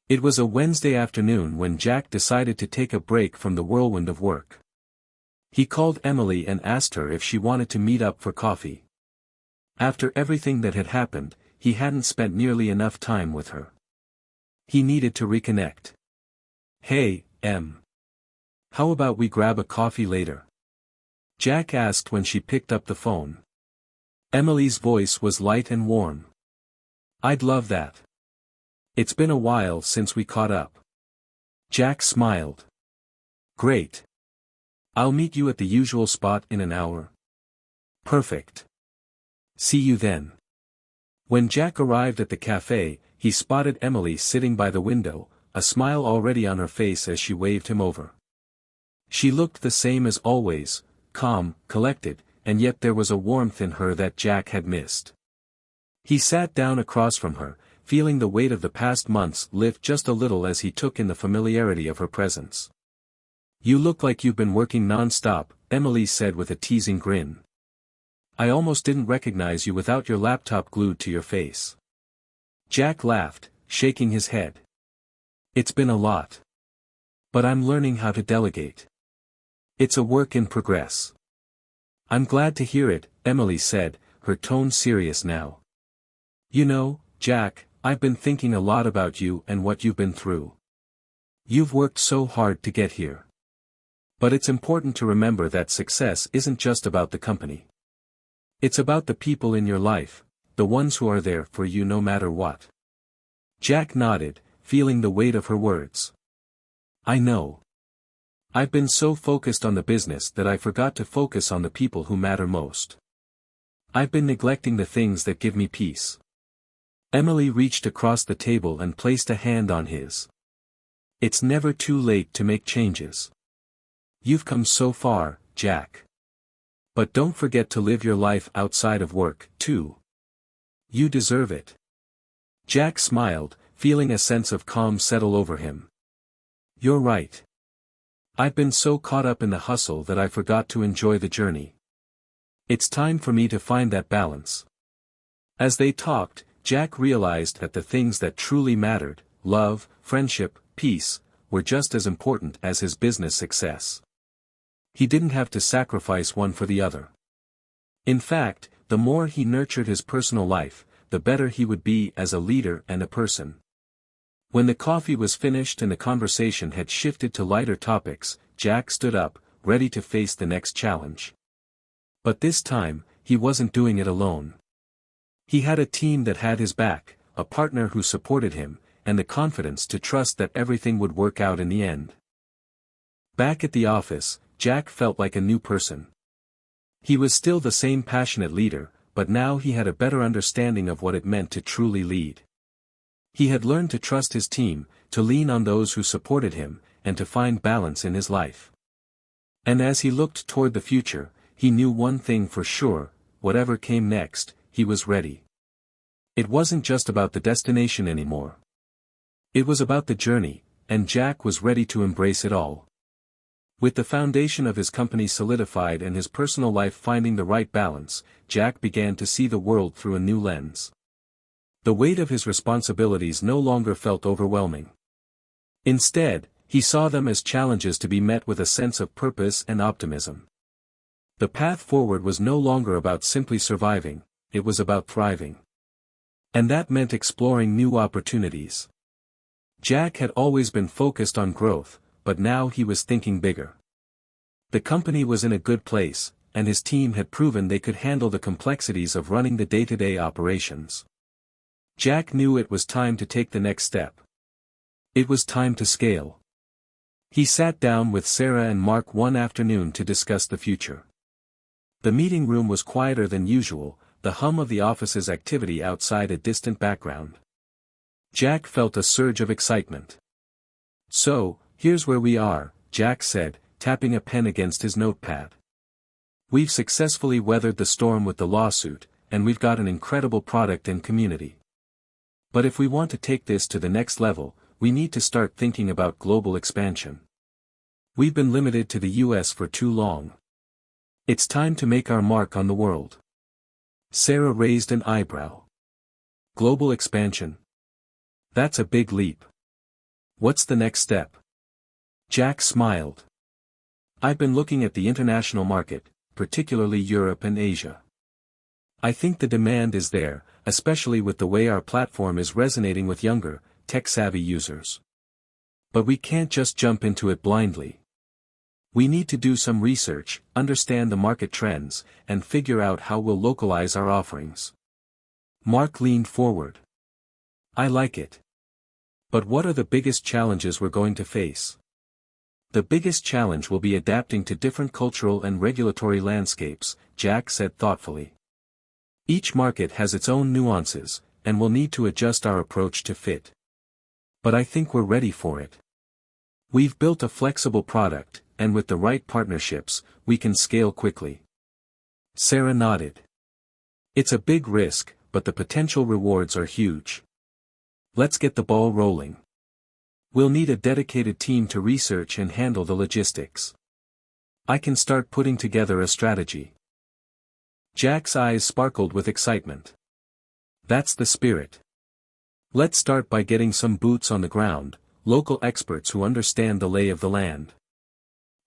It was a Wednesday afternoon when Jack decided to take a break from the whirlwind of work. He called Emily and asked her if she wanted to meet up for coffee. After everything that had happened, he hadn't spent nearly enough time with her. He needed to reconnect. "Hey, Em. How about we grab a coffee later?" Jack asked when she picked up the phone. Emily's voice was light and warm. "I'd love that. It's been a while since we caught up." Jack smiled. "Great. I'll meet you at the usual spot in an hour." "Perfect. See you then." When Jack arrived at the cafe, he spotted Emily sitting by the window, a smile already on her face as she waved him over. She looked the same as always, calm, collected, and yet there was a warmth in her that Jack had missed. He sat down across from her, feeling the weight of the past months lift just a little as he took in the familiarity of her presence. "You look like you've been working non-stop," Emily said with a teasing grin. "I almost didn't recognize you without your laptop glued to your face." Jack laughed, shaking his head. "It's been a lot. But I'm learning how to delegate. It's a work in progress." "I'm glad to hear it," Emily said, her tone serious now. "You know, Jack, I've been thinking a lot about you and what you've been through. You've worked so hard to get here. But it's important to remember that success isn't just about the company. It's about the people in your life, the ones who are there for you no matter what." Jack nodded, feeling the weight of her words. "I know. I've been so focused on the business that I forgot to focus on the people who matter most. I've been neglecting the things that give me peace." Emily reached across the table and placed a hand on his. "It's never too late to make changes. You've come so far, Jack. But don't forget to live your life outside of work, too. You deserve it." Jack smiled, feeling a sense of calm settle over him. "You're right. I've been so caught up in the hustle that I forgot to enjoy the journey. It's time for me to find that balance." As they talked, Jack realized that the things that truly mattered, love, friendship, peace, were just as important as his business success. He didn't have to sacrifice one for the other. In fact, the more he nurtured his personal life, the better he would be as a leader and a person. When the coffee was finished and the conversation had shifted to lighter topics, Jack stood up, ready to face the next challenge. But this time, he wasn't doing it alone. He had a team that had his back, a partner who supported him, and the confidence to trust that everything would work out in the end. Back at the office, Jack felt like a new person. He was still the same passionate leader, but now he had a better understanding of what it meant to truly lead. He had learned to trust his team, to lean on those who supported him, and to find balance in his life. And as he looked toward the future, he knew one thing for sure: whatever came next, he was ready. It wasn't just about the destination anymore. It was about the journey, and Jack was ready to embrace it all. With the foundation of his company solidified and his personal life finding the right balance, Jack began to see the world through a new lens. The weight of his responsibilities no longer felt overwhelming. Instead, he saw them as challenges to be met with a sense of purpose and optimism. The path forward was no longer about simply surviving, it was about thriving. And that meant exploring new opportunities. Jack had always been focused on growth, but now he was thinking bigger. The company was in a good place, and his team had proven they could handle the complexities of running the day-to-day operations. Jack knew it was time to take the next step. It was time to scale. He sat down with Sarah and Mark one afternoon to discuss the future. The meeting room was quieter than usual, the hum of the office's activity outside a distant background. Jack felt a surge of excitement. "So, here's where we are," Jack said, tapping a pen against his notepad. "We've successfully weathered the storm with the lawsuit, and we've got an incredible product and community. But if we want to take this to the next level, we need to start thinking about global expansion. We've been limited to the US for too long. It's time to make our mark on the world." Sarah raised an eyebrow. "Global expansion? That's a big leap. What's the next step?" Jack smiled. "I've been looking at the international market, particularly Europe and Asia. I think the demand is there, especially with the way our platform is resonating with younger, tech-savvy users. But we can't just jump into it blindly. We need to do some research, understand the market trends, and figure out how we'll localize our offerings." Mark leaned forward. "I like it. But what are the biggest challenges we're going to face?" "The biggest challenge will be adapting to different cultural and regulatory landscapes," Jack said thoughtfully. "Each market has its own nuances, and we'll need to adjust our approach to fit. But I think we're ready for it. We've built a flexible product, and with the right partnerships, we can scale quickly." Sarah nodded. "It's a big risk, but the potential rewards are huge. Let's get the ball rolling. We'll need a dedicated team to research and handle the logistics. I can start putting together a strategy." Jack's eyes sparkled with excitement. "That's the spirit. Let's start by getting some boots on the ground, local experts who understand the lay of the land.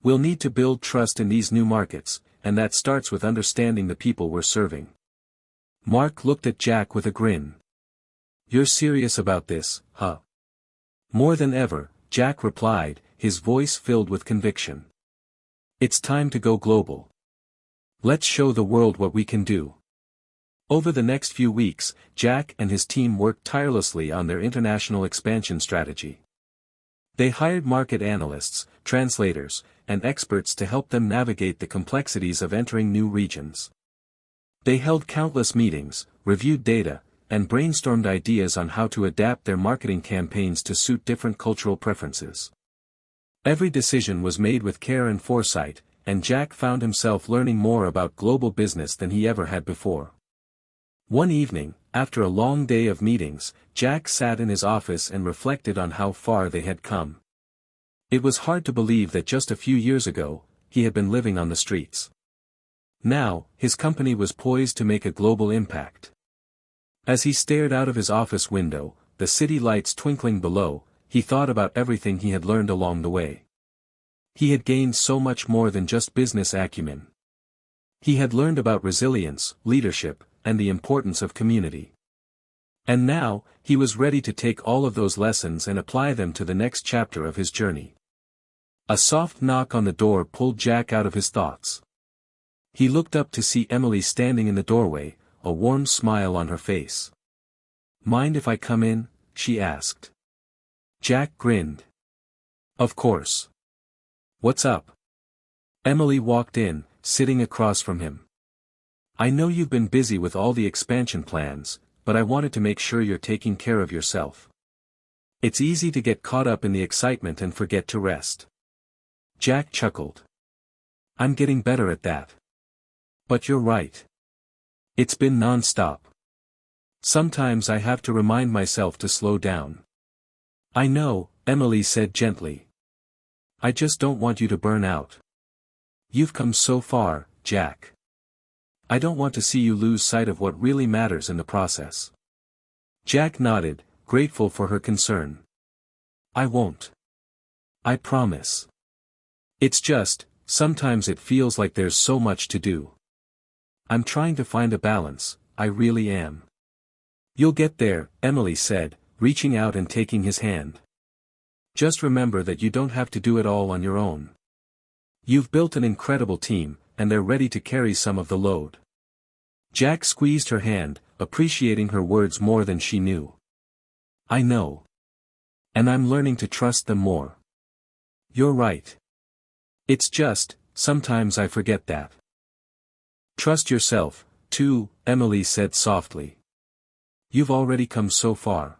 We'll need to build trust in these new markets, and that starts with understanding the people we're serving." Mark looked at Jack with a grin. "You're serious about this, huh?" "More than ever," Jack replied, his voice filled with conviction. "It's time to go global. Let's show the world what we can do." Over the next few weeks, Jack and his team worked tirelessly on their international expansion strategy. They hired market analysts, translators, and experts to help them navigate the complexities of entering new regions. They held countless meetings, reviewed data, and brainstormed ideas on how to adapt their marketing campaigns to suit different cultural preferences. Every decision was made with care and foresight, and Jack found himself learning more about global business than he ever had before. One evening, after a long day of meetings, Jack sat in his office and reflected on how far they had come. It was hard to believe that just a few years ago, he had been living on the streets. Now, his company was poised to make a global impact. As he stared out of his office window, the city lights twinkling below, he thought about everything he had learned along the way. He had gained so much more than just business acumen. He had learned about resilience, leadership, and the importance of community. And now, he was ready to take all of those lessons and apply them to the next chapter of his journey. A soft knock on the door pulled Jack out of his thoughts. He looked up to see Emily standing in the doorway, a warm smile on her face. "Mind if I come in?" she asked. Jack grinned. "Of course. What's up?" Emily walked in, sitting across from him. "I know you've been busy with all the expansion plans, but I wanted to make sure you're taking care of yourself. It's easy to get caught up in the excitement and forget to rest." Jack chuckled. "I'm getting better at that. But you're right. It's been non-stop. Sometimes I have to remind myself to slow down." "I know," Emily said gently. "I just don't want you to burn out. You've come so far, Jack. I don't want to see you lose sight of what really matters in the process." Jack nodded, grateful for her concern. "I won't. I promise. It's just, sometimes it feels like there's so much to do. I'm trying to find a balance, I really am." "You'll get there," Emily said, reaching out and taking his hand. "Just remember that you don't have to do it all on your own. You've built an incredible team, and they're ready to carry some of the load." Jack squeezed her hand, appreciating her words more than she knew. "I know. And I'm learning to trust them more." You're right. It's just, sometimes I forget that. Trust yourself, too, Emily said softly. You've already come so far.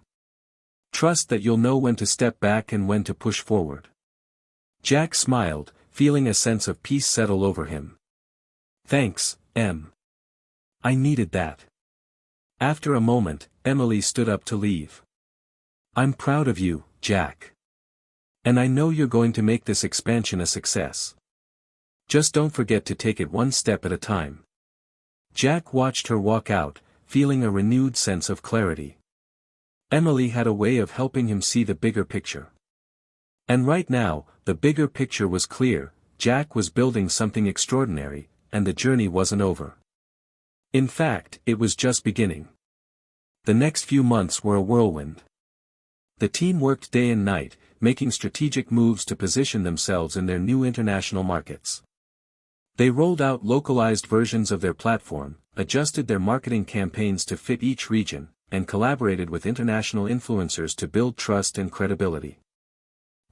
Trust that you'll know when to step back and when to push forward. Jack smiled, feeling a sense of peace settle over him. Thanks, Em. I needed that. After a moment, Emily stood up to leave. I'm proud of you, Jack. And I know you're going to make this expansion a success. Just don't forget to take it one step at a time. Jack watched her walk out, feeling a renewed sense of clarity. Emily had a way of helping him see the bigger picture. And right now, the bigger picture was clear. Jack was building something extraordinary, and the journey wasn't over. In fact, it was just beginning. The next few months were a whirlwind. The team worked day and night, making strategic moves to position themselves in their new international markets. They rolled out localized versions of their platform, adjusted their marketing campaigns to fit each region, and collaborated with international influencers to build trust and credibility.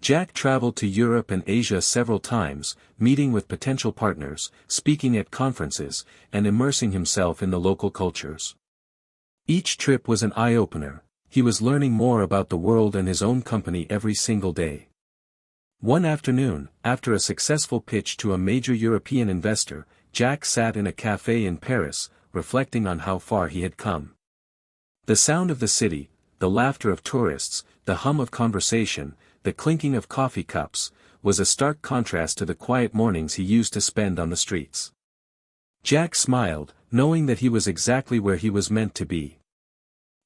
Jack traveled to Europe and Asia several times, meeting with potential partners, speaking at conferences, and immersing himself in the local cultures. Each trip was an eye-opener. He was learning more about the world and his own company every single day. One afternoon, after a successful pitch to a major European investor, Jack sat in a cafe in Paris, reflecting on how far he had come. The sound of the city, the laughter of tourists, the hum of conversation, the clinking of coffee cups, was a stark contrast to the quiet mornings he used to spend on the streets. Jack smiled, knowing that he was exactly where he was meant to be.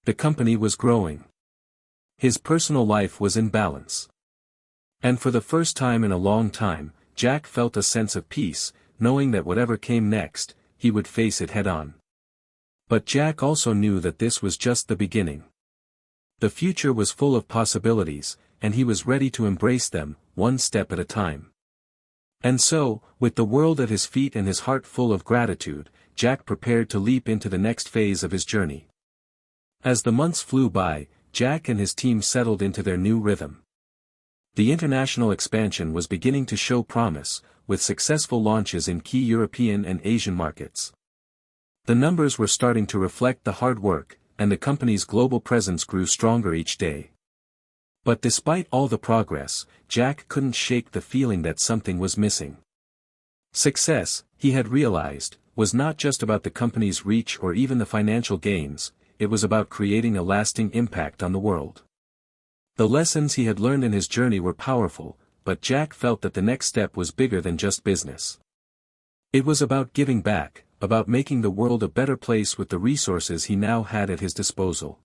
The company was growing. His personal life was in balance. And for the first time in a long time, Jack felt a sense of peace, knowing that whatever came next, he would face it head-on. But Jack also knew that this was just the beginning. The future was full of possibilities, and he was ready to embrace them, one step at a time. And so, with the world at his feet and his heart full of gratitude, Jack prepared to leap into the next phase of his journey. As the months flew by, Jack and his team settled into their new rhythm. The international expansion was beginning to show promise, with successful launches in key European and Asian markets. The numbers were starting to reflect the hard work, and the company's global presence grew stronger each day. But despite all the progress, Jack couldn't shake the feeling that something was missing. Success, he had realized, was not just about the company's reach or even the financial gains, it was about creating a lasting impact on the world. The lessons he had learned in his journey were powerful, but Jack felt that the next step was bigger than just business. It was about giving back, about making the world a better place with the resources he now had at his disposal.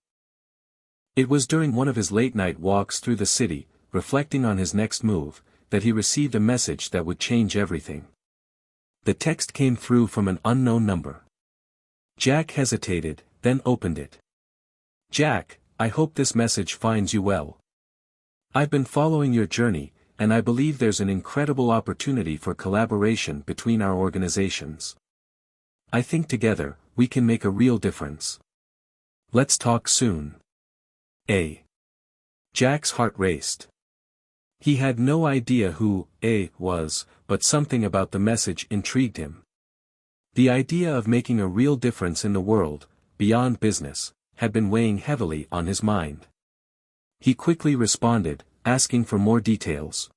It was during one of his late-night walks through the city, reflecting on his next move, that he received a message that would change everything. The text came through from an unknown number. Jack hesitated, then opened it. Jack, I hope this message finds you well. I've been following your journey, and I believe there's an incredible opportunity for collaboration between our organizations. I think together, we can make a real difference. Let's talk soon. A. Jack's heart raced. He had no idea who A was, but something about the message intrigued him. The idea of making a real difference in the world, beyond business, had been weighing heavily on his mind. He quickly responded, asking for more details.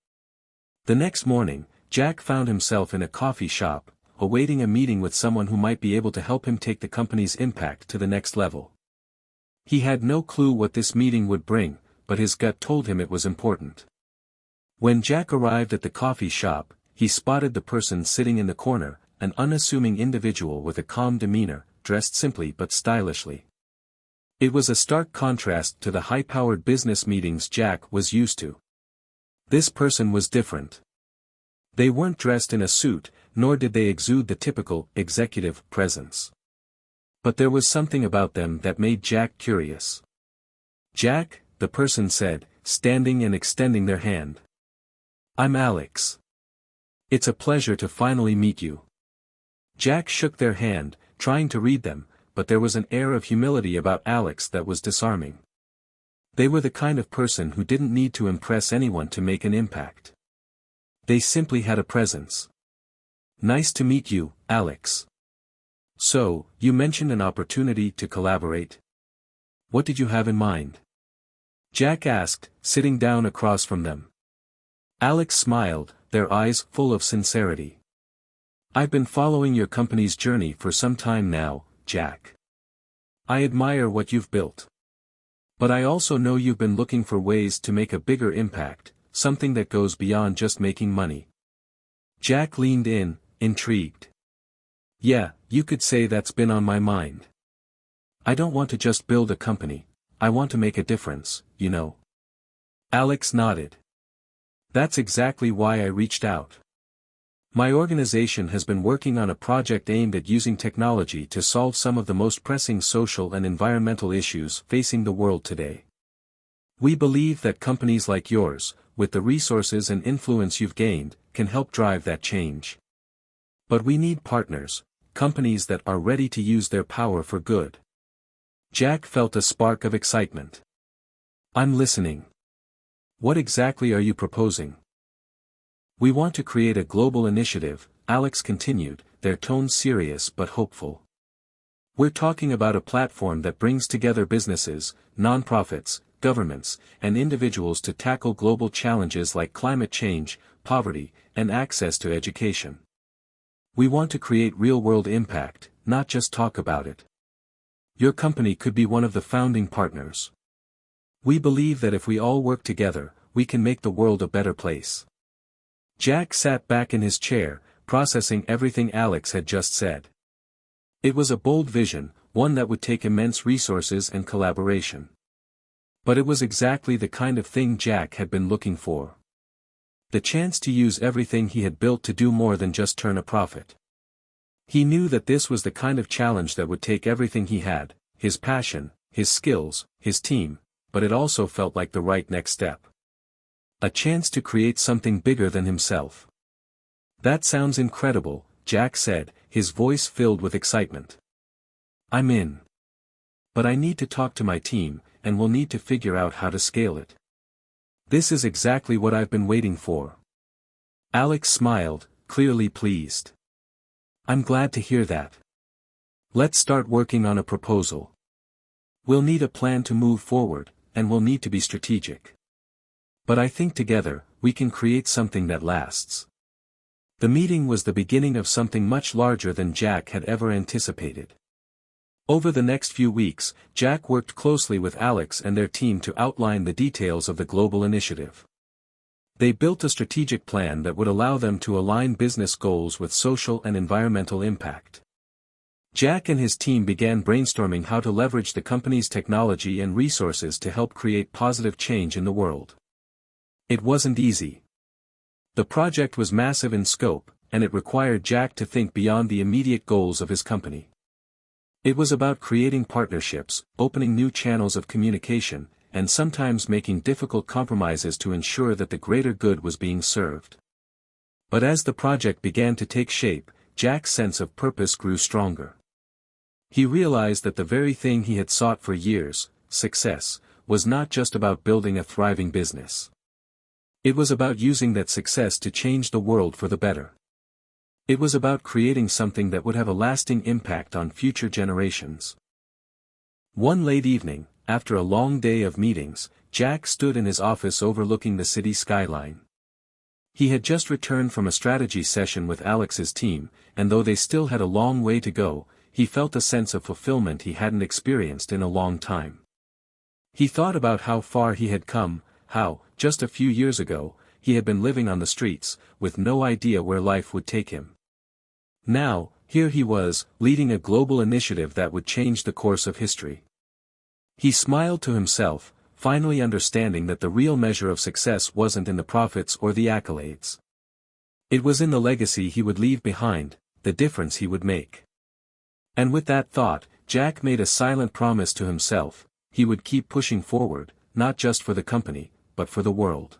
The next morning, Jack found himself in a coffee shop, awaiting a meeting with someone who might be able to help him take the company's impact to the next level. He had no clue what this meeting would bring, but his gut told him it was important. When Jack arrived at the coffee shop, he spotted the person sitting in the corner, an unassuming individual with a calm demeanor, dressed simply but stylishly. It was a stark contrast to the high-powered business meetings Jack was used to. This person was different. They weren't dressed in a suit, nor did they exude the typical executive presence. But there was something about them that made Jack curious. Jack, the person said, standing and extending their hand. I'm Alex. It's a pleasure to finally meet you. Jack shook their hand, trying to read them, but there was an air of humility about Alex that was disarming. They were the kind of person who didn't need to impress anyone to make an impact. They simply had a presence. Nice to meet you, Alex. So, you mentioned an opportunity to collaborate. What did you have in mind? Jack asked, sitting down across from them. Alex smiled, their eyes full of sincerity. I've been following your company's journey for some time now, Jack. I admire what you've built. But I also know you've been looking for ways to make a bigger impact, something that goes beyond just making money. Jack leaned in, intrigued. Yeah, you could say that's been on my mind. I don't want to just build a company, I want to make a difference, you know. Alex nodded. That's exactly why I reached out. My organization has been working on a project aimed at using technology to solve some of the most pressing social and environmental issues facing the world today. We believe that companies like yours, with the resources and influence you've gained, can help drive that change. But we need partners, companies that are ready to use their power for good. Jack felt a spark of excitement. I'm listening. What exactly are you proposing? We want to create a global initiative, Alex continued, their tone serious but hopeful. We're talking about a platform that brings together businesses, nonprofits, governments, and individuals to tackle global challenges like climate change, poverty, and access to education. We want to create real-world impact, not just talk about it. Your company could be one of the founding partners. We believe that if we all work together, we can make the world a better place. Jack sat back in his chair, processing everything Alex had just said. It was a bold vision, one that would take immense resources and collaboration. But it was exactly the kind of thing Jack had been looking for. The chance to use everything he had built to do more than just turn a profit. He knew that this was the kind of challenge that would take everything he had, his passion, his skills, his team, but it also felt like the right next step. A chance to create something bigger than himself. That sounds incredible, Jack said, his voice filled with excitement. I'm in. But I need to talk to my team, and we'll need to figure out how to scale it. This is exactly what I've been waiting for. Alex smiled, clearly pleased. I'm glad to hear that. Let's start working on a proposal. We'll need a plan to move forward, and we'll need to be strategic. But I think together, we can create something that lasts. The meeting was the beginning of something much larger than Jack had ever anticipated. Over the next few weeks, Jack worked closely with Alex and their team to outline the details of the global initiative. They built a strategic plan that would allow them to align business goals with social and environmental impact. Jack and his team began brainstorming how to leverage the company's technology and resources to help create positive change in the world. It wasn't easy. The project was massive in scope, and it required Jack to think beyond the immediate goals of his company. It was about creating partnerships, opening new channels of communication, and sometimes making difficult compromises to ensure that the greater good was being served. But as the project began to take shape, Jack's sense of purpose grew stronger. He realized that the very thing he had sought for years, success, was not just about building a thriving business. It was about using that success to change the world for the better. It was about creating something that would have a lasting impact on future generations. One late evening, after a long day of meetings, Jack stood in his office overlooking the city skyline. He had just returned from a strategy session with Alex's team, and though they still had a long way to go, he felt a sense of fulfillment he hadn't experienced in a long time. He thought about how far he had come, how, just a few years ago, he had been living on the streets, with no idea where life would take him. Now, here he was, leading a global initiative that would change the course of history. He smiled to himself, finally understanding that the real measure of success wasn't in the profits or the accolades. It was in the legacy he would leave behind, the difference he would make. And with that thought, Jack made a silent promise to himself: he would keep pushing forward, not just for the company, but for the world.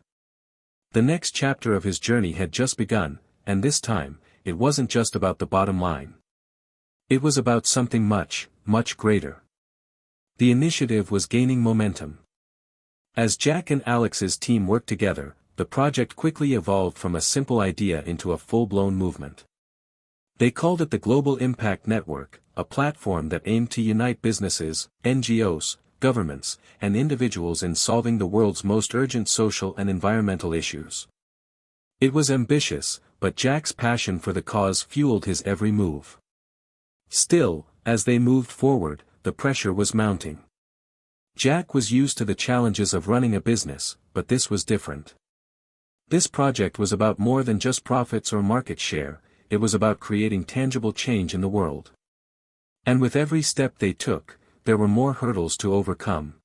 The next chapter of his journey had just begun, and this time, it wasn't just about the bottom line. It was about something much, much greater. The initiative was gaining momentum. As Jack and Alex's team worked together, the project quickly evolved from a simple idea into a full-blown movement. They called it the Global Impact Network, a platform that aimed to unite businesses, NGOs, governments, and individuals in solving the world's most urgent social and environmental issues. It was ambitious, but Jack's passion for the cause fueled his every move. Still, as they moved forward, the pressure was mounting. Jack was used to the challenges of running a business, but this was different. This project was about more than just profits or market share, it was about creating tangible change in the world. And with every step they took, there were more hurdles to overcome.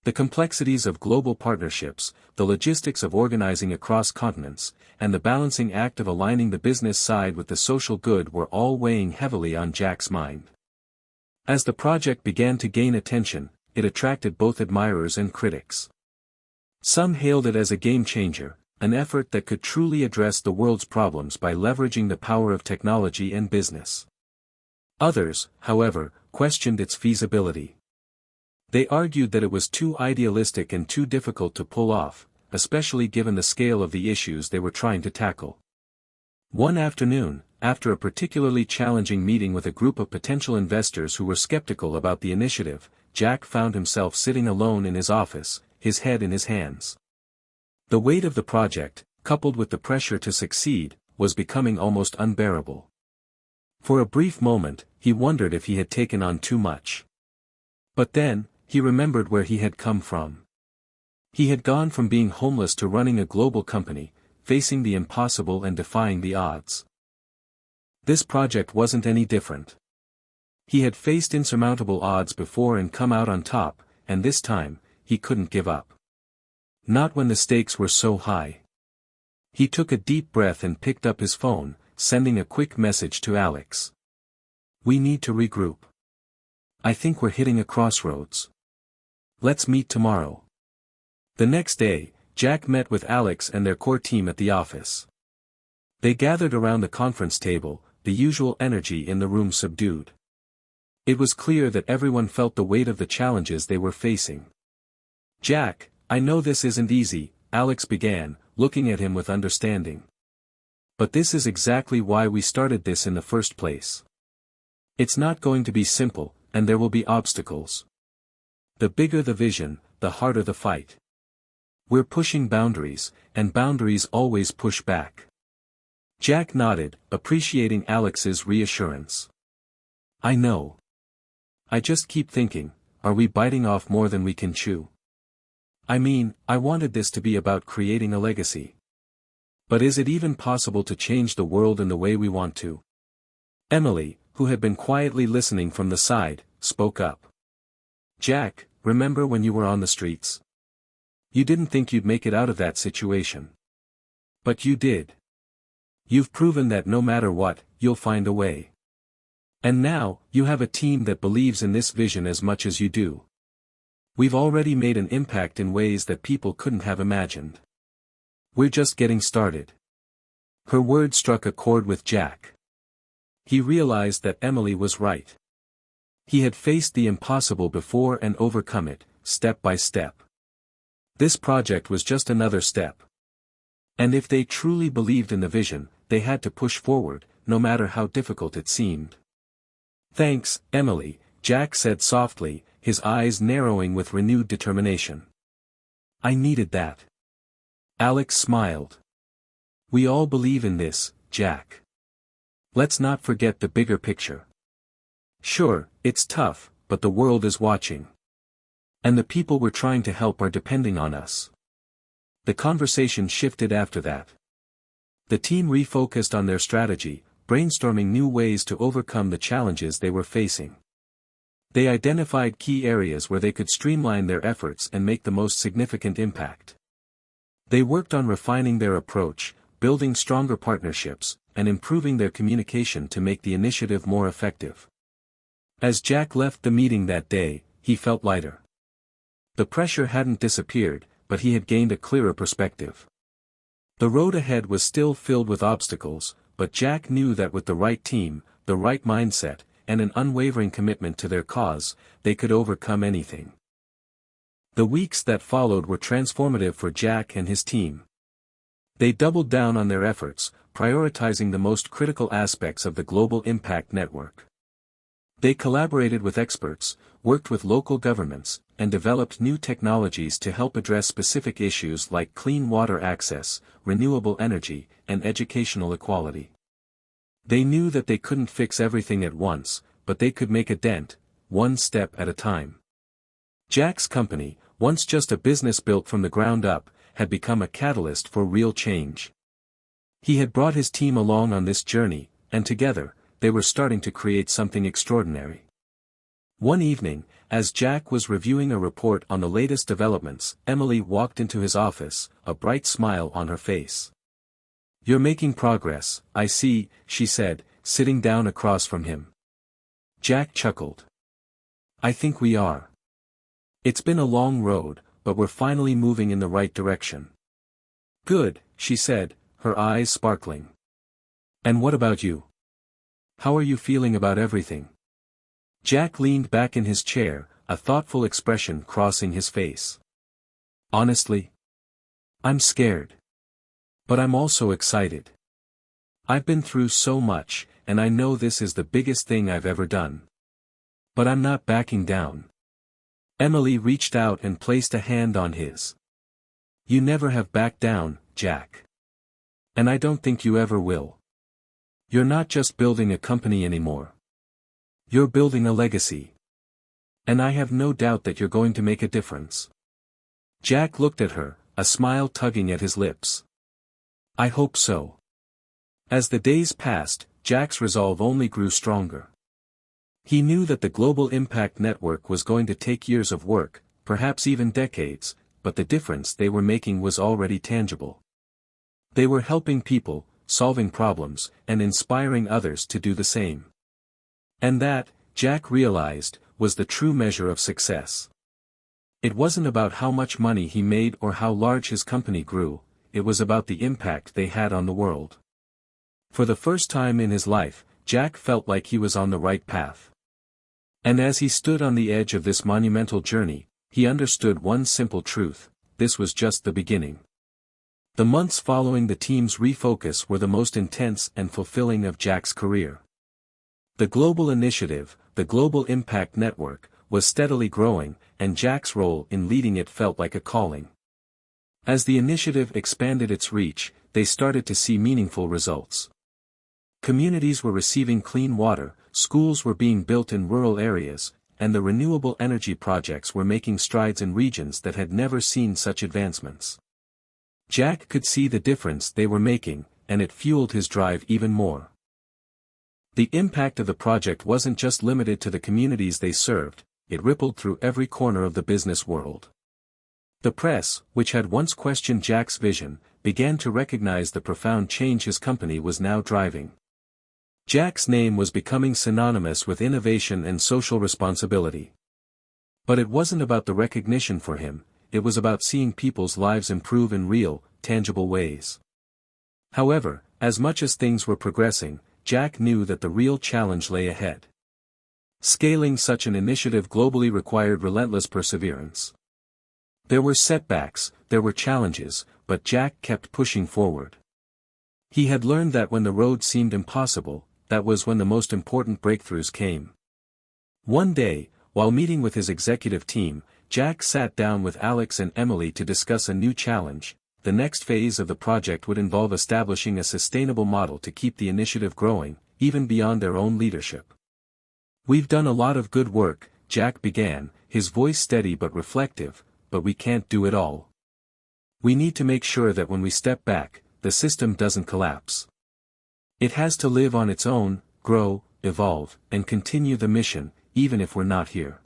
The complexities of global partnerships, the logistics of organizing across continents, and the balancing act of aligning the business side with the social good were all weighing heavily on Jack's mind. As the project began to gain attention, it attracted both admirers and critics. Some hailed it as a game changer, an effort that could truly address the world's problems by leveraging the power of technology and business. Others, however, questioned its feasibility. They argued that it was too idealistic and too difficult to pull off, especially given the scale of the issues they were trying to tackle. One afternoon, after a particularly challenging meeting with a group of potential investors who were skeptical about the initiative, Jack found himself sitting alone in his office, his head in his hands. The weight of the project, coupled with the pressure to succeed, was becoming almost unbearable. For a brief moment, he wondered if he had taken on too much. But then, he remembered where he had come from. He had gone from being homeless to running a global company, facing the impossible and defying the odds. This project wasn't any different. He had faced insurmountable odds before and come out on top, and this time, he couldn't give up. Not when the stakes were so high. He took a deep breath and picked up his phone, sending a quick message to Alex. "We need to regroup. I think we're hitting a crossroads. Let's meet tomorrow." The next day, Jack met with Alex and their core team at the office. They gathered around the conference table, the usual energy in the room subdued. It was clear that everyone felt the weight of the challenges they were facing. "Jack, I know this isn't easy," Alex began, looking at him with understanding. "But this is exactly why we started this in the first place. It's not going to be simple, and there will be obstacles. The bigger the vision, the harder the fight. We're pushing boundaries, and boundaries always push back." Jack nodded, appreciating Alex's reassurance. "I know. I just keep thinking, are we biting off more than we can chew? I mean, I wanted this to be about creating a legacy. But is it even possible to change the world in the way we want to?" Emily, who had been quietly listening from the side, spoke up. "Jack, remember when you were on the streets? You didn't think you'd make it out of that situation. But you did. You've proven that no matter what, you'll find a way. And now, you have a team that believes in this vision as much as you do. We've already made an impact in ways that people couldn't have imagined. We're just getting started." Her words struck a chord with Jack. He realized that Emily was right. He had faced the impossible before and overcome it, step by step. This project was just another step. And if they truly believed in the vision, they had to push forward, no matter how difficult it seemed. "Thanks, Emily," Jack said softly, his eyes narrowing with renewed determination. "I needed that." Alex smiled. "We all believe in this, Jack. Let's not forget the bigger picture. Sure, it's tough, but the world is watching. And the people we're trying to help are depending on us." The conversation shifted after that. The team refocused on their strategy, brainstorming new ways to overcome the challenges they were facing. They identified key areas where they could streamline their efforts and make the most significant impact. They worked on refining their approach, building stronger partnerships, and improving their communication to make the initiative more effective. As Jack left the meeting that day, he felt lighter. The pressure hadn't disappeared, but he had gained a clearer perspective. The road ahead was still filled with obstacles, but Jack knew that with the right team, the right mindset, and an unwavering commitment to their cause, they could overcome anything. The weeks that followed were transformative for Jack and his team. They doubled down on their efforts, prioritizing the most critical aspects of the global impact network. They collaborated with experts, worked with local governments, and developed new technologies to help address specific issues like clean water access, renewable energy, and educational equality. They knew that they couldn't fix everything at once, but they could make a dent, one step at a time. Jack's company, once just a business built from the ground up, had become a catalyst for real change. He had brought his team along on this journey, and together, they were starting to create something extraordinary. One evening, as Jack was reviewing a report on the latest developments, Emily walked into his office, a bright smile on her face. "You're making progress, I see," she said, sitting down across from him. Jack chuckled. "I think we are. It's been a long road, but we're finally moving in the right direction." "Good," she said, her eyes sparkling. "And what about you? How are you feeling about everything?" Jack leaned back in his chair, a thoughtful expression crossing his face. "Honestly, I'm scared. But I'm also excited. I've been through so much, and I know this is the biggest thing I've ever done. But I'm not backing down." Emily reached out and placed a hand on his. "You never have backed down, Jack. And I don't think you ever will. You're not just building a company anymore. You're building a legacy. And I have no doubt that you're going to make a difference." Jack looked at her, a smile tugging at his lips. "I hope so." As the days passed, Jack's resolve only grew stronger. He knew that the global impact network was going to take years of work, perhaps even decades, but the difference they were making was already tangible. They were helping people, solving problems, and inspiring others to do the same. And that, Jack realized, was the true measure of success. It wasn't about how much money he made or how large his company grew, it was about the impact they had on the world. For the first time in his life, Jack felt like he was on the right path. And as he stood on the edge of this monumental journey, he understood one simple truth: this was just the beginning. The months following the team's refocus were the most intense and fulfilling of Jack's career. The global initiative, the Global Impact Network, was steadily growing, and Jack's role in leading it felt like a calling. As the initiative expanded its reach, they started to see meaningful results. Communities were receiving clean water, schools were being built in rural areas, and the renewable energy projects were making strides in regions that had never seen such advancements. Jack could see the difference they were making, and it fueled his drive even more. The impact of the project wasn't just limited to the communities they served, it rippled through every corner of the business world. The press, which had once questioned Jack's vision, began to recognize the profound change his company was now driving. Jack's name was becoming synonymous with innovation and social responsibility. But it wasn't about the recognition for him, it was about seeing people's lives improve in real, tangible ways. However, as much as things were progressing, Jack knew that the real challenge lay ahead. Scaling such an initiative globally required relentless perseverance. There were setbacks, there were challenges, but Jack kept pushing forward. He had learned that when the road seemed impossible, that was when the most important breakthroughs came. One day, while meeting with his executive team, Jack sat down with Alex and Emily to discuss a new challenge. The next phase of the project would involve establishing a sustainable model to keep the initiative growing, even beyond their own leadership. "We've done a lot of good work," Jack began, his voice steady but reflective, "but we can't do it all. We need to make sure that when we step back, the system doesn't collapse. It has to live on its own, grow, evolve, and continue the mission, even if we're not here."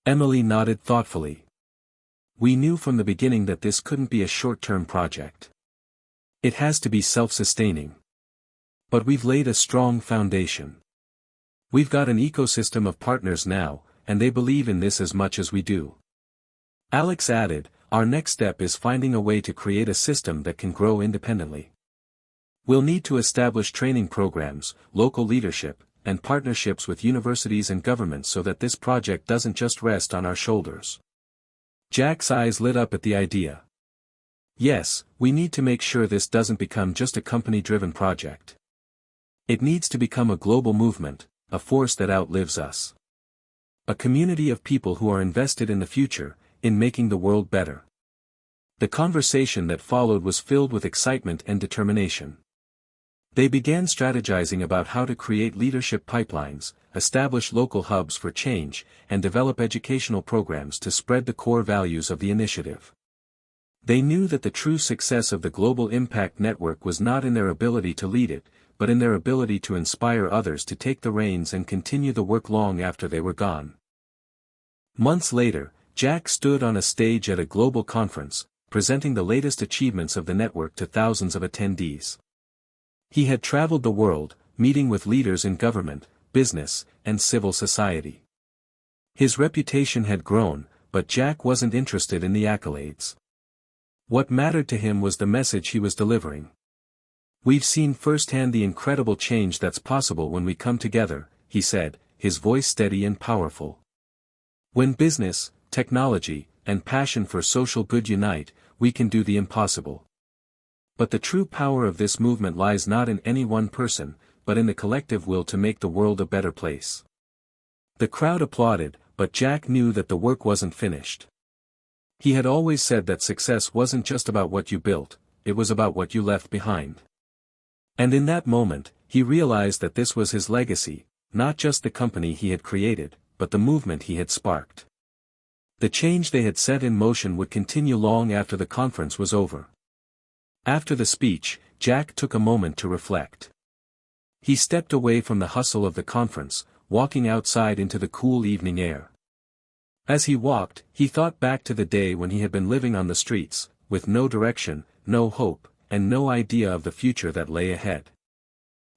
Emily nodded thoughtfully. "We knew from the beginning that this couldn't be a short-term project. It has to be self-sustaining. But we've laid a strong foundation. We've got an ecosystem of partners now, and they believe in this as much as we do." Alex added, "Our next step is finding a way to create a system that can grow independently. We'll need to establish training programs, local leadership, and partnerships with universities and governments so that this project doesn't just rest on our shoulders." Jack's eyes lit up at the idea. Yes, we need to make sure this doesn't become just a company-driven project. It needs to become a global movement, a force that outlives us. A community of people who are invested in the future, in making the world better. The conversation that followed was filled with excitement and determination. They began strategizing about how to create leadership pipelines, establish local hubs for change, and develop educational programs to spread the core values of the initiative. They knew that the true success of the Global Impact Network was not in their ability to lead it, but in their ability to inspire others to take the reins and continue the work long after they were gone. Months later, Jack stood on a stage at a global conference, presenting the latest achievements of the network to thousands of attendees. He had traveled the world, meeting with leaders in government, business, and civil society. His reputation had grown, but Jack wasn't interested in the accolades. What mattered to him was the message he was delivering. "We've seen firsthand the incredible change that's possible when we come together," he said, his voice steady and powerful. "When business, technology, and passion for social good unite, we can do the impossible. But the true power of this movement lies not in any one person, but in the collective will to make the world a better place." The crowd applauded, but Jack knew that the work wasn't finished. He had always said that success wasn't just about what you built, it was about what you left behind. And in that moment, he realized that this was his legacy, not just the company he had created, but the movement he had sparked. The change they had set in motion would continue long after the conference was over. After the speech, Jack took a moment to reflect. He stepped away from the hustle of the conference, walking outside into the cool evening air. As he walked, he thought back to the day when he had been living on the streets, with no direction, no hope, and no idea of the future that lay ahead.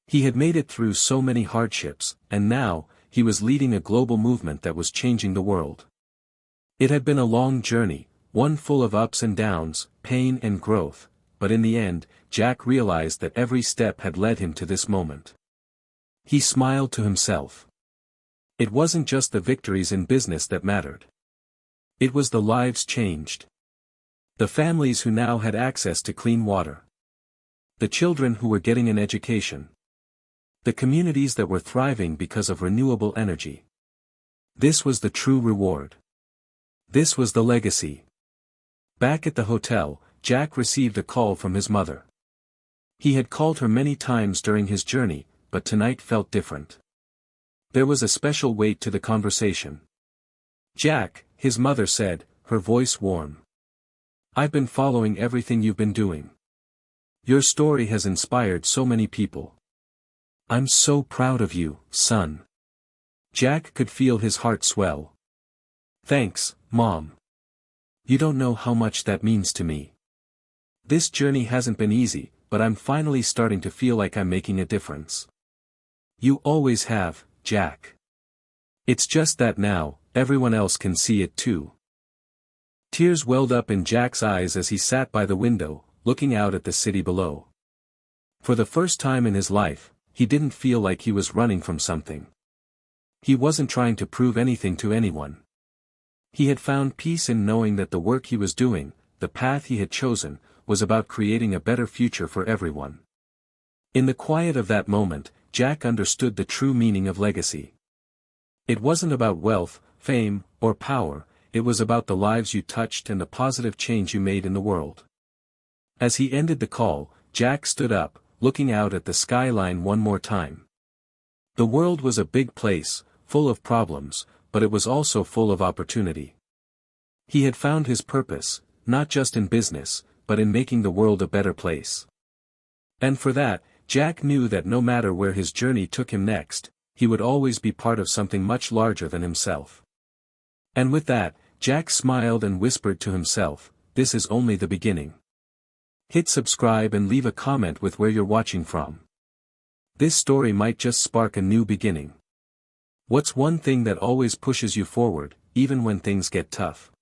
He had made it through so many hardships, and now, he was leading a global movement that was changing the world. It had been a long journey, one full of ups and downs, pain and growth, but in the end, Jack realized that every step had led him to this moment. He smiled to himself. It wasn't just the victories in business that mattered. It was the lives changed. The families who now had access to clean water. The children who were getting an education. The communities that were thriving because of renewable energy. This was the true reward. This was the legacy. Back at the hotel, Jack received a call from his mother. He had called her many times during his journey, but tonight felt different. There was a special weight to the conversation. "Jack," his mother said, her voice warm. "I've been following everything you've been doing. Your story has inspired so many people. I'm so proud of you, son." Jack could feel his heart swell. "Thanks, Mom. You don't know how much that means to me. This journey hasn't been easy, but I'm finally starting to feel like I'm making a difference." "You always have, Jack. It's just that now, everyone else can see it too." Tears welled up in Jack's eyes as he sat by the window, looking out at the city below. For the first time in his life, he didn't feel like he was running from something. He wasn't trying to prove anything to anyone. He had found peace in knowing that the work he was doing, the path he had chosen, was about creating a better future for everyone. In the quiet of that moment, Jack understood the true meaning of legacy. It wasn't about wealth, fame, or power, it was about the lives you touched and the positive change you made in the world. As he ended the call, Jack stood up, looking out at the skyline one more time. The world was a big place, full of problems, but it was also full of opportunity. He had found his purpose, not just in business, but in making the world a better place. And for that, Jack knew that no matter where his journey took him next, he would always be part of something much larger than himself. And with that, Jack smiled and whispered to himself, "This is only the beginning." Hit subscribe and leave a comment with where you're watching from. This story might just spark a new beginning. What's one thing that always pushes you forward, even when things get tough?